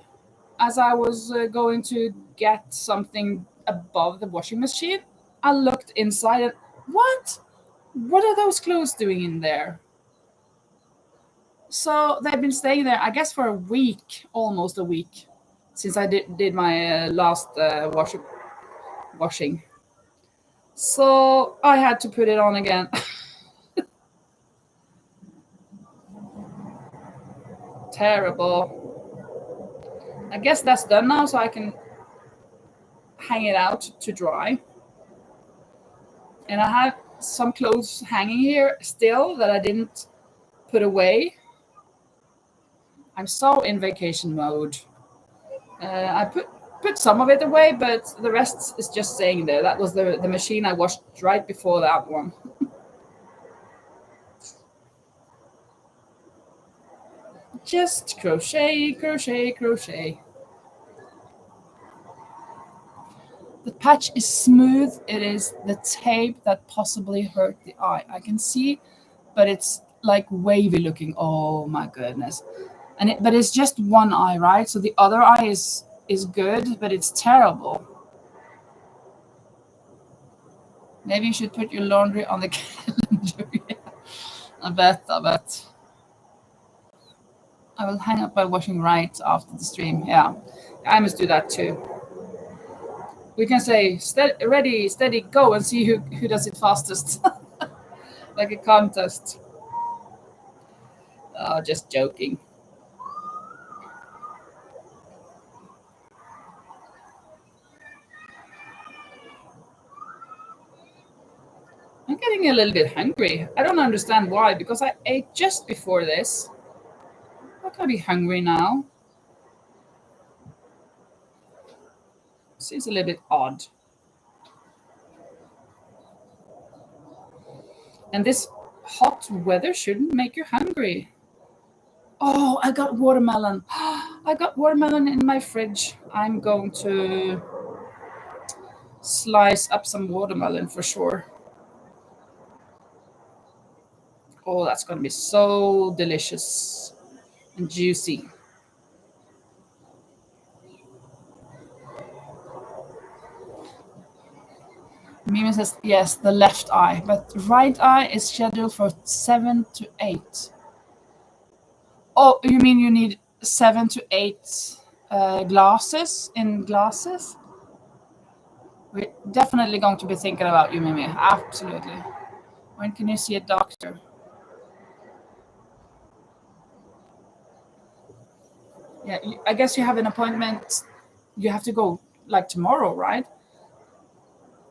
Speaker 1: as I was going to get something above the washing machine, I looked inside and what are those clothes doing in there? So they've been staying there, I guess, for a week, almost a week, since I did my last washing. So I had to put it on again. Terrible. I guess that's done now, so I can hang it out to dry. And I have some clothes hanging here still that I didn't put away. I'm so in vacation mode. I put some of it away, but the rest is just staying there. That was the machine I washed right before that one. Just crochet, crochet, crochet. The patch is smooth. It is the tape that possibly hurt the eye. I can see, but it's like wavy looking. Oh my goodness. But it's just one eye, right? So the other eye is good, but it's terrible. Maybe you should put your laundry on the calendar. Yeah. I bet. I will hang up my washing right after the stream. Yeah, I must do that too. We can say ready, steady, go, and see who does it fastest, like a contest. Oh, just joking. I'm getting a little bit hungry. I don't understand why, because I ate just before this. How can I be hungry now? Seems a little bit odd. And this hot weather shouldn't make you hungry. Oh, I got watermelon. I got watermelon in my fridge. I'm going to slice up some watermelon for sure. Oh, that's going to be so delicious and juicy. Mimi says, yes, the left eye, but right eye is scheduled for 7 to 8. Oh, you mean you need 7 to 8 glasses in glasses? We're definitely going to be thinking about you, Mimi. Absolutely. When can you see a doctor? Yeah, I guess you have an appointment. You have to go like tomorrow, right?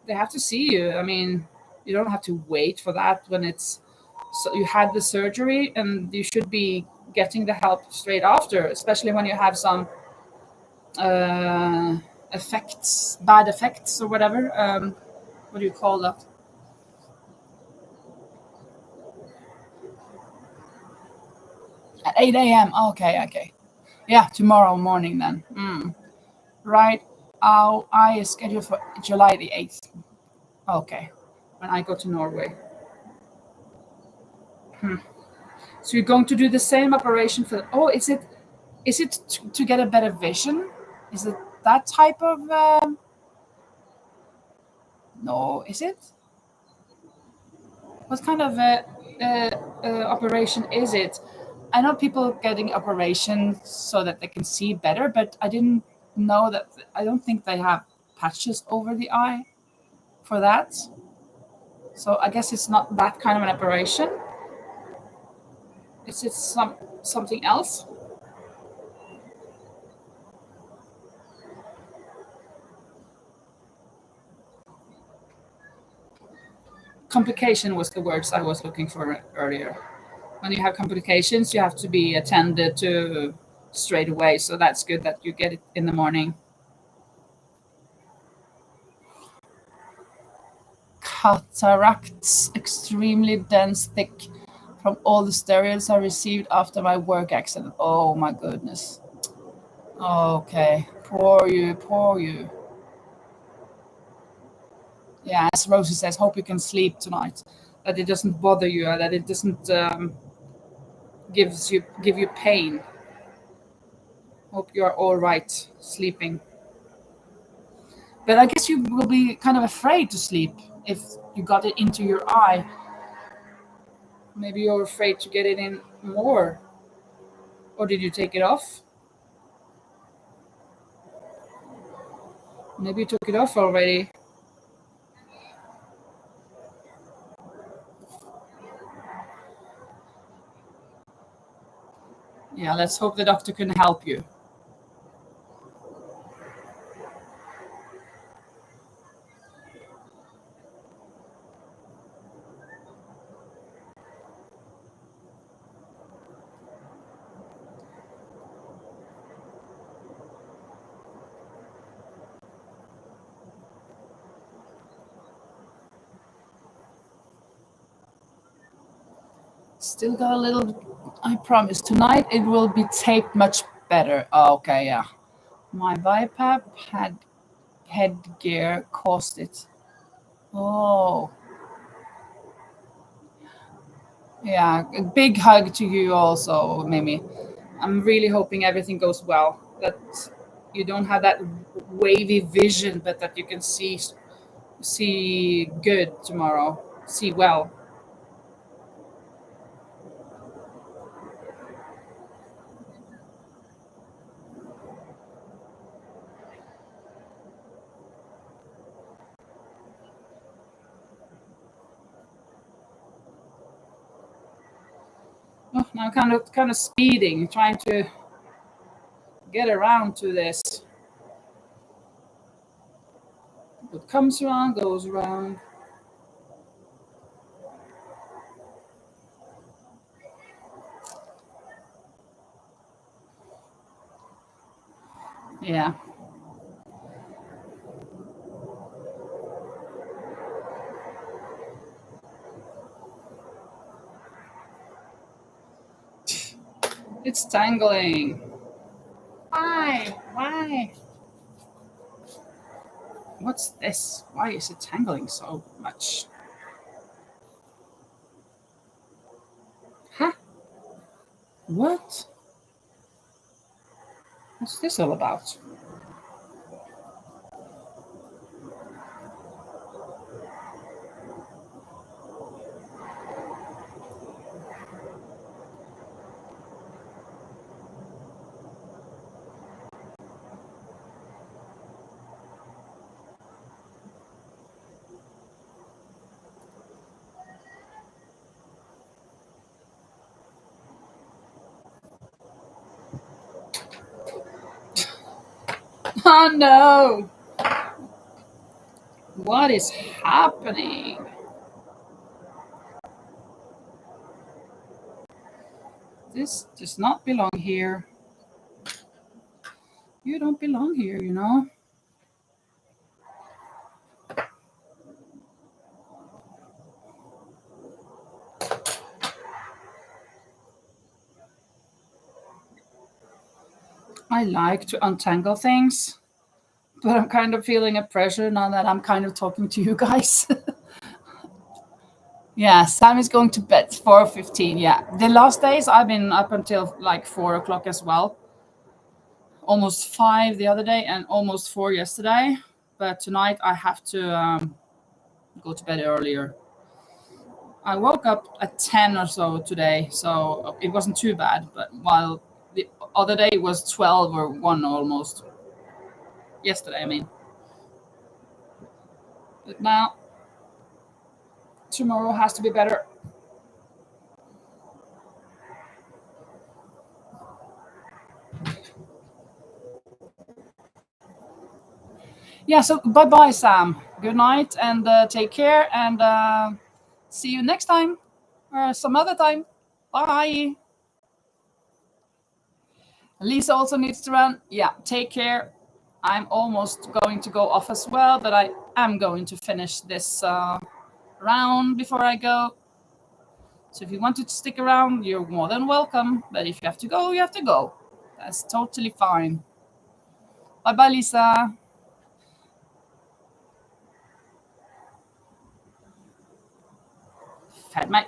Speaker 1: They have to see you. I mean, you don't have to wait for that when it's so you had the surgery, and you should be getting the help straight after, especially when you have some uh, effects, bad effects or whatever. What do you call that? At 8 a.m. Okay, okay. Yeah, tomorrow morning then. Right. I is scheduled for July the 8th. Okay. When I go to Norway. So you're going to do the same operation for. Oh, is it to get a better vision? Is it that type of? No, is it? What kind of operation is it? I know people getting operations so that they can see better, but I didn't know that. I don't think they have patches over the eye for that. So I guess it's not that kind of an operation. Is it something else? Complication was the words I was looking for earlier. When you have complications, you have to be attended to straight away. So that's good that you get it in the morning. Cataracts, extremely dense, thick, from all the steroids I received after my work accident. Oh my goodness. Okay, poor you, poor you. Yeah, as Rosie says, hope you can sleep tonight. That it doesn't bother you, that it doesn't give you pain. Hope you are all right sleeping. But I guess you will be kind of afraid to sleep if you got it into your eye. Maybe you're afraid to get it in more. Or did you take it off? Maybe you took it off already. Yeah, let's hope the doctor can help you. Still got a little, I promise. Tonight it will be taped much better. Oh, okay, yeah. My BiPAP had headgear caused it. Oh, yeah. A big hug to you also, Mimi. I'm really hoping everything goes well. That you don't have that wavy vision, but that you can see good tomorrow. See well. now I'm kind of speeding, trying to get around to this. What comes around goes around. Yeah. It's tangling. Why? What's this? Why is it tangling so much? Huh? What? What's this all about? Oh no! What is happening? This does not belong here. You don't belong here, you know? I like to untangle things, but I'm kind of feeling a pressure now that I'm kind of talking to you guys. Yeah, Sam is going to bed 4:15. Yeah, the last days I've been up until like 4 o'clock as well. Almost 5 the other day and almost 4 yesterday. But tonight I have to go to bed earlier. I woke up at 10 or so today, so it wasn't too bad. But while the other day was 12 or 1 almost. Yesterday, I mean. But now, tomorrow has to be better. Yeah, so bye-bye, Sam. Good night and take care and see you next time or some other time. Bye. Lisa also needs to run. Yeah, take care. I'm almost going to go off as well, but I am going to finish this round before I go. So if you want to stick around, you're more than welcome. But if you have to go, you have to go. That's totally fine. Bye-bye, Lisa.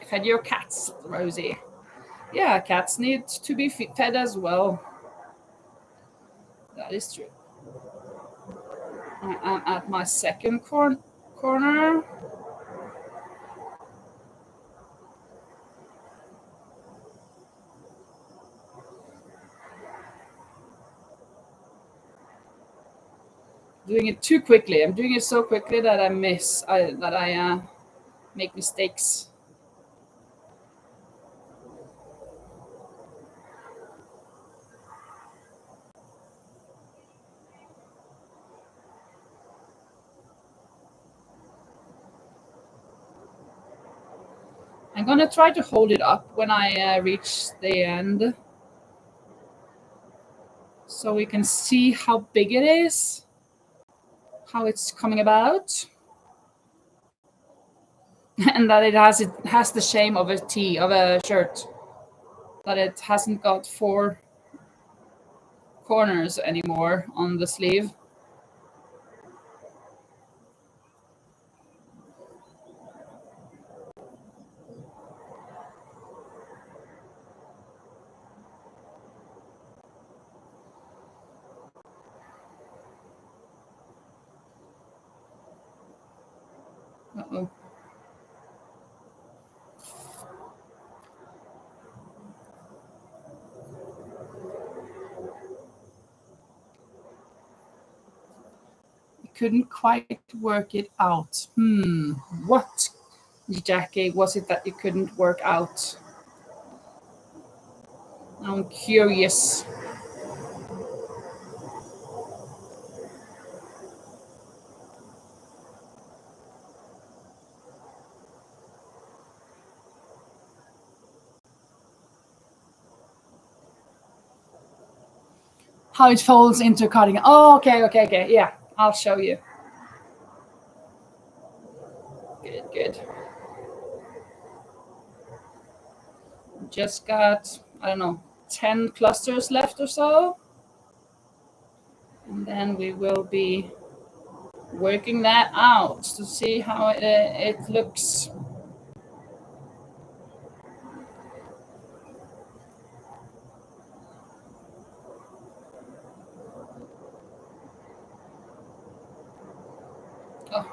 Speaker 1: Fed your cats, Rosie. Yeah, cats need to be fed as well. That is true. I am at my second corner. Doing it too quickly. I'm doing it so quickly that I make mistakes. I'm gonna try to hold it up when I reach the end, so we can see how big it is, how it's coming about, and that it has the shape of a tee, of a shirt, that it hasn't got 4 corners anymore on the sleeve. Uh-oh. Couldn't quite work it out. What, Jackie, was it that you couldn't work out? I'm curious. How it folds into a cardigan. Oh, okay, okay, okay. Yeah, I'll show you. Good, good. Just got, I don't know, 10 clusters left or so. And then we will be working that out to see how it looks. Oh,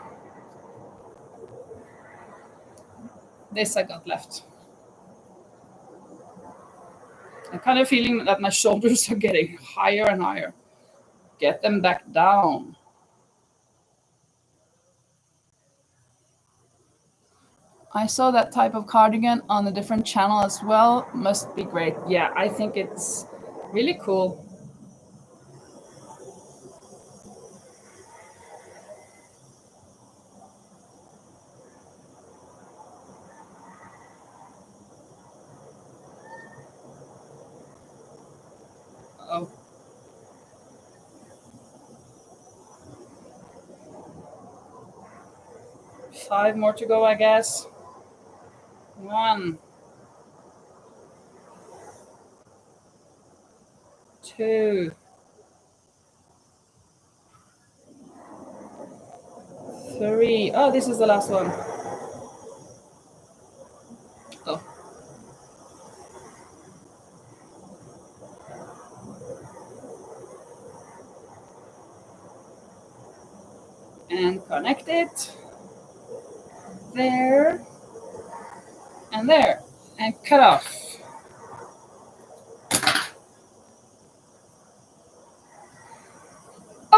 Speaker 1: this I got left. I'm kind of feeling that my shoulders are getting higher and higher. Get them back down. I saw that type of cardigan on a different channel as well. Must be great. Yeah, I think it's really cool. Oh, 5 more to go, I guess. 1, 2, 3. Oh, this is the last one. Oh. And connect it. There. And there. And cut off.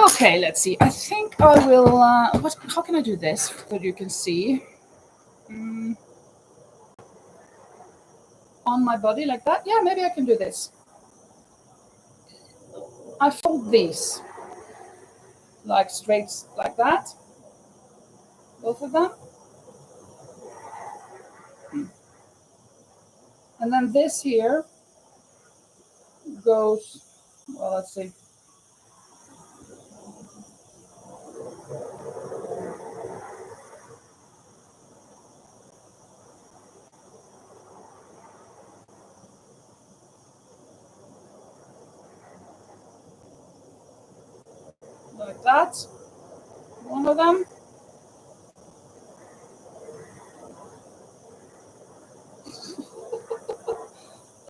Speaker 1: Okay, let's see. I think I will. How can I do this so you can see? On my body like that? Yeah, maybe I can do this. I fold these like straight like that. Both of them. And then this here goes, well, let's see. Like that. One of them.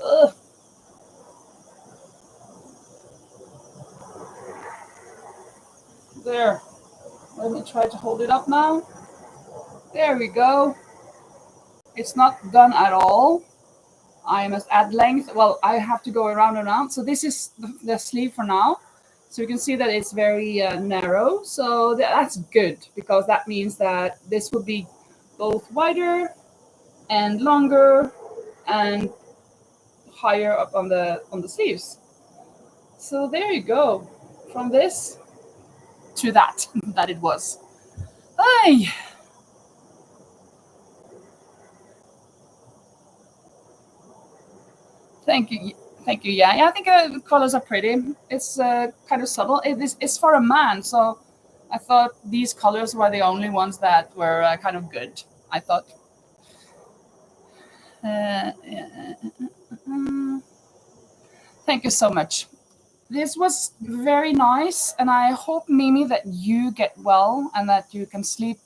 Speaker 1: Ugh. There. Let me try to hold it up now. There we go. It's not done at all. I must add length. Well, I have to go around and around. So this is the sleeve for now. So you can see that it's very narrow. So that's good because that means that this will be both wider and longer and higher up on the sleeves. So there you go. From this to that that it was. Ay. Thank you. Thank you. Yeah, I think the colors are pretty. It's kind of subtle. It's for a man, so I thought these colors were the only ones that were kind of good. I thought. Uh, Thank you so much. This was very nice, and I hope, Mimi, that you get well and that you can sleep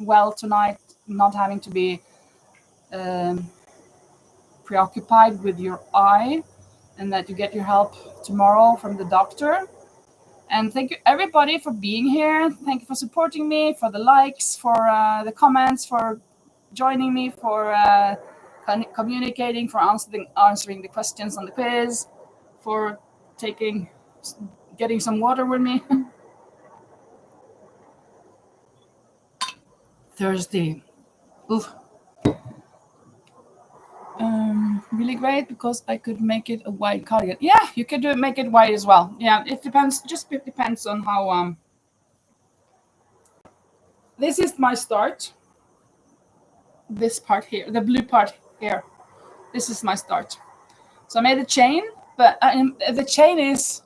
Speaker 1: well tonight, not having to be preoccupied with your eye, and that you get your help tomorrow from the doctor. And thank you everybody for being here. Thank you for supporting me, for the likes, for the comments, for joining me, for communicating, for answering the questions on the quiz, for getting some water with me. Thursday. Oof. really great because I could make it a white cardigan. Yeah, you could make it white as well. Yeah, it depends. Just it depends on how. This is my start. This part here, the blue part here. This is my start. So I made a chain, but the chain is,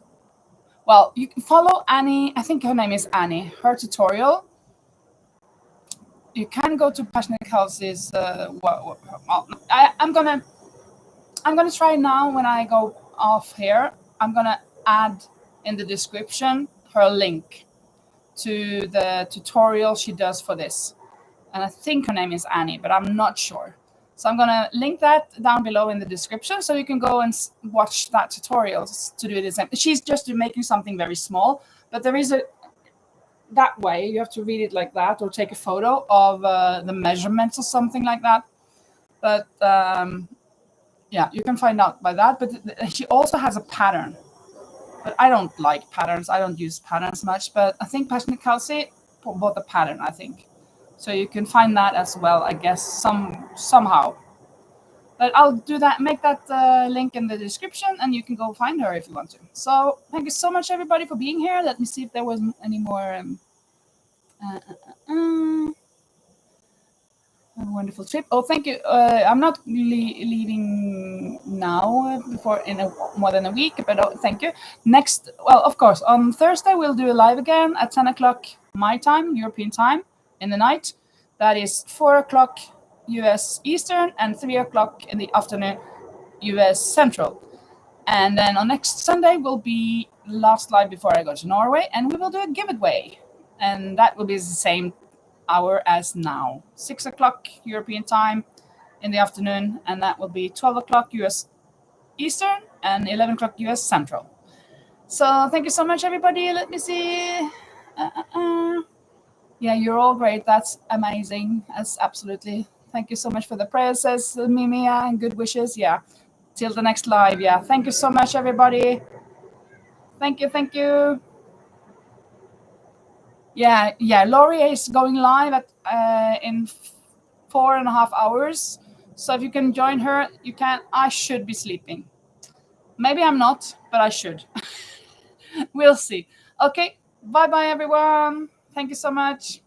Speaker 1: well, you can follow Annie. I think her name is Annie. Her tutorial. You can go to Passionate Kelsey's. Well, I'm gonna try now when I go off here. I'm gonna add in the description her link to the tutorial she does for this. And I think her name is Annie, but I'm not sure. So I'm gonna link that down below in the description so you can go and watch that tutorial to do the same. She's just making something very small, but there is that way you have to read it like that or take a photo of the measurements or something like that. But yeah, you can find out by that. But she also has a pattern. But I don't like patterns. I don't use patterns much. But I think Passionate Kelsey bought the pattern, I think. So you can find that as well, I guess, somehow. But I'll do that, make that link in the description, and you can go find her if you want to. So thank you so much, everybody, for being here. Let me see if there was any more. A wonderful trip. Oh, thank you. I'm not really leaving now before in more than a week, but thank you. Next, well, of course, on Thursday we'll do a live again at 10 o'clock my time, European time, in the night. That is 4 o'clock US Eastern and 3 o'clock in the afternoon US Central. And then on next Sunday will be last live before I go to Norway, and we will do a giveaway, and that will be the same hour as now, 6 o'clock European time in the afternoon, and that will be 12 o'clock US Eastern and 11 o'clock US Central. So thank you so much, everybody. Let me see. Yeah, you're all great. That's amazing. That's absolutely. Thank you so much for the prayers, says Mimia, and good wishes. Yeah, till the next live. Yeah, thank you so much, everybody. Thank you, thank you. Yeah. Laurie is going live at in 4.5 hours. So if you can join her, you can. I should be sleeping. Maybe I'm not, but I should. We'll see. Okay. Bye-bye, everyone. Thank you so much.